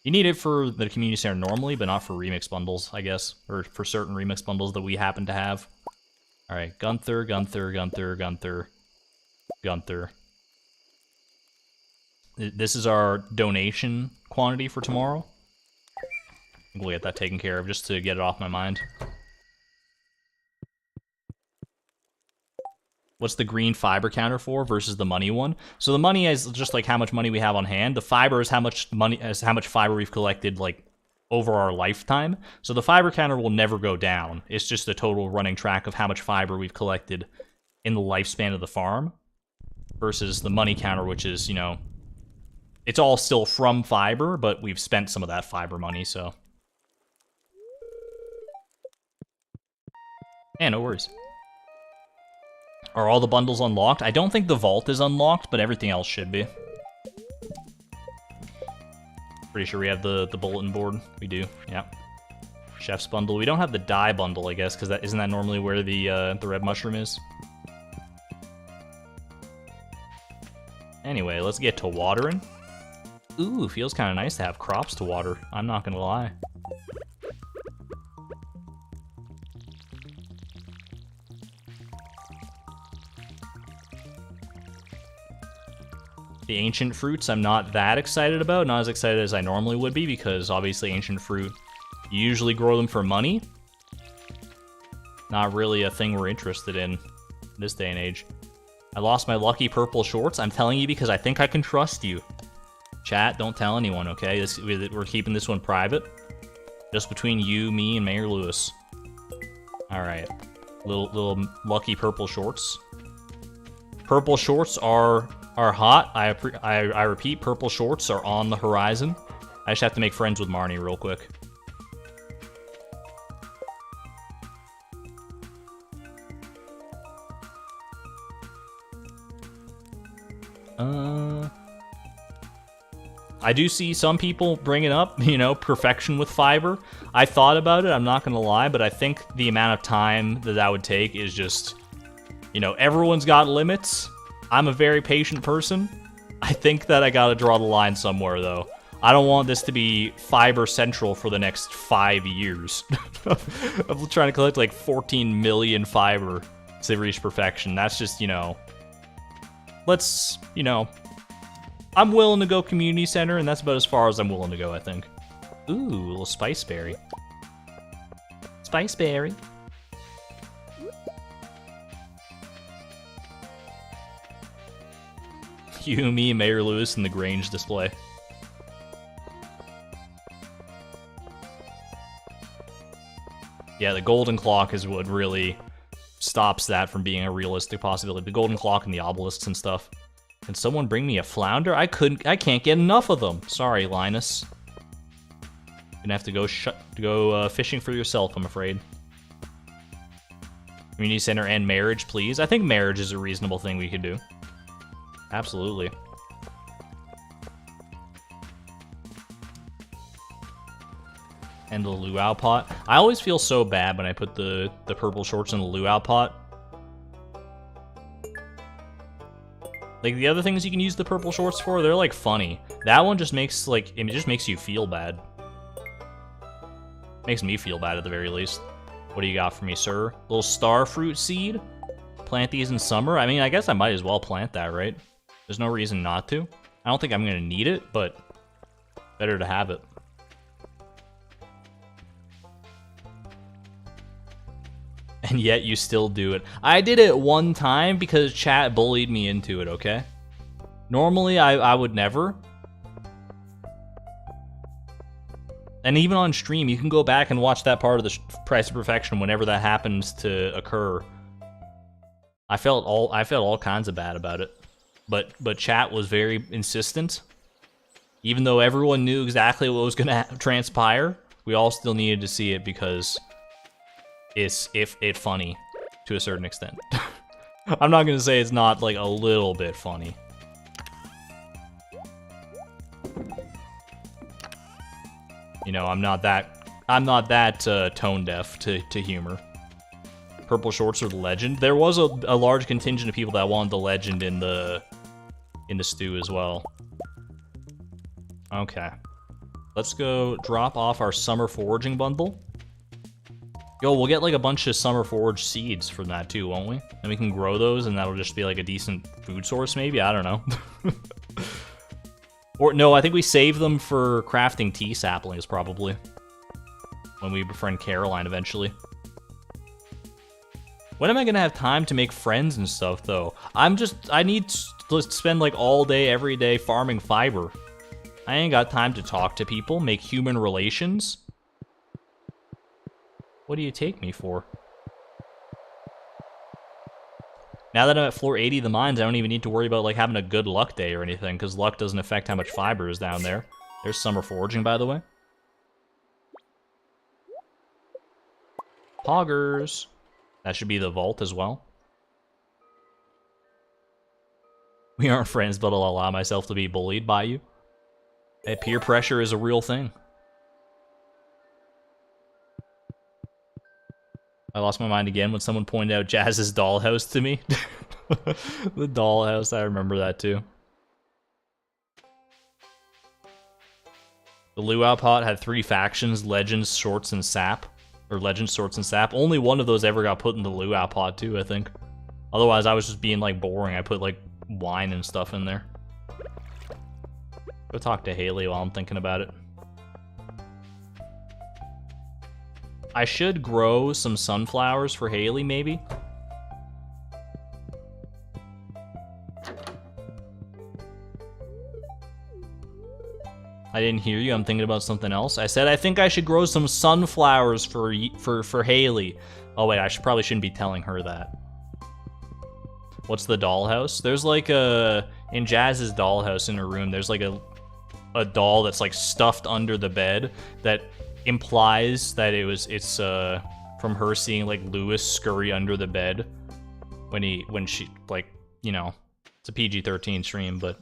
You need it for the community center normally, but not for remix bundles, I guess. Or for certain remix bundles that we happen to have. Alright, Gunther, Gunther, Gunther, Gunther, Gunther. This is our donation quantity for tomorrow. I think we'll get that taken care of just to get it off my mind. What's the green fiber counter for versus the money one? So the money is just like how much money we have on hand. The fiber is how much fiber we've collected like over our lifetime. So the fiber counter will never go down. It's just a total running track of how much fiber we've collected in the lifespan of the farm versus the money counter, which is, you know, it's all still from fiber, but we've spent some of that fiber money, so. Yeah, no worries. Are all the bundles unlocked? I don't think the vault is unlocked, but everything else should be. Pretty sure we have the bulletin board. We do, yeah. Chef's bundle. We don't have the dye bundle, I guess, because isn't that normally where the red mushroom is? Anyway, let's get to watering. Ooh, feels kind of nice to have crops to water. I'm not gonna lie. The ancient fruits I'm not that excited about, not as excited as I normally would be, because obviously ancient fruit, you usually grow them for money. Not really a thing we're interested in this day and age. I lost my lucky purple shorts. I'm telling you because I think I can trust you. Chat, don't tell anyone, okay? We're keeping this one private. Just between you, me, and Mayor Lewis. Alright. Little lucky purple shorts. Purple shorts are hot. I repeat, purple shorts are on the horizon. I just have to make friends with Marnie real quick. I do see some people bringing up, you know, perfection with fiber. I thought about it, I'm not gonna lie, but I think the amount of time that would take is just, you know, everyone's got limits. I'm a very patient person. I think that I gotta draw the line somewhere, though. I don't want this to be fiber central for the next 5 years. I'm trying to collect like 14 million fiber to reach perfection. That's just, you know... Let's, you know... I'm willing to go community center, and that's about as far as I'm willing to go, I think. Ooh, a little spice berry. Spice berry. You, me, Mayor Lewis, and the Grange display. Yeah, the golden clock is what really stops that from being a realistic possibility. The golden clock and the obelisks and stuff. Can someone bring me a flounder? I can't get enough of them. Sorry, Linus. You're gonna have to go fishing for yourself, I'm afraid. Community center and marriage, please. I think marriage is a reasonable thing we could do. Absolutely. And the luau pot. I always feel so bad when I put the purple shorts in the luau pot. Like, the other things you can use the purple shorts for, they're, like, funny. That one just makes, like, it just makes you feel bad. Makes me feel bad, at the very least. What do you got for me, sir? Little star fruit seed? Plant these in summer? I mean, I guess I might as well plant that, right? There's no reason not to. I don't think I'm gonna need it, but better to have it. And yet you still do it. I did it one time because chat bullied me into it, okay? Normally, I would never. And even on stream, you can go back and watch that part of the Price of Perfection whenever that happens to occur. I felt all kinds of bad about it. But chat was very insistent. Even though everyone knew exactly what was gonna transpire, we all still needed to see it because it's funny to a certain extent. I'm not gonna say it's not like a little bit funny. You know, I'm not that tone deaf to humor. Purple shorts are the legend. There was a large contingent of people that wanted the legend in the stew as well. Okay. Let's go drop off our summer foraging bundle. Yo, we'll get like a bunch of summer forage seeds from that too, won't we? And we can grow those and that'll just be like a decent food source maybe? I don't know. Or no, I think we save them for crafting tea saplings probably. When we befriend Caroline eventually. When am I gonna have time to make friends and stuff though? I need to spend like all day, every day farming fiber. I ain't got time to talk to people, make human relations. What do you take me for? Now that I'm at floor 80 of the mines, I don't even need to worry about like having a good luck day or anything, because luck doesn't affect how much fiber is down there. There's summer foraging, by the way. Poggers. That should be the vault as well. We aren't friends, but I'll allow myself to be bullied by you. Hey, peer pressure is a real thing. I lost my mind again when someone pointed out Jazz's dollhouse to me. The dollhouse, I remember that too. The luau pot had 3 factions, legends, shorts, and sap. Or legends, shorts, and sap. Only one of those ever got put in the luau pot too, I think. Otherwise, I was just being like boring. I put like wine and stuff in there. Go talk to Haley while I'm thinking about it. I should grow some sunflowers for Haley, maybe. I didn't hear you. I'm thinking about something else. I said I think I should grow some sunflowers for Haley. Oh wait, probably shouldn't be telling her that. What's the dollhouse? There's like in Jazz's dollhouse in her room, there's like a doll that's like stuffed under the bed that implies that it's from her seeing like Lewis scurry under the bed when she like, you know, it's a PG-13 stream, but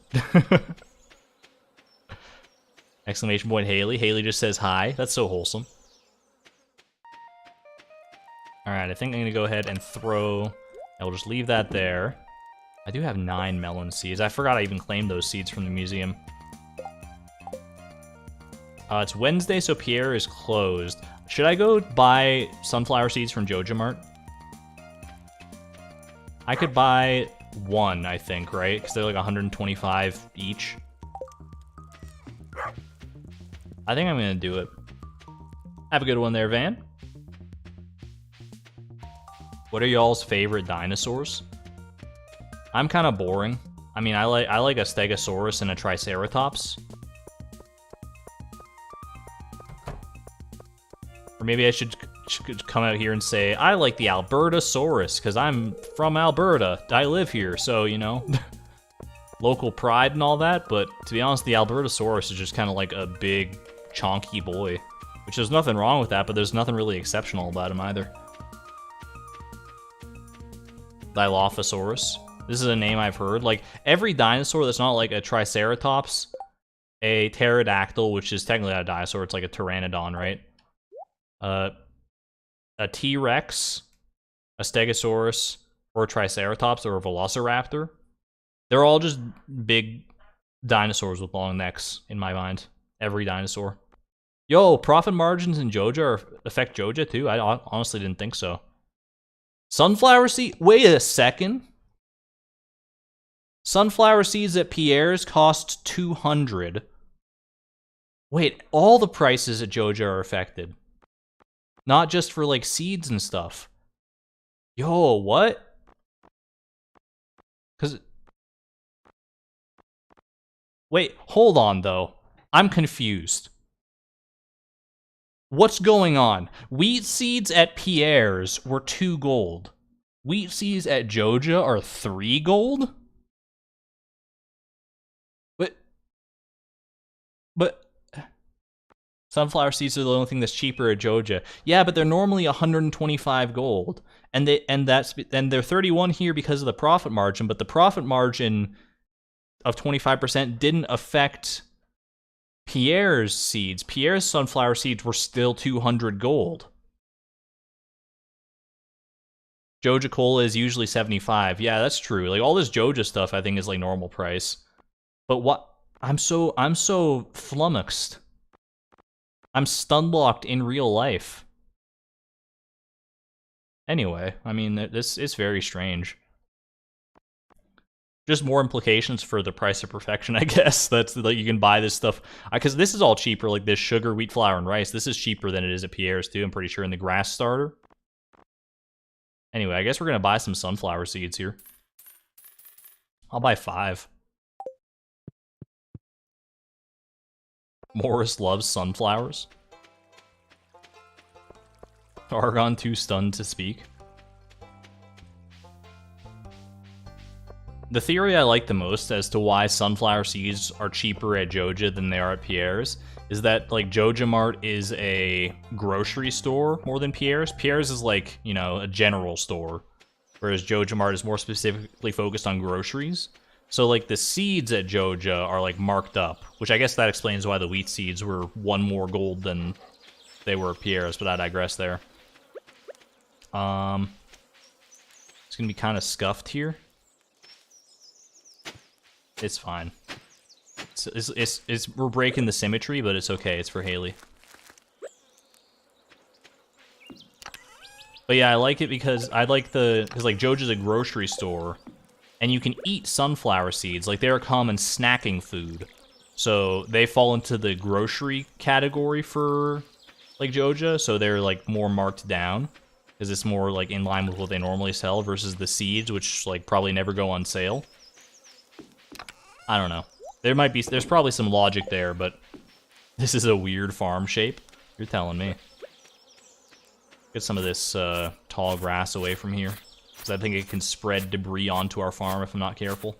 exclamation point Haley. Haley just says hi. That's so wholesome. Alright, I think I'm gonna go ahead and throw, I'll just leave that there. I do have 9 melon seeds. I forgot I even claimed those seeds from the museum. It's Wednesday, so Pierre is closed. Should I go buy sunflower seeds from Joja Mart? I could buy 1, I think, right? Because they're like 125 each. I think I'm gonna do it. Have a good one there, Van. What are y'all's favorite dinosaurs? I'm kind of boring. I mean, I like a Stegosaurus and a Triceratops. Or maybe I should come out here and say, I like the Albertosaurus, because I'm from Alberta. I live here, so, you know, local pride and all that. But to be honest, the Albertosaurus is just kind of like a big, chonky boy. Which there's nothing wrong with that, but there's nothing really exceptional about him either. Dilophosaurus. This is a name I've heard. Like, every dinosaur that's not like a Triceratops, a pterodactyl, which is technically not a dinosaur, it's like a pteranodon, right? A T-Rex, a Stegosaurus, or a Triceratops, or a Velociraptor. They're all just big dinosaurs with long necks, in my mind. Every dinosaur. Yo, profit margins in Joja affect Joja too? I honestly didn't think so. Sunflower seed? Wait a second. Sunflower seeds at Pierre's cost 200. Wait, all the prices at Joja are affected. Not just for, like, seeds and stuff. Yo, what? Cause... Wait, hold on, though. I'm confused. What's going on? Wheat seeds at Pierre's were 2 gold. Wheat seeds at Joja are 3 gold? But sunflower seeds are the only thing that's cheaper at Joja. Yeah, but they're normally 125 gold. And they're 31 here because of the profit margin, but the profit margin of 25% didn't affect Pierre's seeds. Pierre's sunflower seeds were still 200 gold. Joja Cola is usually 75. Yeah, that's true. Like, all this Joja stuff I think is like normal price. But what? I'm so flummoxed. I'm stun-locked in real life. Anyway, I mean, this is very strange. Just more implications for the price of perfection, I guess. That's like, you can buy this stuff because this is all cheaper. Like this sugar, wheat flour, and rice. This is cheaper than it is at Pierre's too. I'm pretty sure in the grass starter. Anyway, I guess we're gonna buy some sunflower seeds here. I'll buy 5. Morris loves sunflowers. Argon too stunned to speak. The theory I like the most as to why sunflower seeds are cheaper at Joja than they are at Pierre's is that, like, Joja Mart is a grocery store more than Pierre's. Pierre's is like, you know, a general store, whereas Joja Mart is more specifically focused on groceries. So, like, the seeds at Joja are, like, marked up, which I guess that explains why the wheat seeds were 1 more gold than they were at Pierre's, but I digress there. It's gonna be kind of scuffed here. It's fine. We're breaking the symmetry, but it's okay. It's for Haley. But yeah, I like it because like Joja's a grocery store, and you can eat sunflower seeds. Like, they're a common snacking food, so they fall into the grocery category for like Joja. So they're like more marked down because it's more like in line with what they normally sell versus the seeds, which like probably never go on sale. I don't know. There's probably some logic there, but this is a weird farm shape. You're telling me. Get some of this tall grass away from here, because I think it can spread debris onto our farm if I'm not careful.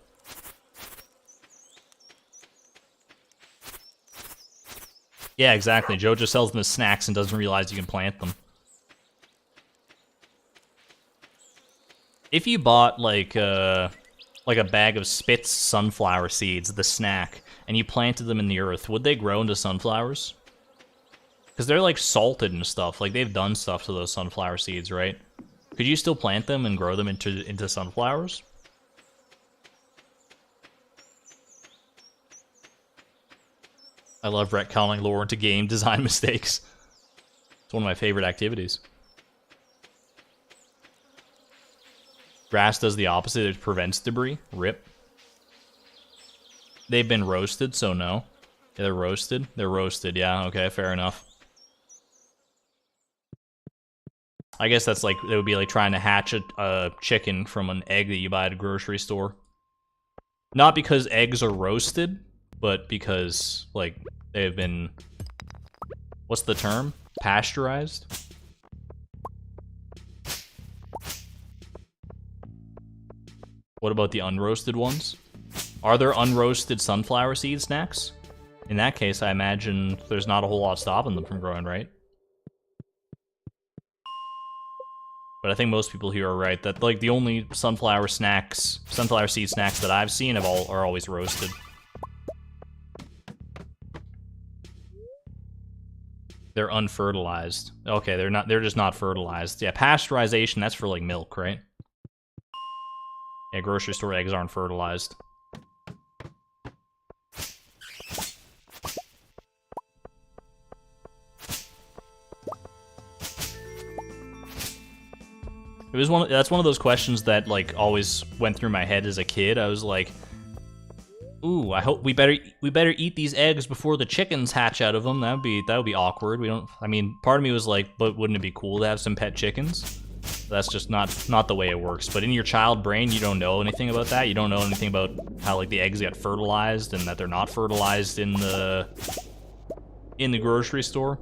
Yeah, exactly. Joe just sells them as snacks and doesn't realize you can plant them. If you bought, like a bag of Spitz sunflower seeds, the snack, and you planted them in the earth, would they grow into sunflowers? Because they're, like, salted and stuff. Like, they've done stuff to those sunflower seeds, right? Could you still plant them and grow them into sunflowers? I love retconning lore into game design mistakes. It's one of my favorite activities. Grass does the opposite. It prevents debris. Rip. They've been roasted, so no. Yeah, they're roasted. They're roasted, yeah. Okay, fair enough. I guess that's like, it would be like trying to hatch a chicken from an egg that you buy at a grocery store. Not because eggs are roasted, but because, like, they've been... What's the term? Pasteurized? What about the unroasted ones? Are there unroasted sunflower seed snacks? In that case, I imagine there's not a whole lot stopping them from growing, right? But I think most people here are right that like the only sunflower seed snacks that I've seen are always roasted. They're unfertilized. Okay, they're just not fertilized. Yeah, pasteurization, that's for like milk, right? Yeah, grocery store eggs aren't fertilized. It was that's one of those questions that like always went through my head as a kid. I was like, ooh, I hope we better eat these eggs before the chickens hatch out of them. That would be awkward. I mean, part of me was like, but wouldn't it be cool to have some pet chickens? That's just not the way it works. But in your child brain, you don't know anything about that. You don't know anything about how like the eggs get fertilized and that they're not fertilized in the grocery store.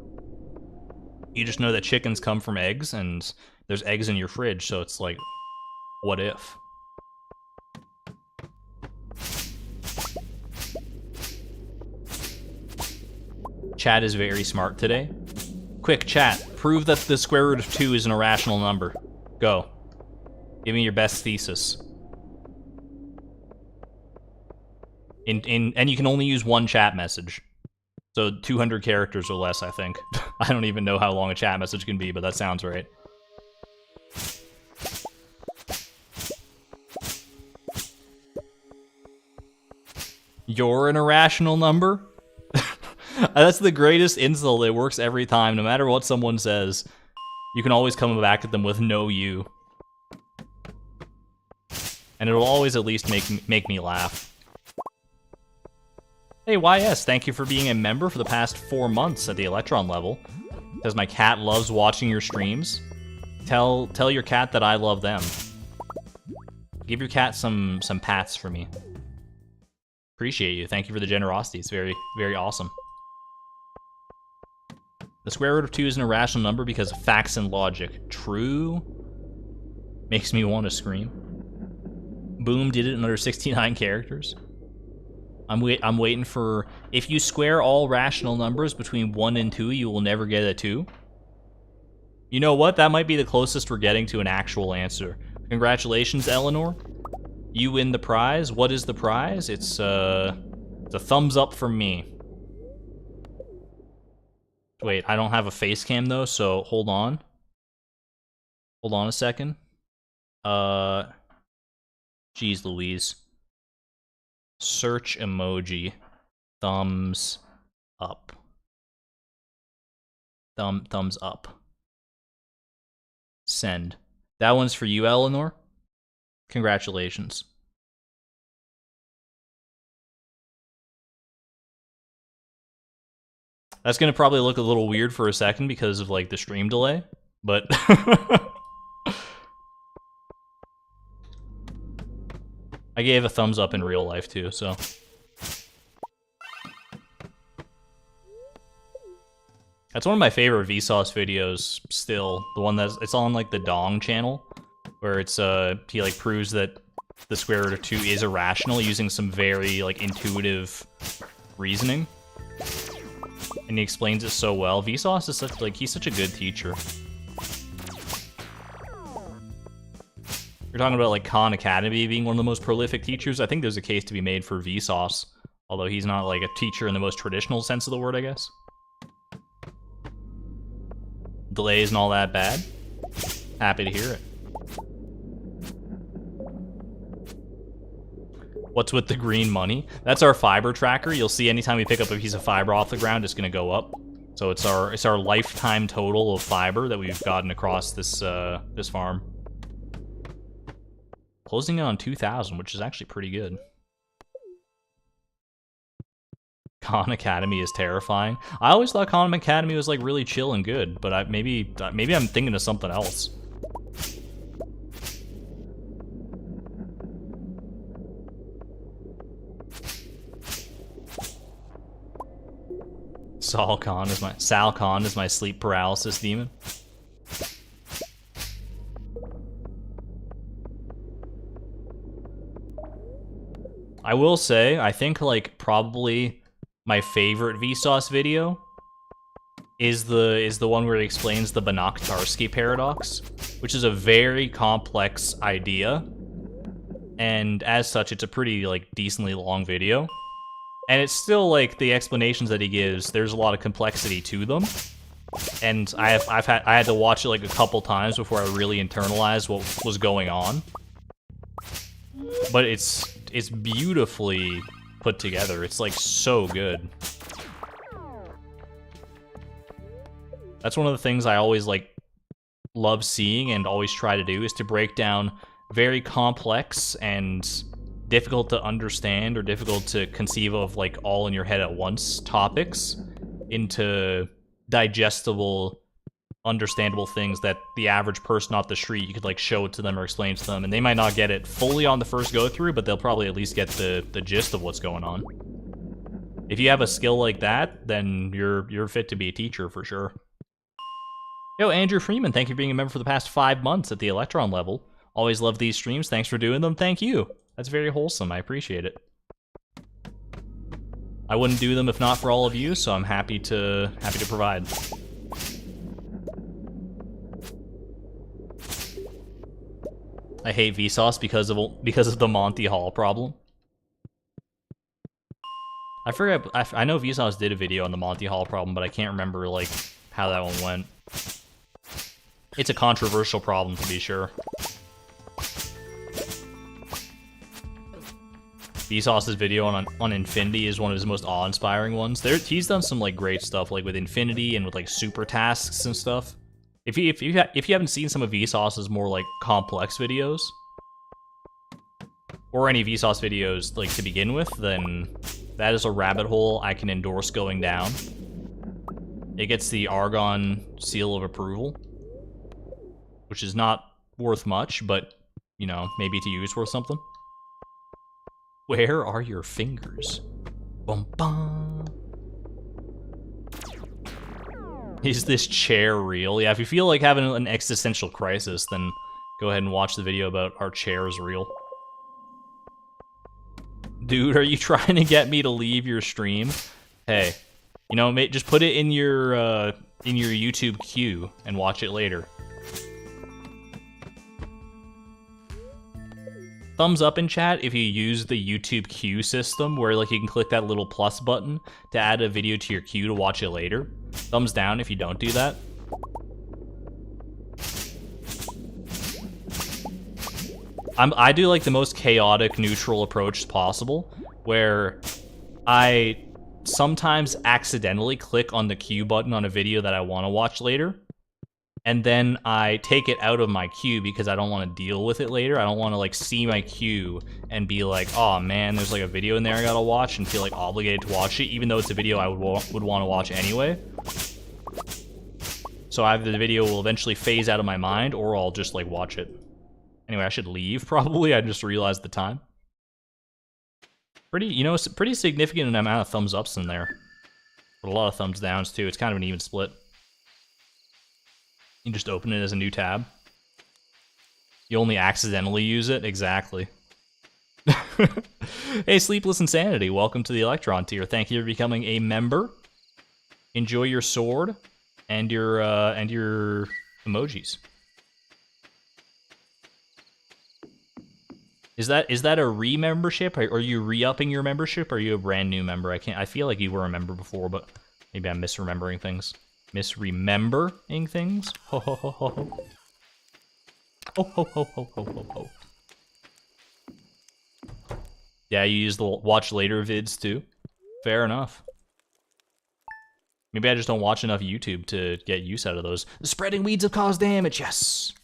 You just know that chickens come from eggs and there's eggs in your fridge, so it's like, what if? Chat is very smart today. Quick, chat, prove that the square root of 2 is an irrational number. Go. Give me your best thesis. And you can only use one chat message. So 200 characters or less, I think. I don't even know how long a chat message can be, but that sounds right. You're an irrational number? That's the greatest insult. It works every time, no matter what someone says. You can always come back at them with no you. And it'll always at least make me laugh. Hey, YS, thank you for being a member for the past 4 months at the Electron level. Says my cat loves watching your streams. Tell your cat that I love them. Give your cat some pats for me. Appreciate you. Thank you for the generosity. It's very, very awesome. The square root of 2 is an irrational number because of facts and logic. True. Makes me want to scream. Boom did it in under 69 characters. I'm waiting for... If you square all rational numbers between 1 and 2, you will never get a 2. You know what? That might be the closest we're getting to an actual answer. Congratulations, Eleanor. You win the prize. What is the prize? It's a thumbs up from me. Wait, I don't have a face cam though, so hold on. Hold on a second. Jeez Louise. Search emoji. Thumbs up. Thumbs up. Send. That one's for you, Eleanor. Congratulations. That's gonna probably look a little weird for a second because of like the stream delay, but I gave a thumbs up in real life too, so. That's one of my favorite Vsauce videos still. The one it's on like the Dong channel, where it's he like proves that the square root of 2 is irrational using some very like intuitive reasoning. And he explains it so well. Vsauce is he's such a good teacher. You're talking about like Khan Academy being one of the most prolific teachers. I think there's a case to be made for Vsauce, although he's not like a teacher in the most traditional sense of the word, I guess. Delay isn't all that bad. Happy to hear it. What's with the green money? That's our fiber tracker. You'll see anytime we pick up a piece of fiber off the ground, it's gonna go up. So it's our lifetime total of fiber that we've gotten across this this farm. Closing in on 2,000, which is actually pretty good. Khan Academy is terrifying. I always thought Khan Academy was like really chill and good, but maybe I'm thinking of something else. Sal Khan is my sleep paralysis demon. I will say, I think like probably my favorite Vsauce video is the one where he explains the Banach-Tarski paradox, which is a very complex idea, and as such, it's a pretty like decently long video. And it's still like the explanations that he gives. There's a lot of complexity to them, and I had to watch it like a couple times before I really internalized what was going on. But it's beautifully put together. It's like so good. That's one of the things I always like love seeing and always try to do, is to break down very complex and difficult to understand or difficult to conceive of, like all in your head at once topics into digestible, understandable things that the average person off the street, you could like show it to them or explain it to them, and they might not get it fully on the first go through, but they'll probably at least get the gist of what's going on. If you have a skill like that, then you're fit to be a teacher for sure. Yo, Andrew Freeman, thank you for being a member for the past 5 months at the Electron level. Always love these streams. Thanks for doing them. Thank you. That's very wholesome. I appreciate it. I wouldn't do them if not for all of you, so I'm happy to provide. I hate Vsauce because of the Monty Hall problem. I forget. I know Vsauce did a video on the Monty Hall problem, but I can't remember like how that one went. It's a controversial problem, to be sure. Vsauce's video on Infinity is one of his most awe-inspiring ones. He's done some like great stuff, like with Infinity and with like super tasks and stuff. If you haven't seen some of Vsauce's more like complex videos, or any Vsauce videos like to begin with, then that is a rabbit hole I can endorse going down. It gets the Argon seal of approval, which is not worth much, but you know, maybe to you it's worth something. Where are your fingers? Bum bum. Is this chair real? Yeah, if you feel like having an existential crisis, then go ahead and watch the video about our chairs real. Dude, are you trying to get me to leave your stream? Hey, you know, just put it in your YouTube queue and watch it later. Thumbs up in chat if you use the YouTube queue system, where like you can click that little plus button to add a video to your queue to watch it later. Thumbs down if you don't do that. I do like the most chaotic, neutral approach possible, where I sometimes accidentally click on the queue button on a video that I want to watch later, and then I take it out of my queue because I don't want to deal with it later. I don't want to like see my queue and be like, oh man, there's like a video in there I gotta watch, and feel like obligated to watch it, even though it's a video I would want to watch anyway. So either the video will eventually phase out of my mind, or I'll just like watch it. Anyway, I should leave probably. I just realized the time. Pretty significant amount of thumbs ups in there, but a lot of thumbs downs too. It's kind of an even split. You just open it as a new tab. You only accidentally use it? Exactly. Hey, Sleepless Insanity, welcome to the Electron tier. Thank you for becoming a member. Enjoy your sword and your emojis. Is that a re-membership? Are you re-upping your membership, or are you a brand new member? I feel like you were a member before, but maybe I'm misremembering things. Misremembering things? Ho ho ho ho ho. Ho ho ho ho ho ho ho. Yeah, you use the watch later vids too. Fair enough. Maybe I just don't watch enough YouTube to get use out of those. The spreading weeds have caused damage, yes!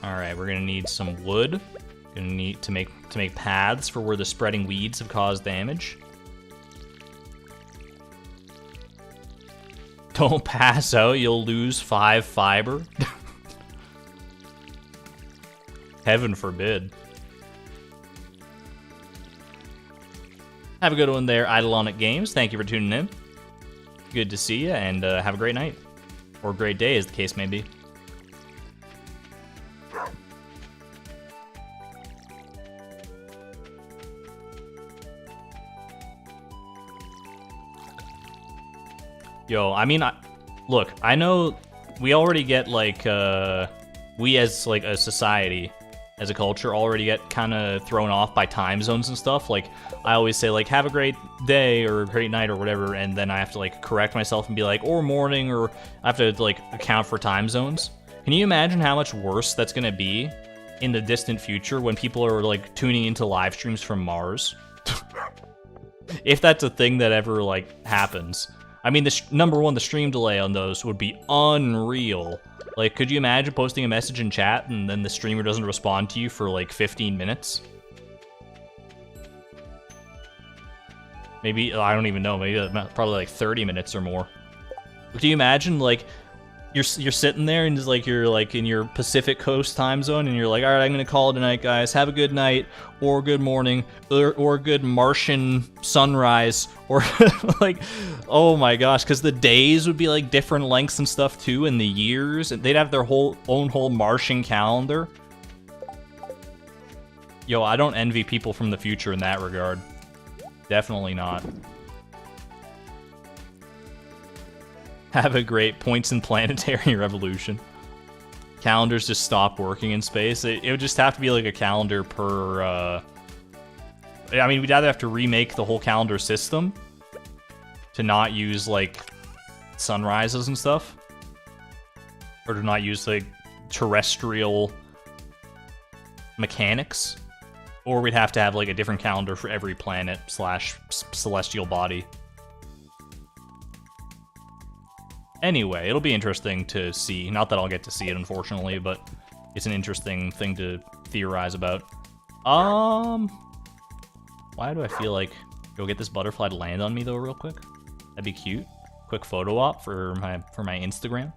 Alright, we're gonna need some wood. Gonna need to make paths for where the spreading weeds have caused damage. Don't pass out, you'll lose 5 fiber. Heaven forbid. Have a good one there, Eidolonic Games. Thank you for tuning in. Good to see you, and have a great night. Or a great day, as the case may be. Yo, I mean, look, I know we already get, like, we as, like, a society, as a culture, already get kind of thrown off by time zones and stuff. Like, I always say, like, have a great day or a great night or whatever, and then I have to, like, correct myself and be like, or morning, or I have to, like, account for time zones. Can you imagine how much worse that's gonna be in the distant future when people are, like, tuning into live streams from Mars? If that's a thing that ever, like, happens. I mean, number one, the stream delay on those would be unreal. Like, could you imagine posting a message in chat and then the streamer doesn't respond to you for, like, 15 minutes? Maybe, I don't even know, maybe probably, like, 30 minutes or more. Can you imagine, like, you're sitting there and just, like, you're, like, in your Pacific Coast time zone and you're like, alright, I'm gonna call it a night, guys. Have a good night, or good morning, or good Martian sunrise, or, like, oh my gosh, because the days would be, like, different lengths and stuff, too, and the years, and they'd have their own whole Martian calendar. Yo, I don't envy people from the future in that regard. Definitely not. Have a great points in planetary revolution. Calendars just stop working in space. It would just have to be like a calendar per, I mean, we'd either have to remake the whole calendar system to not use, like, sunrises and stuff. Or to not use, like, terrestrial mechanics. Or we'd have to have, like, a different calendar for every planet / celestial body. Anyway, it'll be interesting to see. Not that I'll get to see it, unfortunately, but it's an interesting thing to theorize about. Why do I feel like... Go get this butterfly to land on me, though, real quick? That'd be cute. Quick photo op for my Instagram.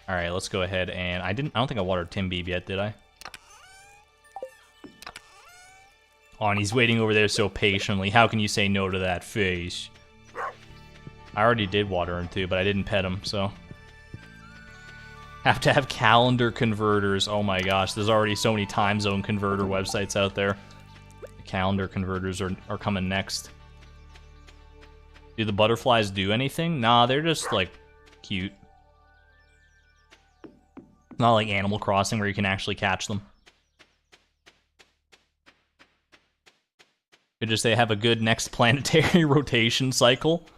Alright, let's go ahead and... I don't think I watered Tim Beeb yet, did I? Oh, and he's waiting over there so patiently. How can you say no to that face? I already did water him too, but I didn't pet him, so... Have to have calendar converters. Oh my gosh, there's already so many time zone converter websites out there. The calendar converters are coming next. Do the butterflies do anything? Nah, they're just, like, cute. Not like Animal Crossing where you can actually catch them. Could just say have a good next planetary rotation cycle.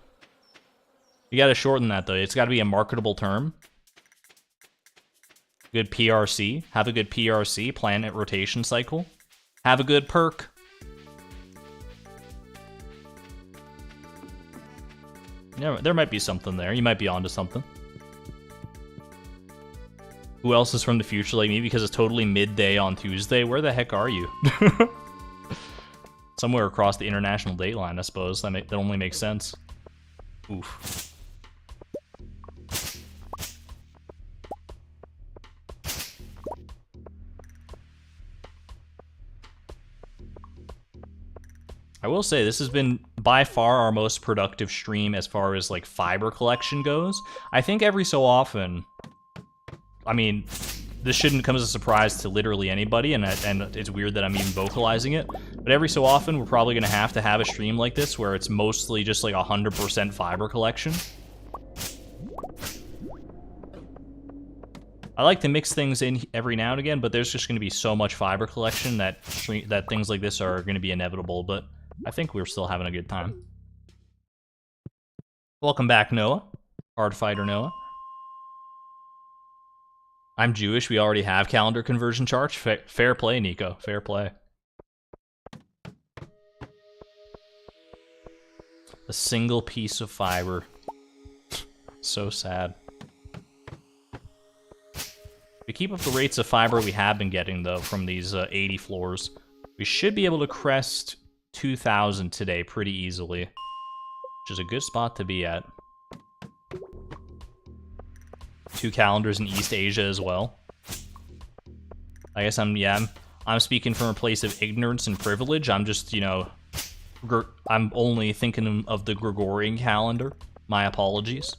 You gotta shorten that, though. It's gotta be a marketable term. Good PRC. Have a good PRC, planet rotation cycle. Have a good perk. There might be something there. You might be onto something. Who else is from the future like me? Because it's totally midday on Tuesday. Where the heck are you? Somewhere across the international date line, I suppose. That only makes sense. Oof. I will say, this has been by far our most productive stream as far as, like, fiber collection goes. I think every so often... I mean, this shouldn't come as a surprise to literally anybody, and it's weird that I'm even vocalizing it, but every so often we're probably going to have a stream like this where it's mostly just, like, 100% fiber collection. I like to mix things in every now and again, but there's just going to be so much fiber collection that things like this are going to be inevitable, but I think we're still having a good time. Welcome back, Noah. Hard Fighter Noah. I'm Jewish, we already have calendar conversion charts. Fair play, Nico. Fair play. A single piece of fiber. So sad. We keep up the rates of fiber we have been getting, though, from these 80 floors. We should be able to crest 2,000 today pretty easily, which is a good spot to be at. 2 calendars in East Asia as well. I guess I'm speaking from a place of ignorance and privilege. I'm just, you know, I'm only thinking of the Gregorian calendar. My apologies.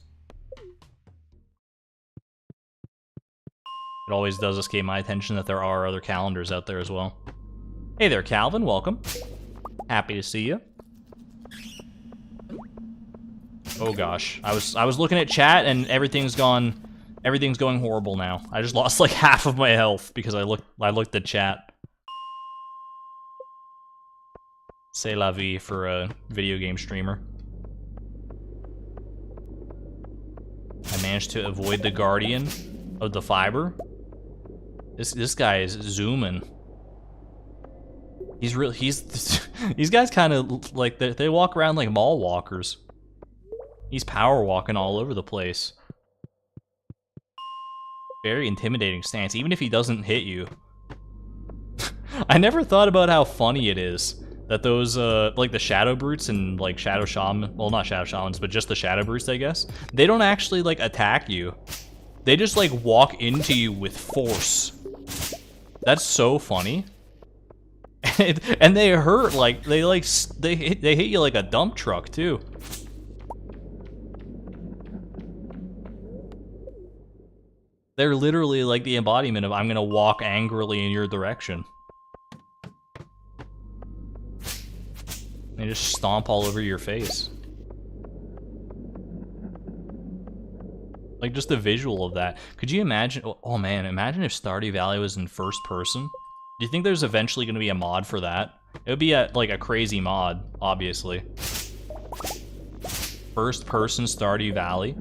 It always does escape my attention that there are other calendars out there as well. Hey there, Calvin. Welcome. Happy to see you. Oh gosh, I was looking at chat and everything's going horrible now. I just lost like half of my health because I looked at chat. C'est la vie for a video game streamer. I managed to avoid the guardian of the fiber. This guy is zooming. These guys kind of like they walk around like mall walkers. He's power walking all over the place. Very intimidating stance, even if he doesn't hit you. I never thought about how funny it is that those like the shadow brutes and like shadow shaman, well not shadow shamans, but just the shadow brutes, I guess. They don't actually like attack you. They just like walk into you with force. That's so funny. And they hurt, like they hit you like a dump truck too. They're literally like the embodiment of I'm gonna walk angrily in your direction. They just stomp all over your face. Like just the visual of that. Could you imagine? Oh man, imagine if Stardew Valley was in first person. Do you think there's eventually going to be a mod for that? It would be like a crazy mod, obviously. First person Stardew Valley.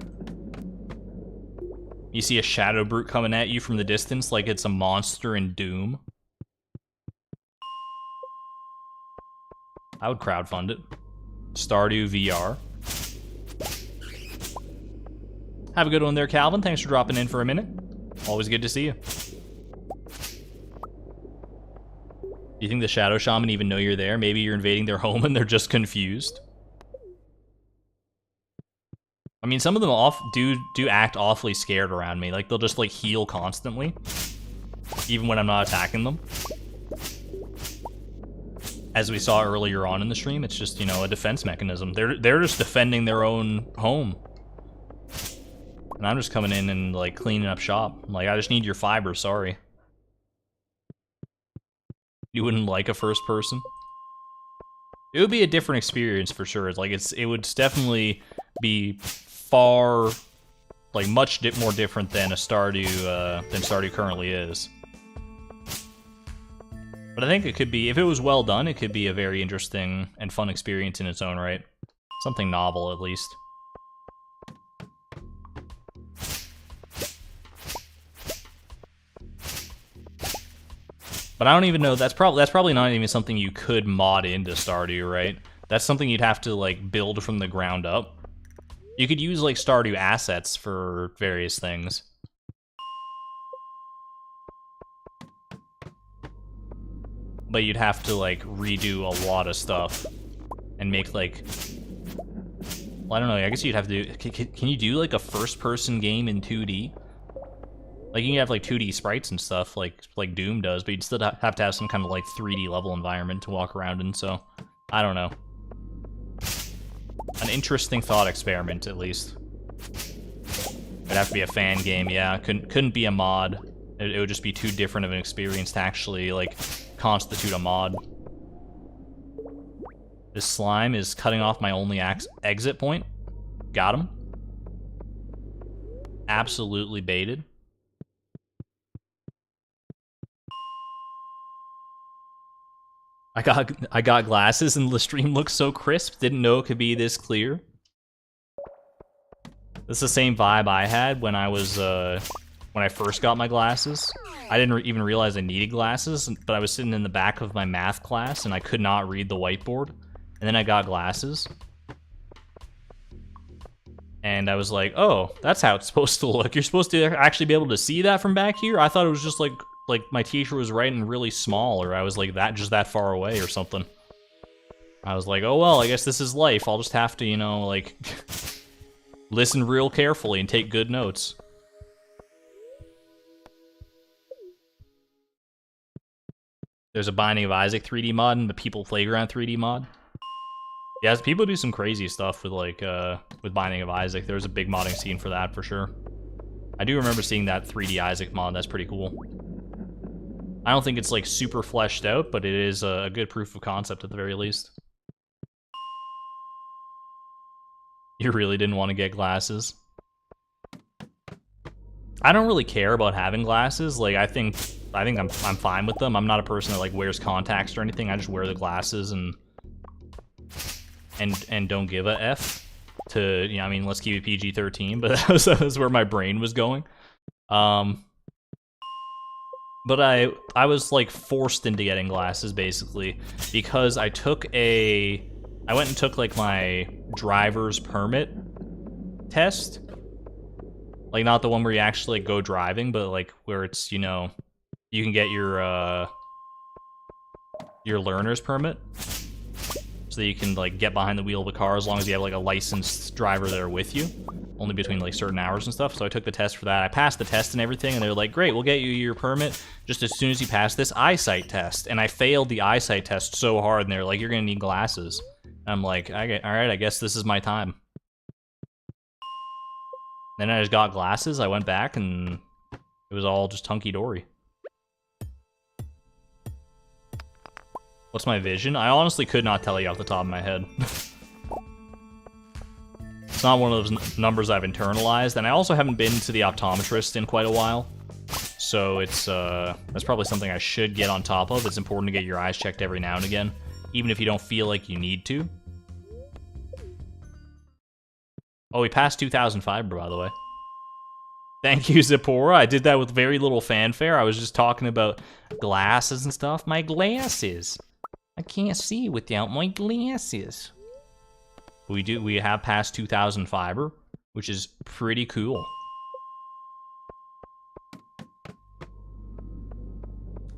You see a shadow brute coming at you from the distance like it's a monster in Doom. I would crowdfund it. Stardew VR. Have a good one there, Calvin. Thanks for dropping in for a minute. Always good to see you. Do you think the Shadow Shaman even know you're there? Maybe you're invading their home and they're just confused. I mean, some of them do act awfully scared around me. Like, they'll just, like, heal constantly. Even when I'm not attacking them. As we saw earlier on in the stream, it's just, you know, a defense mechanism. They're just defending their own home. And I'm just coming in and, like, cleaning up shop. I'm like, I just need your fiber, sorry. You wouldn't like a first person? It would be a different experience for sure. Like it would definitely be far, like much more different than Stardew currently is. But I think it could be, if it was well done, it could be a very interesting and fun experience in its own right. Something novel at least. But I don't even know, that's probably not even something you could mod into Stardew, right? That's something you'd have to, like, build from the ground up. You could use, like, Stardew assets for various things. But you'd have to, like, redo a lot of stuff. And make, like... Well, I don't know, I guess you'd have to do... Can you do, like, a first-person game in 2D? Like, you can have, like, 2D sprites and stuff, like Doom does, but you'd still have to have some kind of, like, 3D level environment to walk around in, so... I don't know. An interesting thought experiment, at least. It'd have to be a fan game, yeah. Couldn't be a mod. It would just be too different of an experience to actually, like, constitute a mod. This slime is cutting off my only exit point. Got him. Absolutely baited. I got glasses and the stream looks so crisp. Didn't know it could be this clear. That's the same vibe I had when I was when I first got my glasses. I didn't even realize I needed glasses, but I was sitting in the back of my math class and I could not read the whiteboard. And then I got glasses. And I was like, oh, that's how it's supposed to look. You're supposed to actually be able to see that from back here? I thought it was just like my teacher was writing really small, or I was like just that far away or something. I was like, oh well, I guess this is life. I'll just have to, you know, like, listen real carefully and take good notes. There's a Binding of Isaac 3D mod and the People Playground 3D mod. Yeah, people do some crazy stuff with, like, with Binding of Isaac. There's a big modding scene for that, for sure. I do remember seeing that 3D Isaac mod. That's pretty cool. I don't think it's, like, super fleshed out, but it is a good proof of concept at the very least. You really didn't want to get glasses? I don't really care about having glasses. Like, I think I'm fine with them. I'm not a person that like wears contacts or anything. I just wear the glasses and don't give a F to, you know, I mean, let's keep it PG-13, but that was where my brain was going. But I was like forced into getting glasses basically because I went and took like my driver's permit test. Like, not the one where you actually like, go driving, but like where it's, you know, you can get your learner's permit. So that you can like get behind the wheel of the car as long as you have like a licensed driver there with you. Only between like certain hours and stuff. So I took the test for that. I passed the test and everything, and they were like, great, we'll get you your permit just as soon as you pass this eyesight test. And I failed the eyesight test so hard, and they were like, you're gonna need glasses. And I'm like, alright, I guess this is my time. Then I just got glasses, I went back, and it was all just hunky-dory. What's my vision? I honestly could not tell you off the top of my head. It's not one of those numbers I've internalized, and I also haven't been to the optometrist in quite a while. So it's, that's probably something I should get on top of. It's important to get your eyes checked every now and again, even if you don't feel like you need to. Oh, we passed 2,000 fiber, by the way. Thank you, Zipporah. I did that with very little fanfare. I was just talking about glasses and stuff. My glasses. I can't see without my glasses. We have passed 2,000 fiber, which is pretty cool.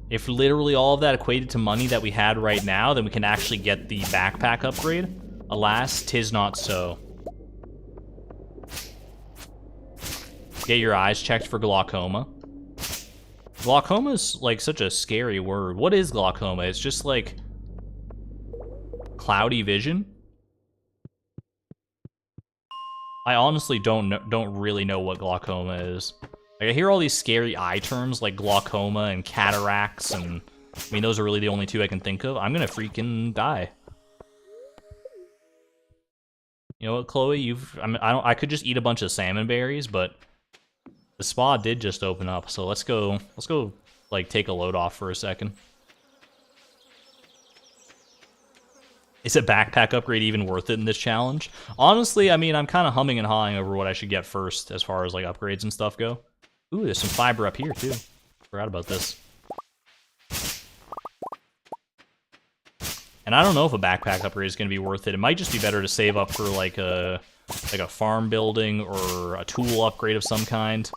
If literally all of that equated to money that we had right now, then we can actually get the backpack upgrade. Alas, 'tis not so. Get your eyes checked for glaucoma. Glaucoma is like such a scary word. What is glaucoma? It's just like cloudy vision. I honestly don't really know what glaucoma is. Like, I hear all these scary eye terms like glaucoma and cataracts, and I mean those are really the only two I can think of. I'm gonna freaking die. You know what, Chloe? I could just eat a bunch of salmon berries, but the spa did just open up, so let's go like take a load off for a second. Is a backpack upgrade even worth it in this challenge? Honestly, I mean, I'm kind of humming and hawing over what I should get first as far as like upgrades and stuff go. Ooh, there's some fiber up here too. Forgot about this. And I don't know if a backpack upgrade is going to be worth it. It might just be better to save up for like a farm building or a tool upgrade of some kind.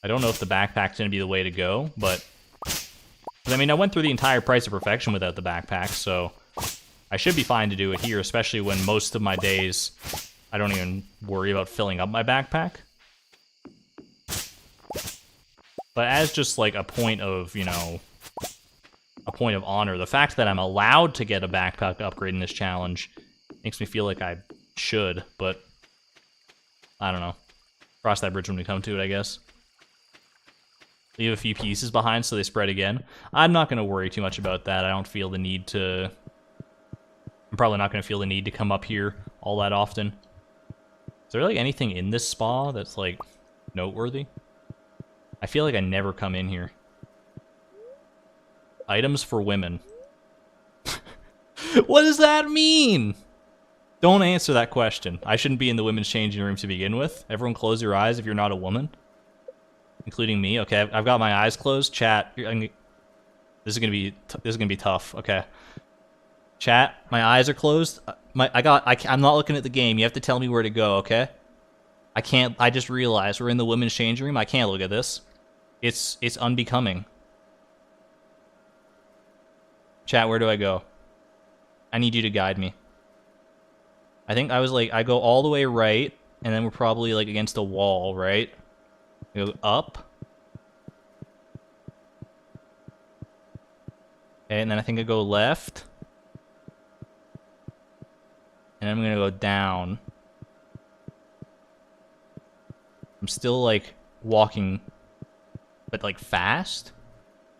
I don't know if the backpack's going to be the way to go, but I mean, I went through the entire Price of Perfection without the backpack, so I should be fine to do it here, especially when most of my days I don't even worry about filling up my backpack. But as just like a point of, you know, a point of honor, the fact that I'm allowed to get a backpack upgrade in this challenge makes me feel like I should, but I don't know. Cross that bridge when we come to it, I guess. Leave a few pieces behind so they spread again. I'm not going to worry too much about that. I don't feel the need to... I'm probably not going to feel the need to come up here all that often. Is there like anything in this spa that's like noteworthy? I feel like I never come in here. Items for women. What does that mean? Don't answer that question. I shouldn't be in the women's changing room to begin with. Everyone close your eyes if you're not a woman. Including me. Okay, I've got my eyes closed. Chat, this is gonna be tough. Okay. Chat, my eyes are closed. I'm not looking at the game. You have to tell me where to go, okay? I can't. I just realized we're in the women's changing room. I can't look at this. It's unbecoming. Chat, where do I go? I need you to guide me. I think I go all the way right, and then we're probably like against a wall, right? Go up. Okay, and then I think I go left. And I'm gonna go down. I'm still like walking, but like fast.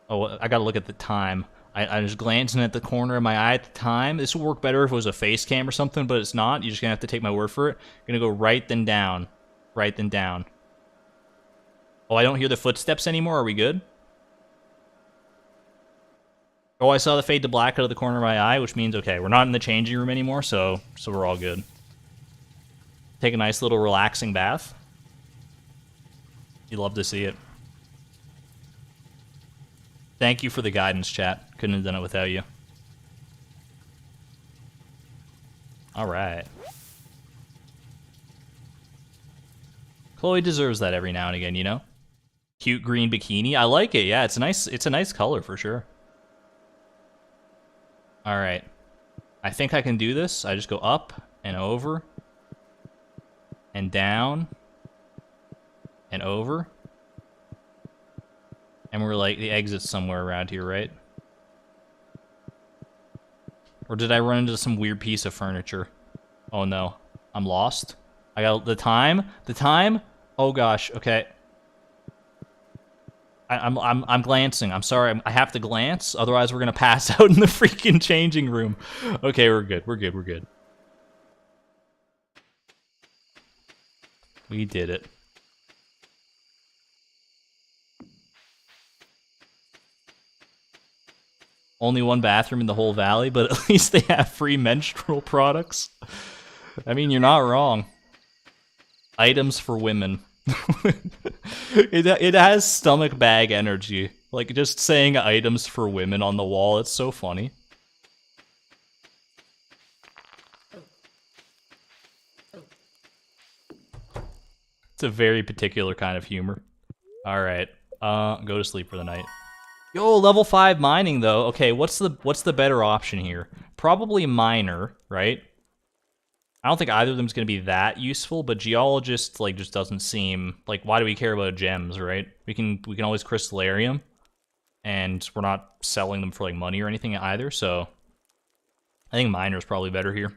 Oh, I gotta look at the time. I was glancing at the corner of my eye at the time. This would work better if it was a face cam or something, but it's not. You're just gonna have to take my word for it. I'm gonna go right then down. Right then down. Oh, I don't hear the footsteps anymore. Are we good? Oh, I saw the fade to black out of the corner of my eye, which means, okay, we're not in the changing room anymore, so we're all good. Take a nice little relaxing bath. You'd love to see it. Thank you for the guidance, chat. Couldn't have done it without you. Alright. Chloe deserves that every now and again, you know? Cute green bikini. I like it, yeah. It's a nice color for sure. Alright. I think I can do this. I just go up and over. And down. And over. And we're like, the exit's somewhere around here, right? Or did I run into some weird piece of furniture? Oh no. I'm lost. I got the time? The time? Oh gosh, okay. I'm glancing. I'm sorry. I have to glance. Otherwise, we're gonna pass out in the freaking changing room. Okay, we're good. We're good. We're good. We did it. Only one bathroom in the whole valley, but at least they have free menstrual products. I mean, you're not wrong. Items for women. It has stomach bag energy. Like, just saying items for women on the wall, it's so funny. It's a very particular kind of humor. Alright, go to sleep for the night. Yo, level 5 mining, though. Okay, what's the better option here? Probably miner, right? I don't think either of them is going to be that useful, but geologist, like, just doesn't seem... Like, why do we care about gems, right? We can always crystallarium, and we're not selling them for, like, money or anything either, so... I think miner's probably better here.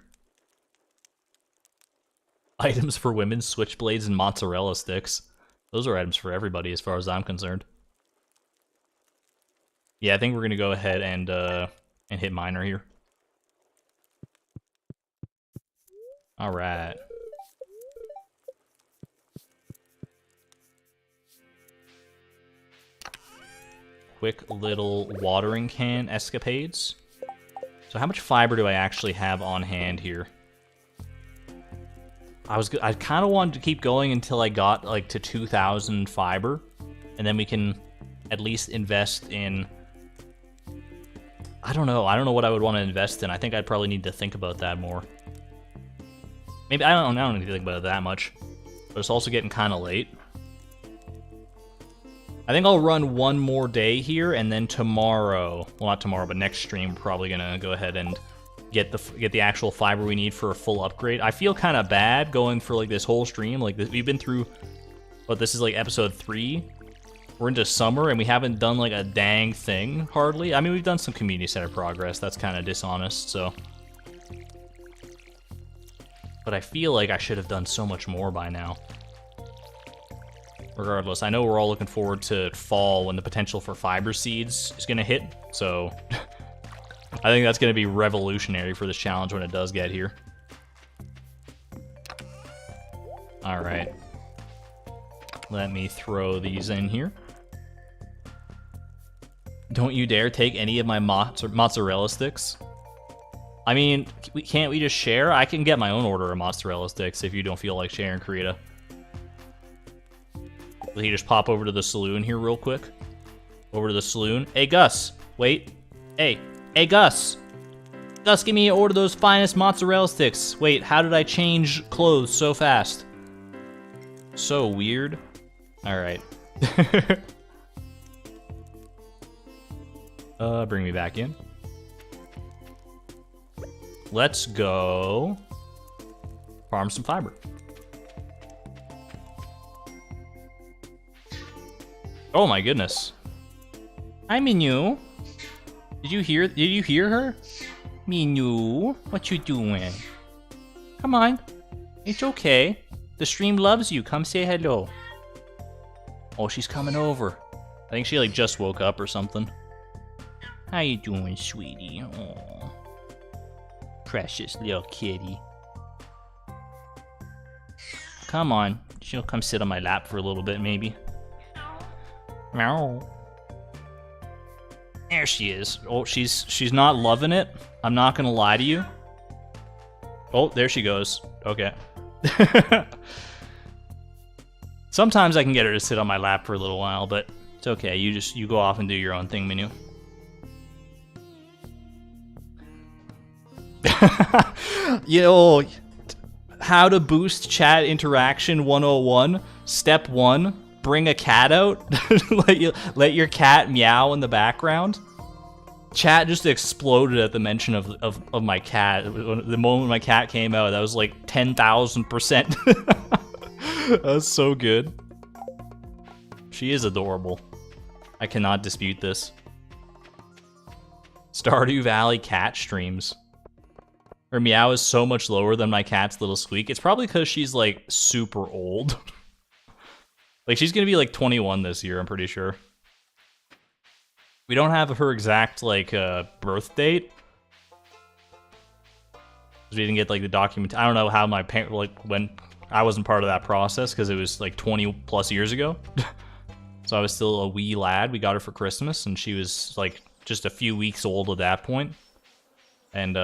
Items for women, switchblades, and mozzarella sticks. Those are items for everybody, as far as I'm concerned. Yeah, I think we're going to go ahead and hit miner here. Alright. Quick little watering can escapades. So how much fiber do I actually have on hand here? I kind of wanted to keep going until I got like to 2,000 fiber, and then we can at least invest in... I don't know what I would want to invest in. I think I'd probably need to think about that more. Maybe, I don't need to think about it that much. But it's also getting kind of late. I think I'll run one more day here, and then tomorrow... Well, not tomorrow, but next stream, we're probably going to go ahead and get the actual fiber we need for a full upgrade. I feel kind of bad going for, like, this whole stream. Like, we've been through... What, this is, like, episode 3? We're into summer, and we haven't done, like, a dang thing, hardly. I mean, we've done some community center progress. That's kind of dishonest, so... But I feel like I should have done so much more by now. Regardless, I know we're all looking forward to fall when the potential for fiber seeds is going to hit, so... I think that's going to be revolutionary for this challenge when it does get here. Alright. Let me throw these in here. Don't you dare take any of my mozzarella sticks. I mean, can't we just share? I can get my own order of mozzarella sticks if you don't feel like sharing, Karita. Will he just pop over to the saloon here real quick? Over to the saloon. Hey, Gus. Wait. Hey, Gus. Gus, give me an order of those finest mozzarella sticks. Wait, how did I change clothes so fast? So weird. Alright. Bring me back in. Let's go farm some fiber. Oh my goodness. Hi, Minu. Did you hear her? Minu, what you doing? Come on. It's okay. The stream loves you. Come say hello. Oh, she's coming over. I think she like just woke up or something. How you doing, sweetie? Aw. Precious little kitty. Come on. She'll come sit on my lap for a little bit, maybe. Meow. There she is. Oh, she's not loving it. I'm not gonna lie to you. Oh, there she goes. Okay. Sometimes I can get her to sit on my lap for a little while, but it's okay. You go off and do your own thing, Minu. You know, how to boost chat interaction 101. Step 1, bring a cat out. let your cat meow in the background. Chat just exploded at the mention of my cat. The moment my cat came out, that was like 10,000%. That's so good. She is adorable. I cannot dispute this. Stardew Valley cat streams. Her meow is so much lower than my cat's little squeak. It's probably because she's like super old. Like she's gonna be like 21 this year, I'm pretty sure. We don't have her exact like birth date. We didn't get like the document. I don't know how my parent like when I wasn't part of that process because it was like 20 plus years ago. So I was still a wee lad. We got her for Christmas and she was like just a few weeks old at that point. And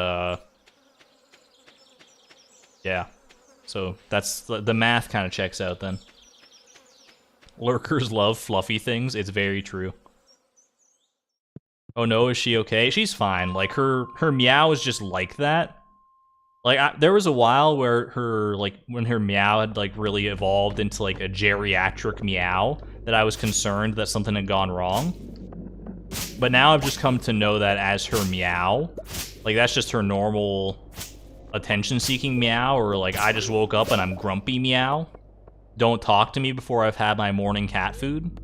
yeah. So that's the math kind of checks out then. Lurkers love fluffy things. It's very true. Oh no, is she okay? She's fine. Like her meow is just like that. Like there was a while where when her meow had like really evolved into like a geriatric meow that I was concerned that something had gone wrong. But now I've just come to know that as her meow. Like that's just her normal attention-seeking meow, or like I just woke up and I'm grumpy meow. Don't talk to me before I've had my morning cat food.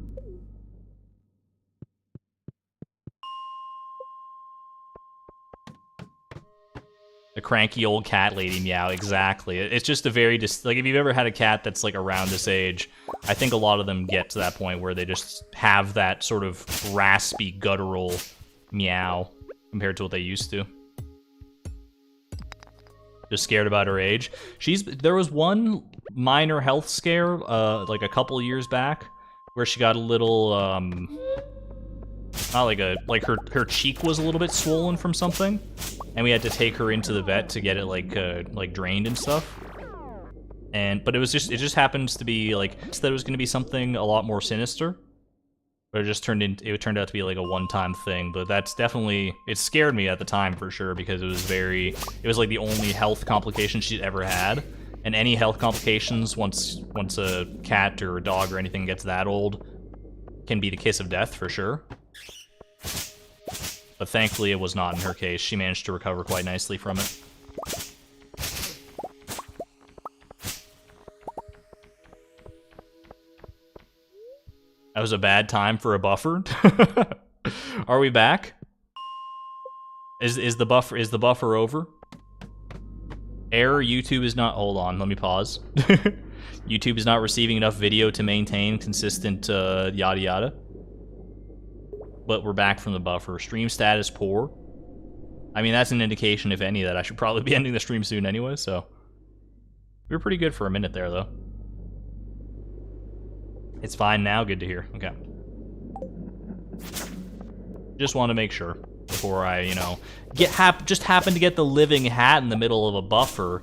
The cranky old cat lady meow, exactly. It's just a very, like if you've ever had a cat that's like around this age, I think a lot of them get to that point where they just have that sort of raspy, guttural meow compared to what they used to. Just scared about her age. There was one minor health scare, like a couple years back, where she got a little, not her cheek was a little bit swollen from something, and we had to take her into the vet to get it like drained and stuff. But it just happens to be like that it was going to be something a lot more sinister. But it turned out to be like a one-time thing. But that's definitely, it scared me at the time for sure, because it was like the only health complication she'd ever had. And any health complications once a cat or a dog or anything gets that old can be the kiss of death for sure. But thankfully it was not in her case. She managed to recover quite nicely from it. That was a bad time for a buffer. Are we back? Is the buffer over? Error, YouTube is not, hold on, let me pause. YouTube is not receiving enough video to maintain consistent yada yada. But we're back from the buffer. Stream status poor. I mean, that's an indication, if any, that I should probably be ending the stream soon anyway, so. We were pretty good for a minute there, though. It's fine now, good to hear. Okay. Just want to make sure before I, just happen to get the living hat in the middle of a buffer.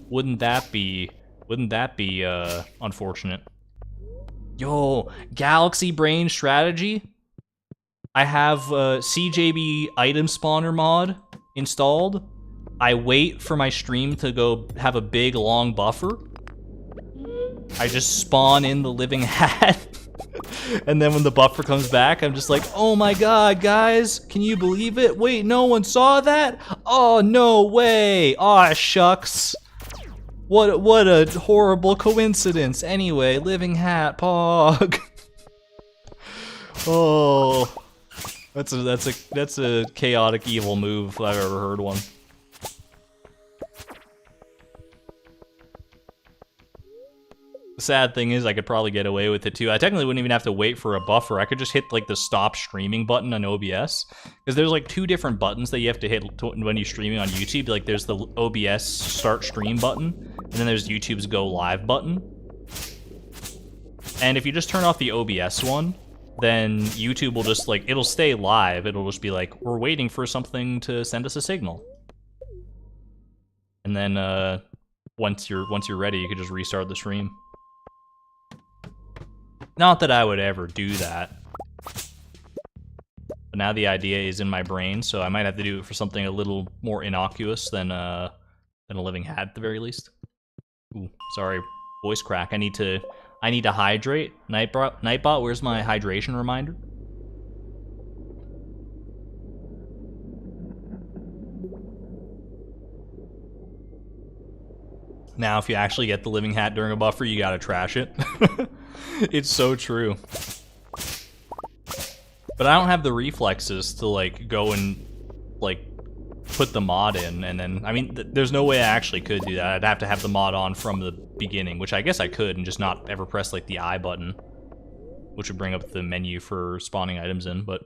Wouldn't that be unfortunate? Yo, Galaxy Brain strategy. I have CJB item spawner mod installed. I wait for my stream to go have a big long buffer. I just spawn in the living hat. And then when the buffer comes back, I'm just like, oh my god, guys, can you believe it? Wait, no one saw that? Oh, no way. Aw, shucks. What a horrible coincidence. Anyway, living hat, pog. Oh, that's a chaotic evil move if I've ever heard one. The sad thing is I could probably get away with it too. I technically wouldn't even have to wait for a buffer. I could just hit like the stop streaming button on OBS. Because there's like 2 different buttons that you have to hit when you're streaming on YouTube. Like there's the OBS start stream button, and then there's YouTube's go live button. And if you just turn off the OBS one, then YouTube will just like, it'll stay live. It'll just be like, we're waiting for something to send us a signal. And then once you're ready, you can just restart the stream. Not that I would ever do that. But now the idea is in my brain, so I might have to do it for something a little more innocuous than a living hat at the very least. Ooh, sorry, voice crack. I need to hydrate. Nightbot, where's my hydration reminder? Now, if you actually get the living hat during a buffer, you gotta trash it. It's so true. But I don't have the reflexes to, like, go and, like, put the mod in, and then, I mean, there's no way I actually could do that. I'd have to have the mod on from the beginning, which I guess I could, and just not ever press, like, the I button, which would bring up the menu for spawning items in, but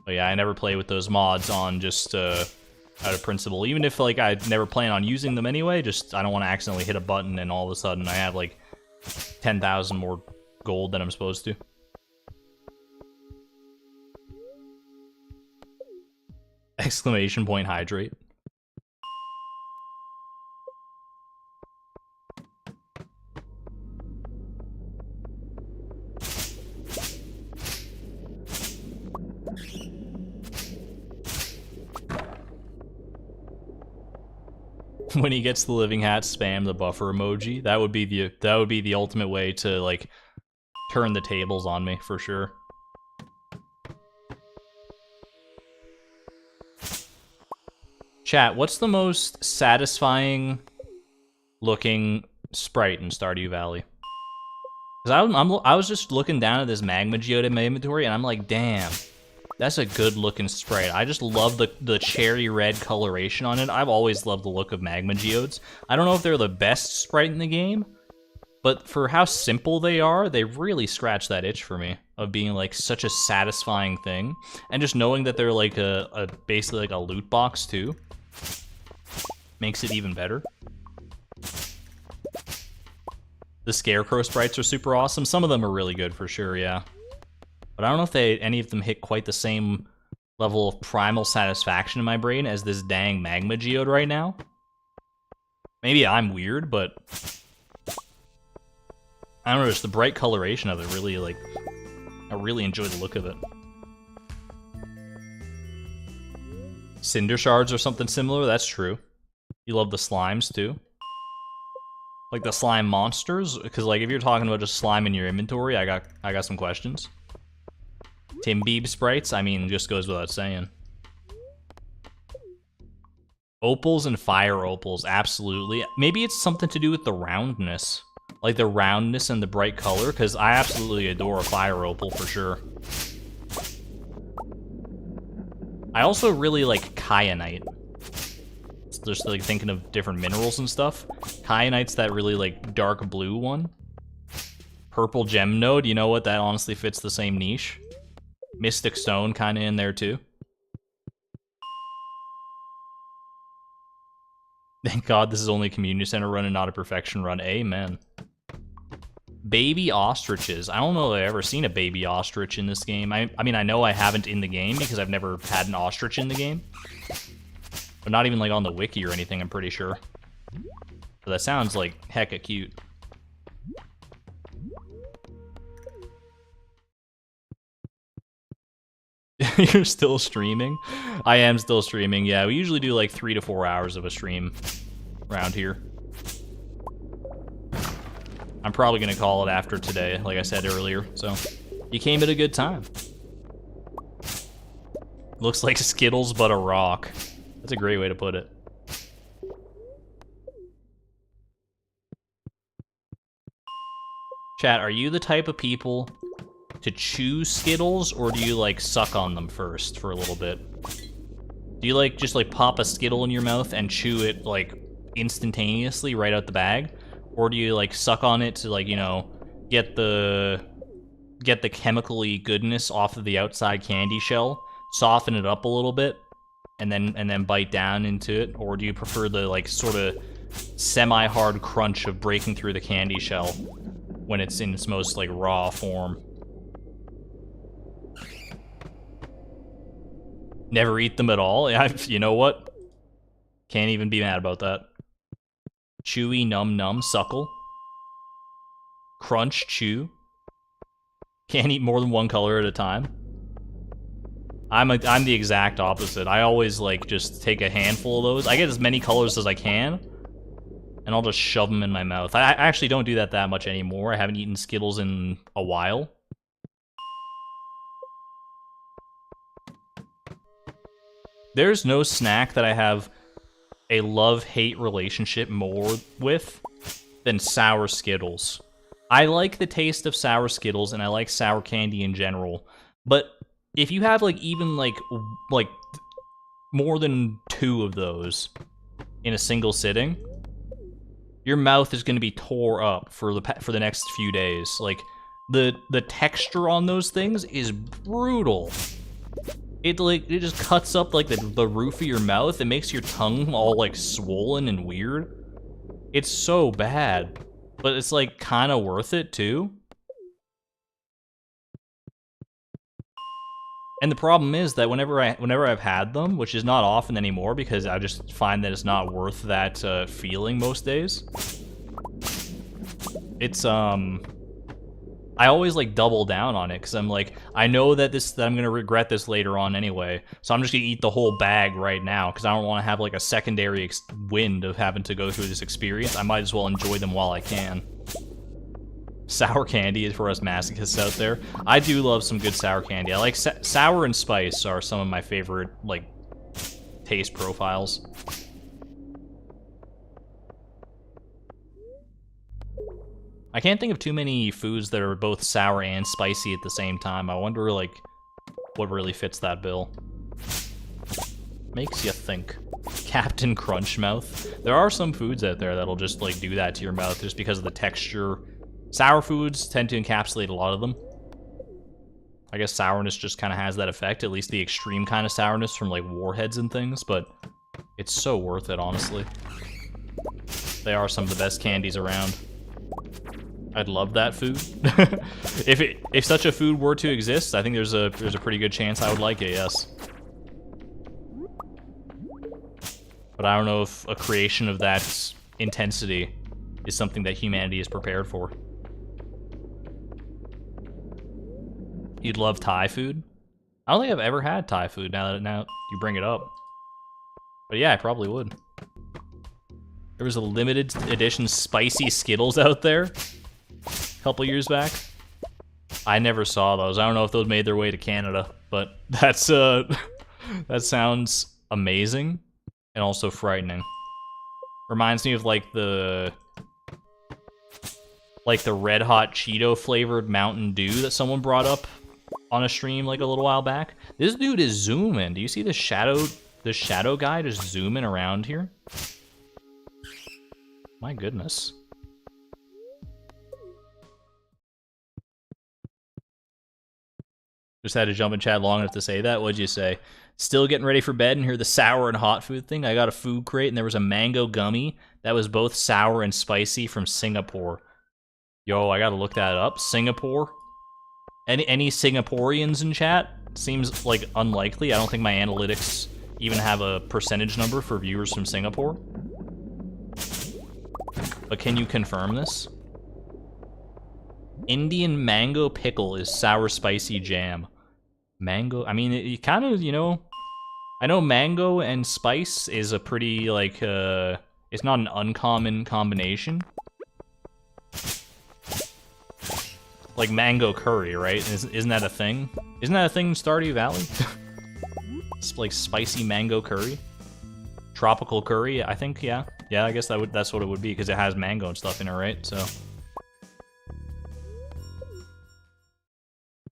yeah, I never play with those mods on just, out of principle. Even if, like, I never plan on using them anyway, just, I don't want to accidentally hit a button and all of a sudden I have, like, 10,000 more gold than I'm supposed to. Exclamation point hydrate. When he gets the living hat, spam the buffer emoji. That would be the ultimate way to, like, turn the tables on me for sure. Chat, what's the most satisfying looking sprite in Stardew Valley? Because I was just looking down at this magma geode in my inventory, and I'm like, damn, that's a good looking sprite. I just love the cherry red coloration on it. I've always loved the look of magma geodes. I don't know if they're the best sprite in the game, but for how simple they are, they really scratch that itch for me of being like such a satisfying thing. And just knowing that they're like basically like a loot box too makes it even better. The Scarecrow sprites are super awesome. Some of them are really good for sure, yeah. But I don't know if any of them hit quite the same level of primal satisfaction in my brain as this dang magma geode right now. Maybe I'm weird, but I don't know, just the bright coloration of it really, like, I really enjoy the look of it. Cinder shards or something similar, that's true. You love the slimes too. Like the slime monsters, because like if you're talking about just slime in your inventory, I got some questions. Timbeeb sprites, I mean, just goes without saying. Opals and fire opals, absolutely. Maybe it's something to do with the roundness. Like the roundness and the bright color, because I absolutely adore a fire opal for sure. I also really like kyanite. Just like thinking of different minerals and stuff. Kyanite's that really like dark blue one. Purple gem node, you know what? That honestly fits the same niche. Mystic stone kind of in there too. Thank God this is only a community center run and not a perfection run. Amen. Baby ostriches. I don't know if I've ever seen a baby ostrich in this game. I mean, I know I haven't in the game because I've never had an ostrich in the game. But not even like on the wiki or anything, I'm pretty sure. But that sounds like hecka cute. You're still streaming? I am still streaming, yeah. We usually do like 3 to 4 hours of a stream around here. I'm probably gonna call it after today, like I said earlier, so you came at a good time. Looks like Skittles, but a rock. That's a great way to put it. Chat, are you the type of people to chew Skittles, or do you, like, suck on them first for a little bit? Do you, like, just, like, pop a Skittle in your mouth and chew it, like, instantaneously right out the bag, or do you like suck on it to like, you know, get the chemically goodness off of the outside candy shell, soften it up a little bit, and then bite down into it? Or do you prefer the like sort of semi-hard crunch of breaking through the candy shell when it's in its most like raw form? Never eat them at all? Yeah, you know what? Can't even be mad about that. Chewy, num, suckle. Crunch, chew. Can't eat more than one color at a time. I'm the exact opposite. I always like just take a handful of those. I get as many colors as I can, and I'll just shove them in my mouth. I actually don't do that much anymore. I haven't eaten Skittles in a while. There's no snack that I have a love-hate relationship more with than sour Skittles. I like the taste of sour Skittles, and I like sour candy in general, but if you have like even like more than 2 of those in a single sitting, your mouth is going to be tore up for the next few days. Like the texture on those things is brutal. It just cuts up like the roof of your mouth. It makes your tongue all like swollen and weird. It's so bad, but it's like kind of worth it too. And the problem is that whenever I've had them, which is not often anymore because I just find that it's not worth that feeling most days. It's I always like double down on it because I'm like, I know that I'm gonna regret this later on anyway, so I'm just gonna eat the whole bag right now because I don't want to have like a secondary wind of having to go through this experience. I might as well enjoy them while I can. Sour candy is for us masochists out there. I do love some good sour candy. I like sour and spice are some of my favorite like taste profiles. I can't think of too many foods that are both sour and spicy at the same time. I wonder, like, what really fits that bill. Makes you think. Captain Crunch Mouth. There are some foods out there that'll just, like, do that to your mouth just because of the texture. Sour foods tend to encapsulate a lot of them. I guess sourness just kind of has that effect, at least the extreme kind of sourness from, like, warheads and things, but it's so worth it, honestly. They are some of the best candies around. I'd love that food. If such a food were to exist, I think there's a pretty good chance I would like it, yes. But I don't know if a creation of that intensity is something that humanity is prepared for. You'd love Thai food? I don't think I've ever had Thai food now you bring it up. But yeah, I probably would. There was a limited edition spicy Skittles out there a couple years back. I never saw those. I don't know if those made their way to Canada, but that's that sounds amazing and also frightening. Reminds me of like the Red Hot Cheeto flavored Mountain Dew that someone brought up on a stream like a little while back. This dude is zooming. Do you see the shadow guy just zooming around here? My goodness. Just had to jump in chat long enough to say that. What'd you say? Still getting ready for bed and hear the sour and hot food thing? I got a food crate and there was a mango gummy that was both sour and spicy from Singapore. Yo, I gotta look that up. Singapore? Any Singaporeans in chat? Seems like unlikely. I don't think my analytics even have a percentage number for viewers from Singapore. But can you confirm this? Indian mango pickle is sour spicy jam. Mango, I mean, it kind of, you know, I know mango and spice is a pretty, like, it's not an uncommon combination. Like mango curry, right? Isn't that a thing? Isn't that a thing in Stardew Valley? It's like spicy mango curry. Tropical curry, I think, yeah. Yeah, I guess that's what it would be, because it has mango and stuff in it, right? So.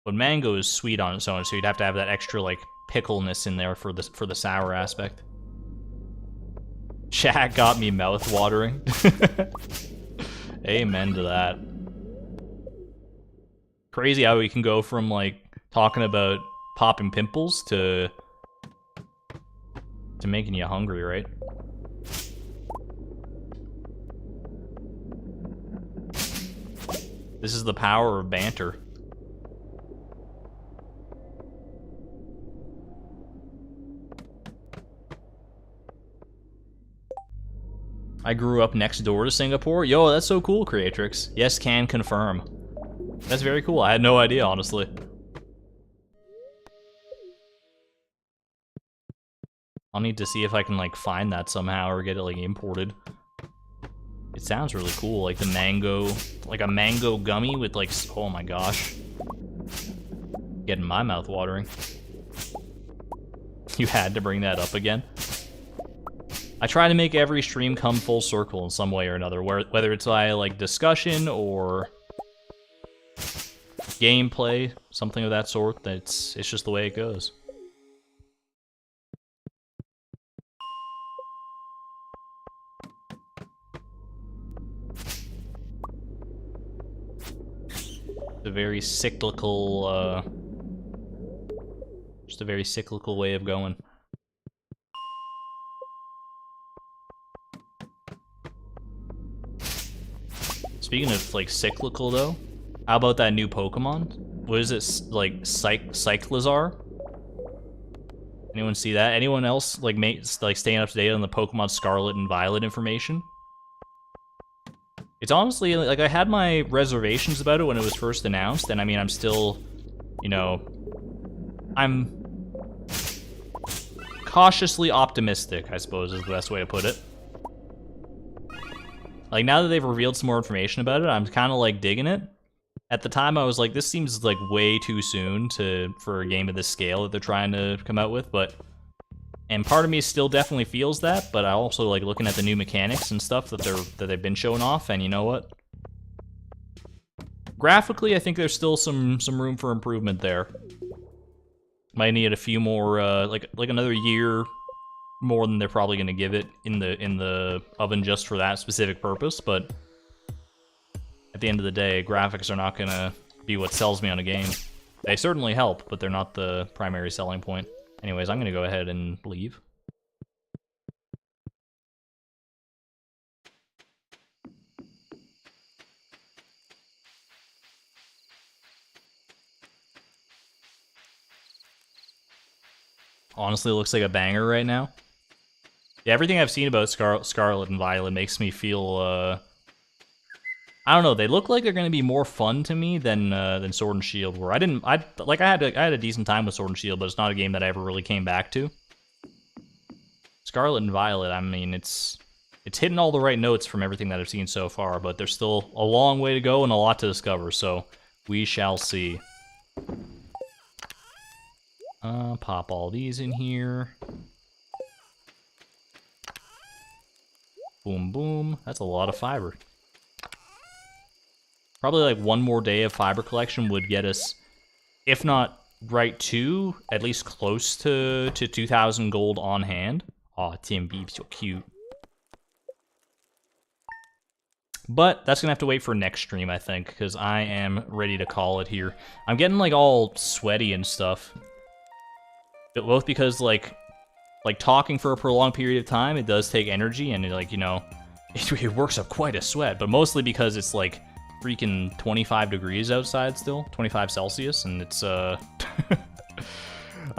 But mango is sweet on its own, so you'd have to have that extra, like, pickleness in there for the sour aspect. Chat got me mouth watering. Amen to that. Crazy how we can go from like talking about popping pimples to making you hungry, right? This is the power of banter. I grew up next door to Singapore. Yo, that's so cool, Creatrix. Yes, can confirm. That's very cool. I had no idea, honestly. I'll need to see if I can, like, find that somehow or get it, like, imported. It sounds really cool, like the mango, like a mango gummy with, like, oh my gosh. Getting my mouth watering. You had to bring that up again. I try to make every stream come full circle in some way or another, whether it's by, like, discussion or gameplay, something of that sort. It's just the way it goes. It's a very cyclical, just a very cyclical way of going. Speaking of, like, cyclical, though, how about that new Pokemon? What is it, like, Cyclizar? Anyone see that? Anyone else, like, staying up to date on the Pokemon Scarlet and Violet information? It's honestly, like, I had my reservations about it when it was first announced, and I mean, I'm still, you know, I'm cautiously optimistic, I suppose, is the best way to put it. Like, now that they've revealed some more information about it, I'm kind of, like, digging it. At the time, I was like, this seems, like, way too soon for a game of this scale that they're trying to come out with, but... And part of me still definitely feels that, but I also like looking at the new mechanics and stuff that they've been showing off, and you know what? Graphically, I think there's still some room for improvement there. Might need a few more, like another year more than they're probably going to give it in the oven just for that specific purpose, but at the end of the day, graphics are not going to be what sells me on a game. They certainly help, but they're not the primary selling point. Anyways, I'm going to go ahead and leave. Honestly, it looks like a banger right now. Yeah, everything I've seen about Scarlet and Violet makes me feel, I don't know, they look like they're going to be more fun to me than Sword and Shield were. I had a decent time with Sword and Shield, but it's not a game that I ever really came back to. Scarlet and Violet, I mean, it's hitting all the right notes from everything that I've seen so far, but there's still a long way to go and a lot to discover, so we shall see. Pop all these in here. Boom, boom. That's a lot of fiber. Probably like one more day of fiber collection would get us, if not right to, at least close to 2,000 gold on hand. Aw, TMB, so cute. But that's gonna have to wait for next stream, I think, because I am ready to call it here. I'm getting like all sweaty and stuff. But both because like talking for a prolonged period of time, it does take energy, and like, you know, it works up quite a sweat. But mostly because it's like freaking 25 degrees outside still, 25 Celsius, and it's I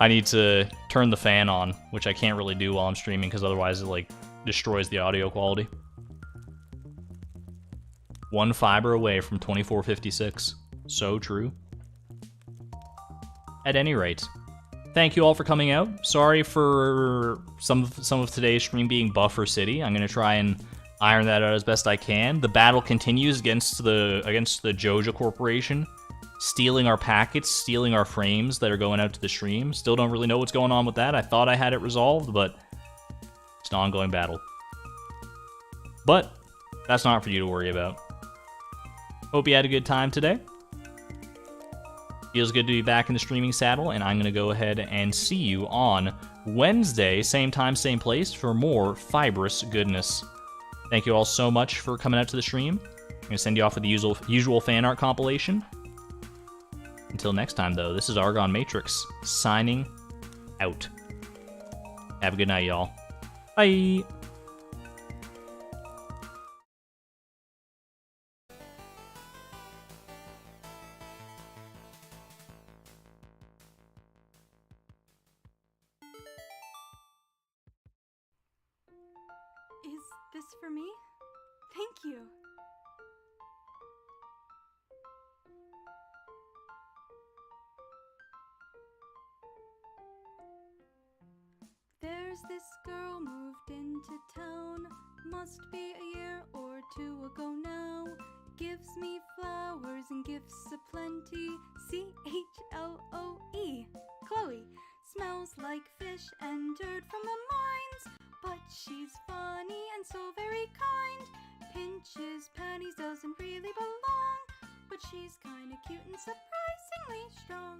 need to turn the fan on, which I can't really do while I'm streaming because otherwise it like destroys the audio quality. One fiber away from 2456. So true. At any rate, thank you all for coming out. Sorry for some of today's stream being Buffer City. I'm gonna try and iron that out as best I can. The battle continues against the Joja Corporation, stealing our packets, stealing our frames that are going out to the stream. Still don't really know what's going on with that. I thought I had it resolved, but it's an ongoing battle. But that's not for you to worry about. Hope you had a good time today. Feels good to be back in the streaming saddle, and I'm going to go ahead and see you on Wednesday, same time, same place, for more Fibrous goodness. Thank you all so much for coming out to the stream. I'm going to send you off with the usual fan art compilation. Until next time, though, this is Argon Matrix, signing out. Have a good night, y'all. Bye! Is this for me? Thank you. There's this girl moved into town, must be a year or two ago now. Gives me flowers and gifts aplenty, Chloe. Chloe smells like fish and dirt from the mines, but she's funny and so very kind. Pinches panties, doesn't really belong, but she's kinda cute and surprisingly strong.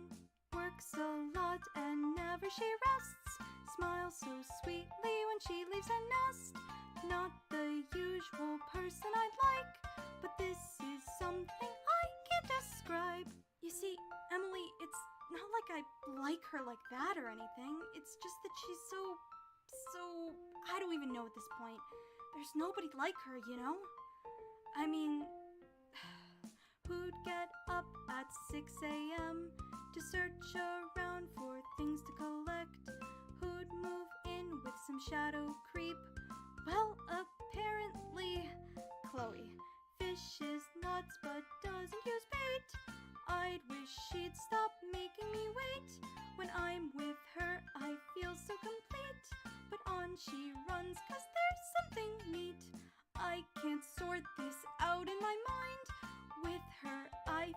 Works a lot and never she rests, smiles so sweetly when she leaves her nest. Not the usual person I'd like, but this is something I can't describe. You see, Emily, it's not like I like her like that or anything. It's just that she's so, I don't even know at this point. There's nobody like her, you know? I mean, who'd get up at 6 a.m. to search around for things to collect? Who'd move in with some shadow creep? Well, apparently, Chloe. Fish is nuts but doesn't use bait. I'd wish she'd stop making me wait. When I'm with her, I feel so complete. But on she runs 'cause there's something neat. I can't sort this out in my mind. With her, I